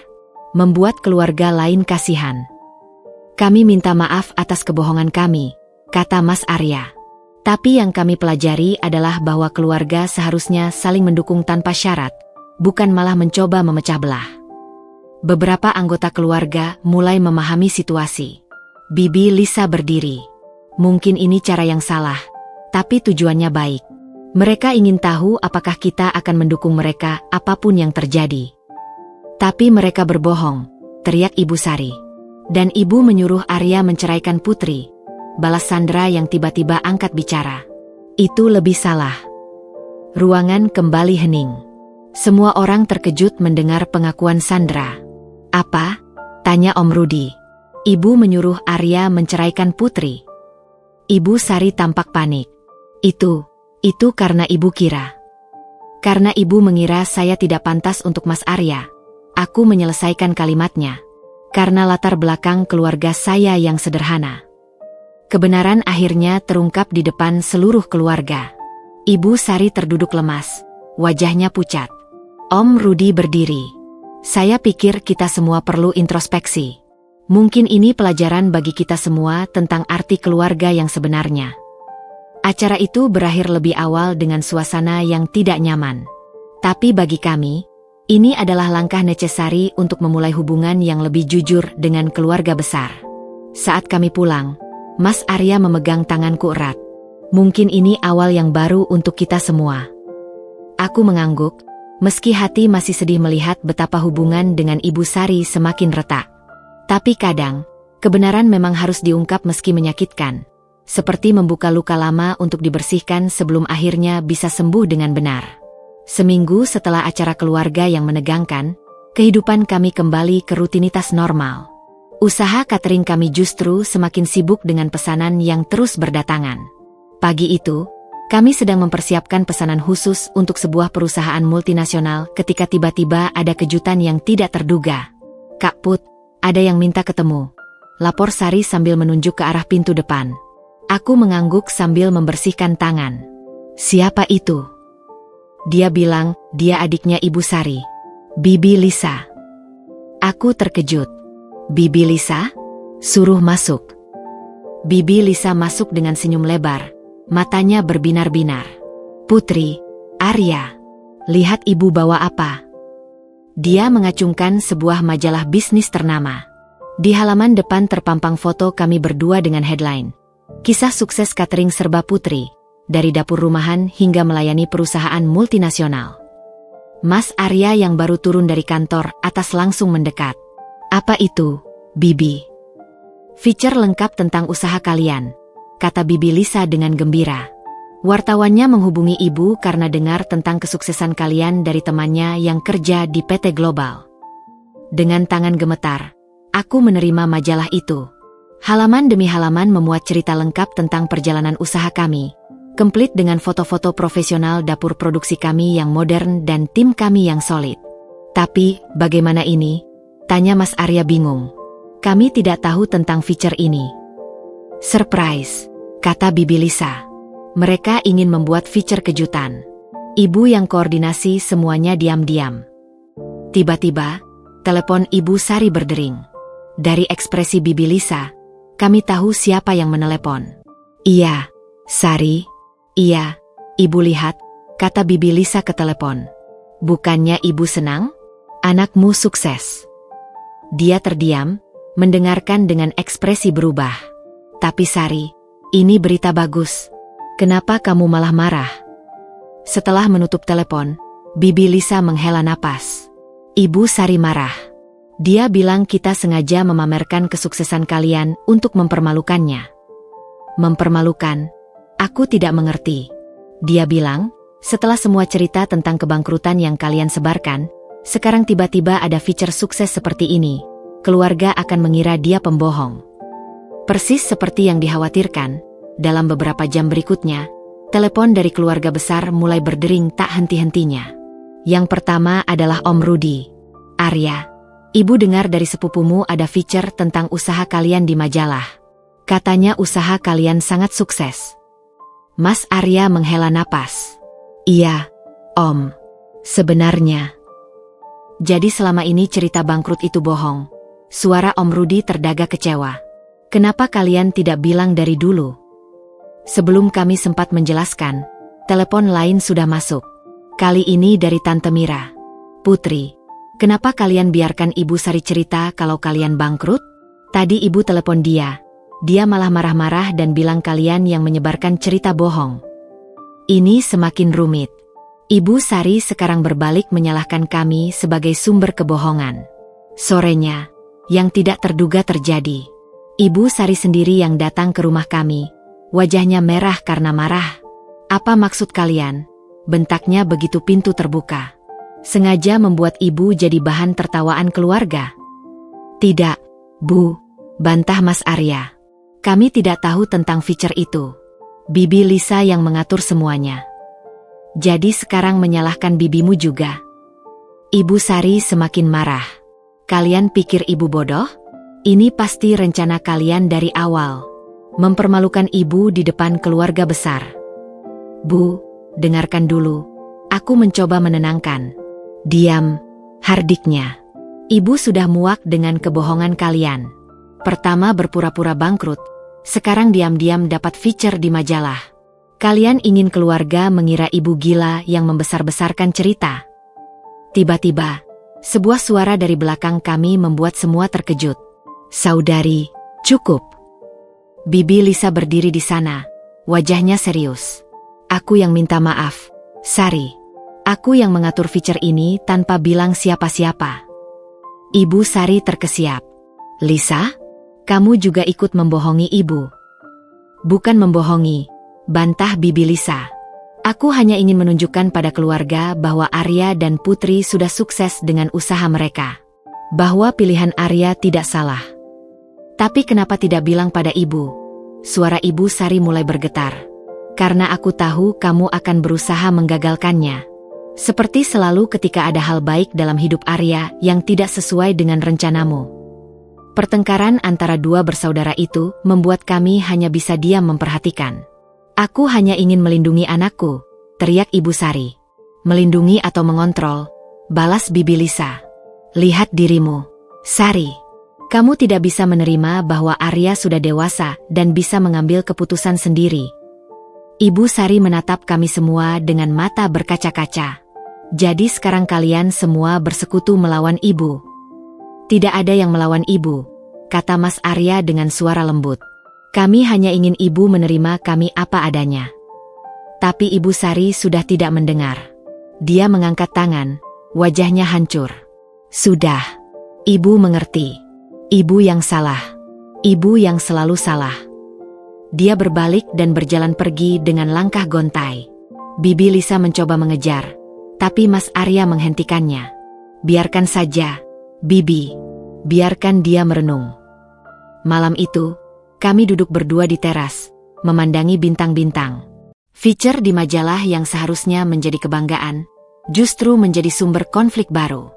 membuat keluarga lain kasihan. Kami minta maaf atas kebohongan kami, kata Mas Arya. Tapi yang kami pelajari adalah bahwa keluarga seharusnya saling mendukung tanpa syarat, bukan malah mencoba memecah belah. Beberapa anggota keluarga mulai memahami situasi. Bibi Lisa berdiri. Mungkin ini cara yang salah, tapi tujuannya baik. Mereka ingin tahu apakah kita akan mendukung mereka apapun yang terjadi. Tapi mereka berbohong, teriak Ibu Sari. Dan ibu menyuruh Arya menceraikan Putri, balas Sandra yang tiba-tiba angkat bicara. Itu lebih salah. Ruangan kembali hening. Semua orang terkejut mendengar pengakuan Sandra. Apa? Tanya Om Rudi. Ibu menyuruh Arya menceraikan Putri. Ibu Sari tampak panik. Itu karena ibu kira. Karena ibu mengira saya tidak pantas untuk Mas Arya. Aku menyelesaikan kalimatnya. Karena latar belakang keluarga saya yang sederhana. Kebenaran akhirnya terungkap di depan seluruh keluarga. Ibu Sari terduduk lemas, wajahnya pucat. Om Rudi berdiri. Saya pikir kita semua perlu introspeksi. Mungkin ini pelajaran bagi kita semua tentang arti keluarga yang sebenarnya. Acara itu berakhir lebih awal dengan suasana yang tidak nyaman. Tapi bagi kami, ini adalah langkah necessary untuk memulai hubungan yang lebih jujur dengan keluarga besar. Saat kami pulang, Mas Arya memegang tanganku erat. Mungkin ini awal yang baru untuk kita semua. Aku mengangguk, meski hati masih sedih melihat betapa hubungan dengan Ibu Sari semakin retak. Tapi kadang, kebenaran memang harus diungkap meski menyakitkan. Seperti membuka luka lama untuk dibersihkan sebelum akhirnya bisa sembuh dengan benar. Seminggu setelah acara keluarga yang menegangkan, kehidupan kami kembali ke rutinitas normal. Usaha catering kami justru semakin sibuk dengan pesanan yang terus berdatangan. Pagi itu, kami sedang mempersiapkan pesanan khusus untuk sebuah perusahaan multinasional ketika tiba-tiba ada kejutan yang tidak terduga. Kak Put, ada yang minta ketemu. Lapor Sari sambil menunjuk ke arah pintu depan. Aku mengangguk sambil membersihkan tangan. Siapa itu? Dia bilang, dia adiknya Ibu Sari. Bibi Lisa. Aku terkejut. Bibi Lisa? Suruh masuk. Bibi Lisa masuk dengan senyum lebar. Matanya berbinar-binar. Putri, Arya, lihat ibu bawa apa? Dia mengacungkan sebuah majalah bisnis ternama. Di halaman depan terpampang foto kami berdua dengan headline. Kisah sukses catering serba Putri. Dari dapur rumahan hingga melayani perusahaan multinasional. Mas Arya yang baru turun dari kantor atas langsung mendekat. Apa itu, Bibi? Feature lengkap tentang usaha kalian, kata Bibi Lisa dengan gembira. Wartawannya menghubungi ibu karena dengar tentang kesuksesan kalian dari temannya yang kerja di PT Global. Dengan tangan gemetar, aku menerima majalah itu. Halaman demi halaman memuat cerita lengkap tentang perjalanan usaha kami. Komplit dengan foto-foto profesional dapur produksi kami yang modern dan tim kami yang solid. Tapi, bagaimana ini? Tanya Mas Arya bingung. Kami tidak tahu tentang feature ini. Surprise, kata Bibi Lisa. Mereka ingin membuat feature kejutan. Ibu yang koordinasi semuanya diam-diam. Tiba-tiba, telepon Ibu Sari berdering. Dari ekspresi Bibi Lisa, kami tahu siapa yang menelepon. Iya, Sari. Iya, Ibu lihat, kata Bibi Lisa ke telepon. Bukannya Ibu senang? Anakmu sukses. Dia terdiam, mendengarkan dengan ekspresi berubah. Tapi Sari, ini berita bagus. Kenapa kamu malah marah? Setelah menutup telepon, Bibi Lisa menghela napas. Ibu Sari marah. Dia bilang kita sengaja memamerkan kesuksesan kalian untuk mempermalukannya. Mempermalukan? Aku tidak mengerti. Dia bilang, setelah semua cerita tentang kebangkrutan yang kalian sebarkan, sekarang tiba-tiba ada feature sukses seperti ini. Keluarga akan mengira dia pembohong. Persis seperti yang dikhawatirkan, dalam beberapa jam berikutnya, telepon dari keluarga besar mulai berdering tak henti-hentinya. Yang pertama adalah Om Rudi. Arya, ibu dengar dari sepupumu ada feature tentang usaha kalian di majalah. Katanya usaha kalian sangat sukses. Mas Arya menghela napas. Iya, Om. Sebenarnya. Jadi selama ini cerita bangkrut itu bohong. Suara Om Rudi terdaga kecewa. Kenapa kalian tidak bilang dari dulu? Sebelum kami sempat menjelaskan, telepon lain sudah masuk. Kali ini dari Tante Mira. Putri, kenapa kalian biarkan Ibu Sari cerita kalau kalian bangkrut? Tadi Ibu telepon dia. Dia malah marah-marah dan bilang kalian yang menyebarkan cerita bohong. Ini semakin rumit. Ibu Sari sekarang berbalik menyalahkan kami sebagai sumber kebohongan. Sorenya, yang tidak terduga terjadi. Ibu Sari sendiri yang datang ke rumah kami. Wajahnya merah karena marah. Apa maksud kalian? Bentaknya begitu pintu terbuka. Sengaja membuat ibu jadi bahan tertawaan keluarga. Tidak, Bu, bantah Mas Arya. Kami tidak tahu tentang feature itu. Bibi Lisa yang mengatur semuanya. Jadi sekarang menyalahkan bibimu juga. Ibu Sari semakin marah. Kalian pikir ibu bodoh? Ini pasti rencana kalian dari awal. Mempermalukan ibu di depan keluarga besar. Bu, dengarkan dulu. Aku mencoba menenangkan. Diam, hardiknya. Ibu sudah muak dengan kebohongan kalian. Pertama berpura-pura bangkrut. Sekarang diam-diam dapat feature di majalah. Kalian ingin keluarga mengira ibu gila yang membesar-besarkan cerita. Tiba-tiba, sebuah suara dari belakang kami membuat semua terkejut. Saudari, cukup. Bibi Lisa berdiri di sana. Wajahnya serius. Aku yang minta maaf, Sari. Aku yang mengatur feature ini tanpa bilang siapa-siapa. Ibu Sari terkesiap. Lisa? Kamu juga ikut membohongi ibu. Bukan membohongi, bantah Bibi Lisa. Aku hanya ingin menunjukkan pada keluarga bahwa Arya dan Putri sudah sukses dengan usaha mereka. Bahwa pilihan Arya tidak salah. Tapi kenapa tidak bilang pada ibu? Suara Ibu Sari mulai bergetar. Karena aku tahu kamu akan berusaha menggagalkannya. Seperti selalu ketika ada hal baik dalam hidup Arya yang tidak sesuai dengan rencanamu. Pertengkaran antara dua bersaudara itu membuat kami hanya bisa diam memperhatikan. Aku hanya ingin melindungi anakku, teriak Ibu Sari. Melindungi atau mengontrol, balas Bibi Lisa. Lihat dirimu, Sari. Kamu tidak bisa menerima bahwa Arya sudah dewasa dan bisa mengambil keputusan sendiri. Ibu Sari menatap kami semua dengan mata berkaca-kaca. Jadi sekarang kalian semua bersekutu melawan ibu. Tidak ada yang melawan ibu, kata Mas Arya dengan suara lembut. Kami hanya ingin ibu menerima kami apa adanya. Tapi Ibu Sari sudah tidak mendengar. Dia mengangkat tangan, wajahnya hancur. Sudah, ibu mengerti. Ibu yang salah. Ibu yang selalu salah. Dia berbalik dan berjalan pergi dengan langkah gontai. Bibi Lisa mencoba mengejar, tapi Mas Arya menghentikannya. Biarkan saja. Bibi, biarkan dia merenung. Malam itu, kami duduk berdua di teras, memandangi bintang-bintang. Feature di majalah yang seharusnya menjadi kebanggaan, justru menjadi sumber konflik baru.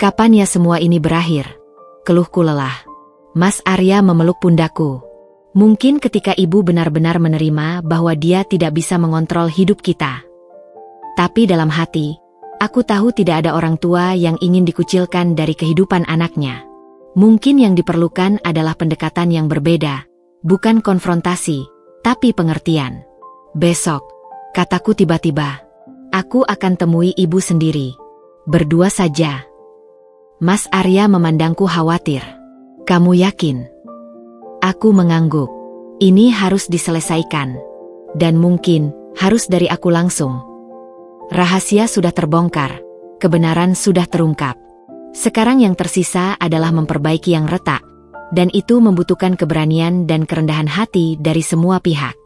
Kapan ya semua ini berakhir? Keluhku lelah. Mas Arya memeluk pundakku. Mungkin ketika ibu benar-benar menerima bahwa dia tidak bisa mengontrol hidup kita. Tapi dalam hati, aku tahu tidak ada orang tua yang ingin dikucilkan dari kehidupan anaknya. Mungkin yang diperlukan adalah pendekatan yang berbeda, bukan konfrontasi, tapi pengertian. Besok, kataku tiba-tiba, aku akan temui ibu sendiri. Berdua saja. Mas Arya memandangku khawatir. Kamu yakin? Aku mengangguk. Ini harus diselesaikan. Dan mungkin harus dari aku langsung. Rahasia sudah terbongkar, kebenaran sudah terungkap. Sekarang yang tersisa adalah memperbaiki yang retak, dan itu membutuhkan keberanian dan kerendahan hati dari semua pihak.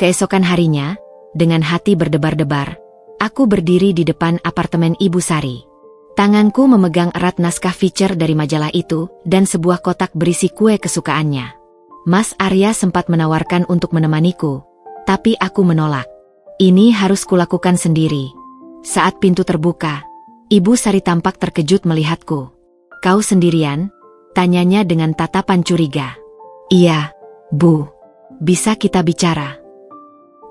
Keesokan harinya, dengan hati berdebar-debar, aku berdiri di depan apartemen Ibu Sari. Tanganku memegang erat naskah feature dari majalah itu dan sebuah kotak berisi kue kesukaannya. Mas Arya sempat menawarkan untuk menemaniku, tapi aku menolak. Ini harus kulakukan sendiri. Saat pintu terbuka, Ibu Sari tampak terkejut melihatku. Kau sendirian? Tanyanya dengan tatapan curiga. Iya, Bu. Bisa kita bicara?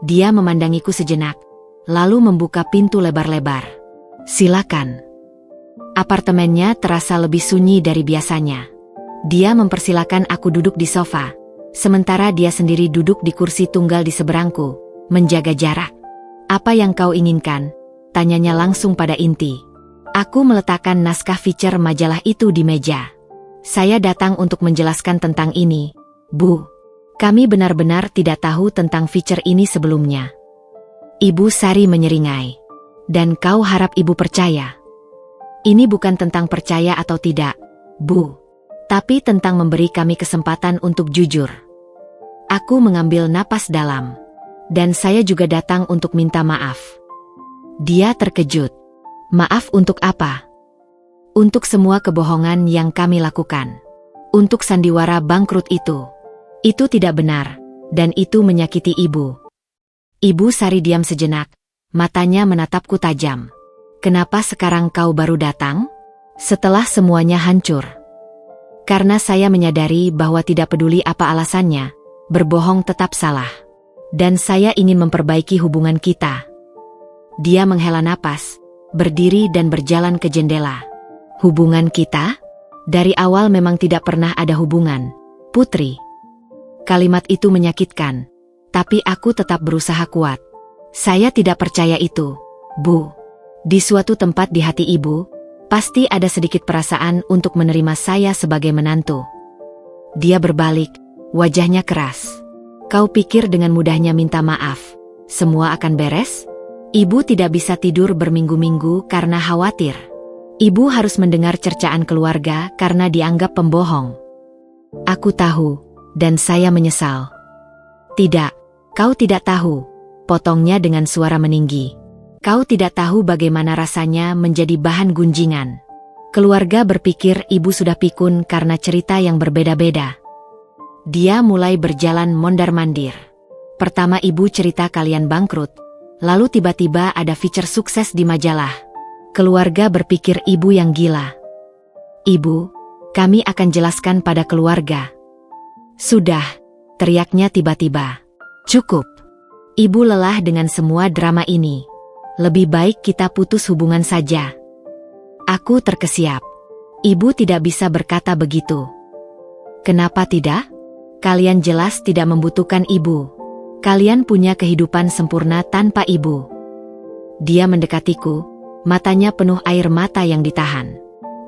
Dia memandangiku sejenak, lalu membuka pintu lebar-lebar. Silakan. Apartemennya terasa lebih sunyi dari biasanya. Dia mempersilakan aku duduk di sofa, sementara dia sendiri duduk di kursi tunggal di seberangku, menjaga jarak. "Apa yang kau inginkan?" tanyanya langsung pada inti. Aku meletakkan naskah feature majalah itu di meja. "Saya datang untuk menjelaskan tentang ini, Bu. Kami benar-benar tidak tahu tentang feature ini sebelumnya." Ibu Sari menyeringai. "Dan kau harap ibu percaya?" "Ini bukan tentang percaya atau tidak, Bu. Tapi tentang memberi kami kesempatan untuk jujur." Aku mengambil napas dalam. "Dan saya juga datang untuk minta maaf." Dia terkejut. "Maaf untuk apa?" "Untuk semua kebohongan yang kami lakukan. Untuk sandiwara bangkrut itu. Itu tidak benar, dan itu menyakiti ibu." Ibu Sari diam sejenak, matanya menatapku tajam. "Kenapa sekarang kau baru datang? Setelah semuanya hancur?" "Karena saya menyadari bahwa tidak peduli apa alasannya, berbohong tetap salah. Dan saya ingin memperbaiki hubungan kita." Dia menghela napas, berdiri dan berjalan ke jendela. "Hubungan kita? Dari awal memang tidak pernah ada hubungan, Putri." Kalimat itu menyakitkan, tapi aku tetap berusaha kuat. "Saya tidak percaya itu, Bu. Di suatu tempat di hati ibu, pasti ada sedikit perasaan untuk menerima saya sebagai menantu." Dia berbalik, wajahnya keras. "Kau pikir dengan mudahnya minta maaf, semua akan beres?" Ibu tidak bisa tidur berminggu-minggu karena khawatir. Ibu harus mendengar cercaan keluarga karena dianggap pembohong. Aku tahu, dan saya menyesal. "Tidak, kau tidak tahu," potongnya dengan suara meninggi. "Kau tidak tahu bagaimana rasanya menjadi bahan gunjingan." Keluarga berpikir ibu sudah pikun karena cerita yang berbeda-beda. Dia mulai berjalan mondar-mandir. Pertama ibu cerita kalian bangkrut, lalu tiba-tiba ada feature sukses di majalah. Keluarga berpikir ibu yang gila. "Ibu, kami akan jelaskan pada keluarga." "Sudah," teriaknya tiba-tiba. "Cukup. Ibu lelah dengan semua drama ini. Lebih baik kita putus hubungan saja." Aku terkesiap. Ibu tidak bisa berkata begitu. "Kenapa tidak? Kalian jelas tidak membutuhkan ibu. Kalian punya kehidupan sempurna tanpa ibu." Dia mendekatiku, matanya penuh air mata yang ditahan.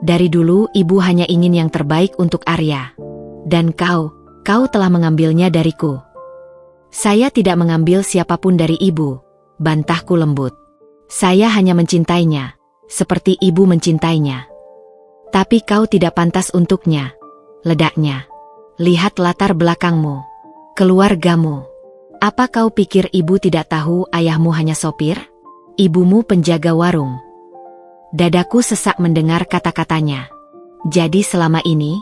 "Dari dulu ibu hanya ingin yang terbaik untuk Arya. Dan kau telah mengambilnya dariku." "Saya tidak mengambil siapapun dari ibu," bantahku lembut. "Saya hanya mencintainya, seperti ibu mencintainya." "Tapi kau tidak pantas untuknya," ledaknya. "Lihat latar belakangmu, keluargamu. Apa kau pikir ibu tidak tahu ayahmu hanya sopir? Ibumu penjaga warung." Dadaku sesak mendengar kata-katanya. Jadi selama ini,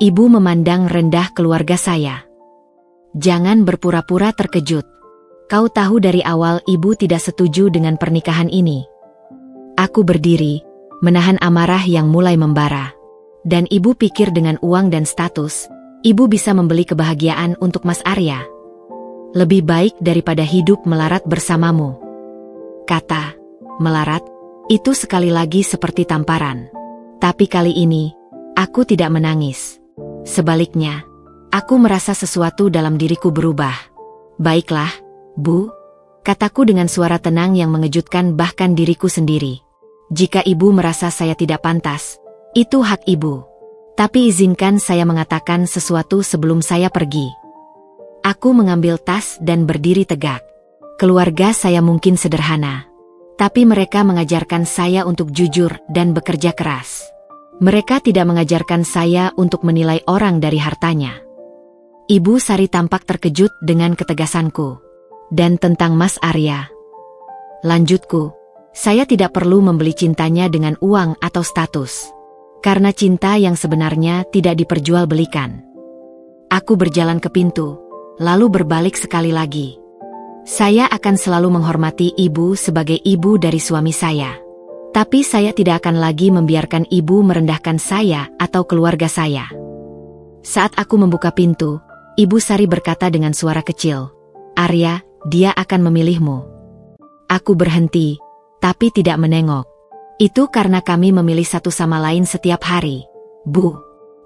ibu memandang rendah keluarga saya. "Jangan berpura-pura terkejut. Kau tahu dari awal ibu tidak setuju dengan pernikahan ini." Aku berdiri, menahan amarah yang mulai membara. "Dan ibu pikir dengan uang dan status, ibu bisa membeli kebahagiaan untuk Mas Arya? Lebih baik daripada hidup melarat bersamamu." Kata "melarat" itu sekali lagi seperti tamparan. Tapi kali ini, aku tidak menangis. Sebaliknya, aku merasa sesuatu dalam diriku berubah. "Baiklah, Bu," kataku dengan suara tenang yang mengejutkan bahkan diriku sendiri. "Jika ibu merasa saya tidak pantas, itu hak ibu. Tapi izinkan saya mengatakan sesuatu sebelum saya pergi." Aku mengambil tas dan berdiri tegak. Keluarga saya mungkin sederhana, tapi mereka mengajarkan saya untuk jujur dan bekerja keras. Mereka tidak mengajarkan saya untuk menilai orang dari hartanya. Ibu Sari tampak terkejut dengan ketegasanku. "Dan tentang Mas Arya?" Lanjutku, "Saya tidak perlu membeli cintanya dengan uang atau status. Karena cinta yang sebenarnya tidak diperjualbelikan." Aku berjalan ke pintu, lalu berbalik sekali lagi. "Saya akan selalu menghormati ibu sebagai ibu dari suami saya. Tapi saya tidak akan lagi membiarkan ibu merendahkan saya atau keluarga saya." Saat aku membuka pintu, Ibu Sari berkata dengan suara kecil, "Arya, dia akan memilihmu." Aku berhenti, tapi tidak menengok. Itu karena kami memilih satu sama lain setiap hari, Bu.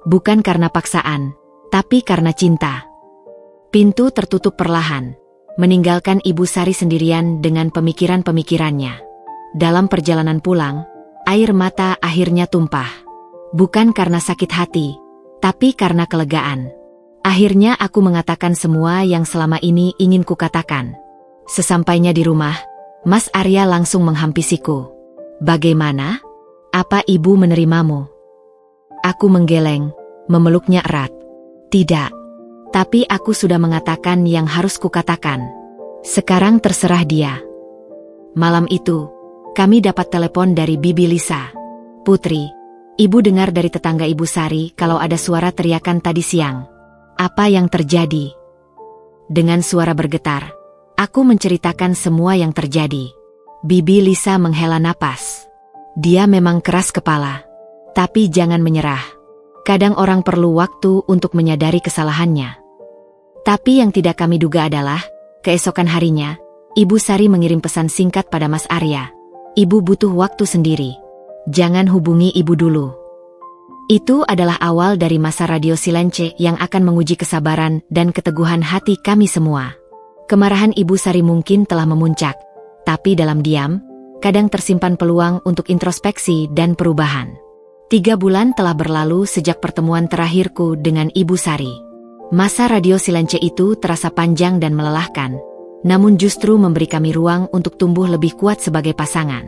Bukan karena paksaan, tapi karena cinta. Pintu tertutup perlahan, meninggalkan Ibu Sari sendirian dengan pemikiran-pemikirannya. Dalam perjalanan pulang, air mata akhirnya tumpah. Bukan karena sakit hati, tapi karena kelegaan. Akhirnya aku mengatakan semua yang selama ini ingin kukatakan. Sesampainya di rumah, Mas Arya langsung menghampisiku. Bagaimana? Apa ibu menerimamu? Aku menggeleng, memeluknya erat. Tidak. Tapi aku sudah mengatakan yang harus kukatakan. Sekarang terserah dia. Malam itu, kami dapat telepon dari Bibi Lisa. Putri, ibu dengar dari tetangga Ibu Sari kalau ada suara teriakan tadi siang. Apa yang terjadi? Dengan suara bergetar, aku menceritakan semua yang terjadi. Bibi Lisa menghela napas. Dia memang keras kepala. Tapi jangan menyerah. Kadang orang perlu waktu untuk menyadari kesalahannya. Tapi yang tidak kami duga adalah, keesokan harinya, Ibu Sari mengirim pesan singkat pada Mas Arya. Ibu butuh waktu sendiri. Jangan hubungi ibu dulu. Itu adalah awal dari masa radio Silence yang akan menguji kesabaran dan keteguhan hati kami semua. Kemarahan Ibu Sari mungkin telah memuncak. Tapi dalam diam, kadang tersimpan peluang untuk introspeksi dan perubahan. 3 bulan telah berlalu sejak pertemuan terakhirku dengan Ibu Sari. Masa radio Silence itu terasa panjang dan melelahkan, namun justru memberi kami ruang untuk tumbuh lebih kuat sebagai pasangan.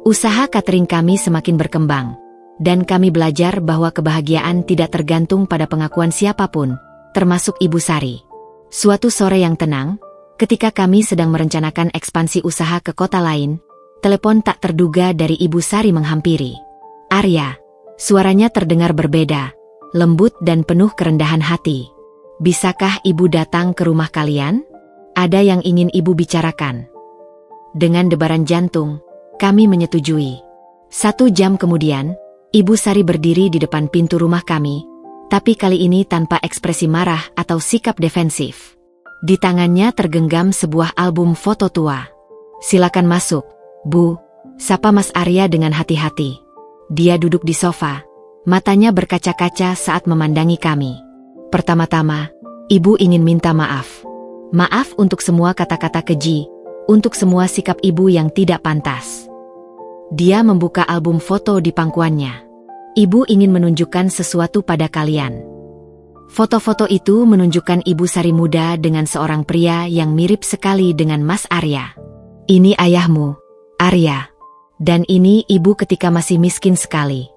Usaha catering kami semakin berkembang, dan kami belajar bahwa kebahagiaan tidak tergantung pada pengakuan siapapun, termasuk Ibu Sari. Suatu sore yang tenang, ketika kami sedang merencanakan ekspansi usaha ke kota lain, telepon tak terduga dari Ibu Sari menghampiri. Arya, suaranya terdengar berbeda, lembut dan penuh kerendahan hati. Bisakah ibu datang ke rumah kalian? Ada yang ingin ibu bicarakan. Dengan debaran jantung, kami menyetujui. 1 jam kemudian, Ibu Sari berdiri di depan pintu rumah kami, tapi kali ini tanpa ekspresi marah atau sikap defensif. Di tangannya tergenggam sebuah album foto tua. Silakan masuk, Bu, sapa Mas Arya dengan hati-hati. Dia duduk di sofa, matanya berkaca-kaca saat memandangi kami. Pertama-tama, Ibu ingin minta maaf. Maaf untuk semua kata-kata keji, untuk semua sikap Ibu yang tidak pantas. Dia membuka album foto di pangkuannya. Ibu ingin menunjukkan sesuatu pada kalian. Foto-foto itu menunjukkan Ibu Sari muda dengan seorang pria yang mirip sekali dengan Mas Arya. Ini ayahmu, Arya. Dan ini ibu ketika masih miskin sekali.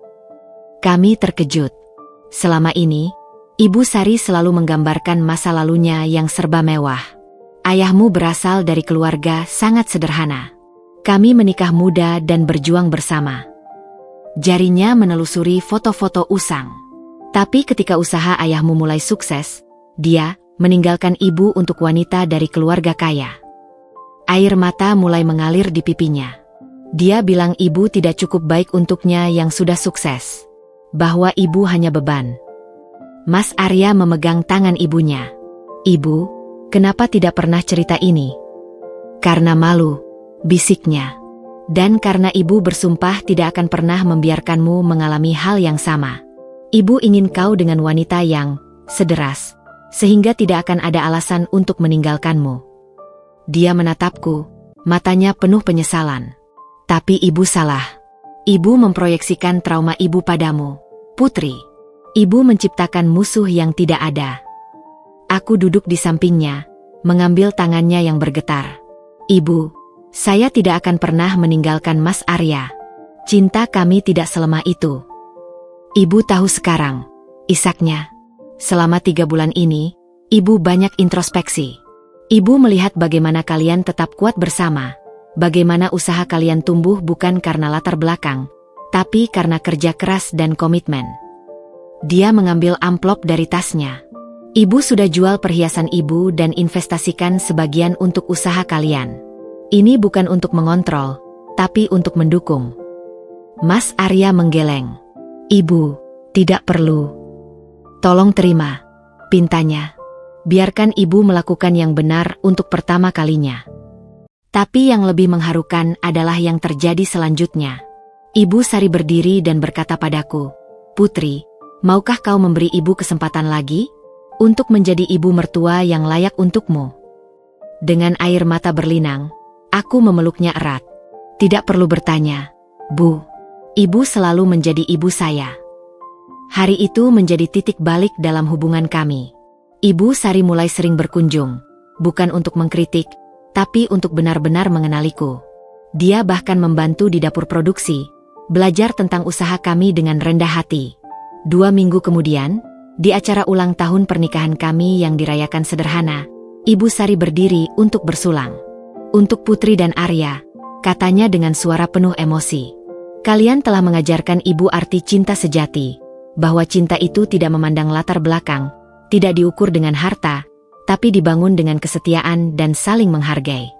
Kami terkejut. Selama ini, Ibu Sari selalu menggambarkan masa lalunya yang serba mewah. Ayahmu berasal dari keluarga sangat sederhana. Kami menikah muda dan berjuang bersama. Jarinya menelusuri foto-foto usang. Tapi ketika usaha ayahmu mulai sukses, dia meninggalkan ibu untuk wanita dari keluarga kaya. Air mata mulai mengalir di pipinya. Dia bilang ibu tidak cukup baik untuknya yang sudah sukses. Bahwa ibu hanya beban. Mas Arya memegang tangan ibunya. Ibu, kenapa tidak pernah cerita ini? Karena malu, bisiknya. Dan karena ibu bersumpah tidak akan pernah membiarkanmu mengalami hal yang sama. Ibu ingin kau dengan wanita yang sederas, sehingga tidak akan ada alasan untuk meninggalkanmu. Dia menatapku, matanya penuh penyesalan. Tapi ibu salah. Ibu memproyeksikan trauma ibu padamu, Putri. Ibu menciptakan musuh yang tidak ada. Aku duduk di sampingnya, mengambil tangannya yang bergetar. Ibu, saya tidak akan pernah meninggalkan Mas Arya. Cinta kami tidak selemah itu. Ibu tahu sekarang, isaknya. Selama 3 bulan ini, ibu banyak introspeksi. Ibu melihat bagaimana kalian tetap kuat bersama, bagaimana usaha kalian tumbuh bukan karena latar belakang, tapi karena kerja keras dan komitmen. Dia mengambil amplop dari tasnya. Ibu sudah jual perhiasan ibu dan investasikan sebagian untuk usaha kalian. Ini bukan untuk mengontrol, tapi untuk mendukung. Mas Arya menggeleng. Ibu, tidak perlu. Tolong terima, pintanya. Biarkan ibu melakukan yang benar untuk pertama kalinya. Tapi yang lebih mengharukan adalah yang terjadi selanjutnya. Ibu Sari berdiri dan berkata padaku, "Putri, maukah kau memberi ibu kesempatan lagi? Untuk menjadi ibu mertua yang layak untukmu?" Dengan air mata berlinang, aku memeluknya erat. Tidak perlu bertanya, "Bu, ibu selalu menjadi ibu saya." Hari itu menjadi titik balik dalam hubungan kami. Ibu Sari mulai sering berkunjung, bukan untuk mengkritik, tapi untuk benar-benar mengenaliku. Dia bahkan membantu di dapur produksi, belajar tentang usaha kami dengan rendah hati. 2 minggu kemudian, di acara ulang tahun pernikahan kami yang dirayakan sederhana, Ibu Sari berdiri untuk bersulang. "Untuk Putri dan Arya," katanya dengan suara penuh emosi. "Kalian telah mengajarkan ibu arti cinta sejati, bahwa cinta itu tidak memandang latar belakang, tidak diukur dengan harta, tapi dibangun dengan kesetiaan dan saling menghargai."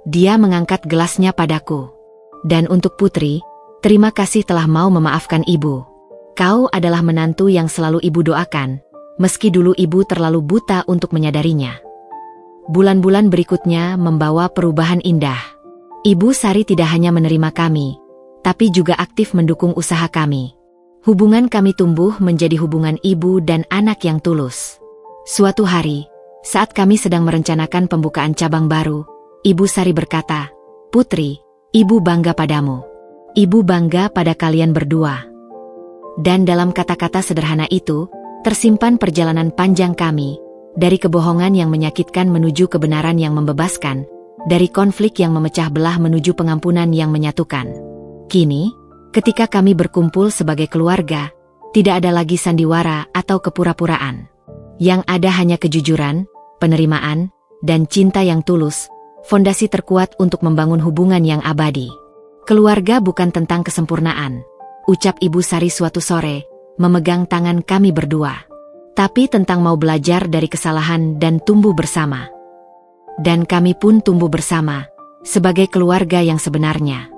Dia mengangkat gelasnya padaku. "Dan untuk Putri, terima kasih telah mau memaafkan ibu. Kau adalah menantu yang selalu ibu doakan, meski dulu ibu terlalu buta untuk menyadarinya." Bulan-bulan berikutnya membawa perubahan indah. Ibu Sari tidak hanya menerima kami, tapi juga aktif mendukung usaha kami. Hubungan kami tumbuh menjadi hubungan ibu dan anak yang tulus. Suatu hari, saat kami sedang merencanakan pembukaan cabang baru, Ibu Sari berkata, "Putri, ibu bangga padamu. Ibu bangga pada kalian berdua." Dan dalam kata-kata sederhana itu, tersimpan perjalanan panjang kami, dari kebohongan yang menyakitkan menuju kebenaran yang membebaskan, dari konflik yang memecah belah menuju pengampunan yang menyatukan. Kini, ketika kami berkumpul sebagai keluarga, tidak ada lagi sandiwara atau kepura-puraan. Yang ada hanya kejujuran, penerimaan, dan cinta yang tulus, fondasi terkuat untuk membangun hubungan yang abadi. "Keluarga bukan tentang kesempurnaan," ucap Ibu Sari suatu sore, memegang tangan kami berdua. "Tapi tentang mau belajar dari kesalahan dan tumbuh bersama." Dan kami pun tumbuh bersama, sebagai keluarga yang sebenarnya.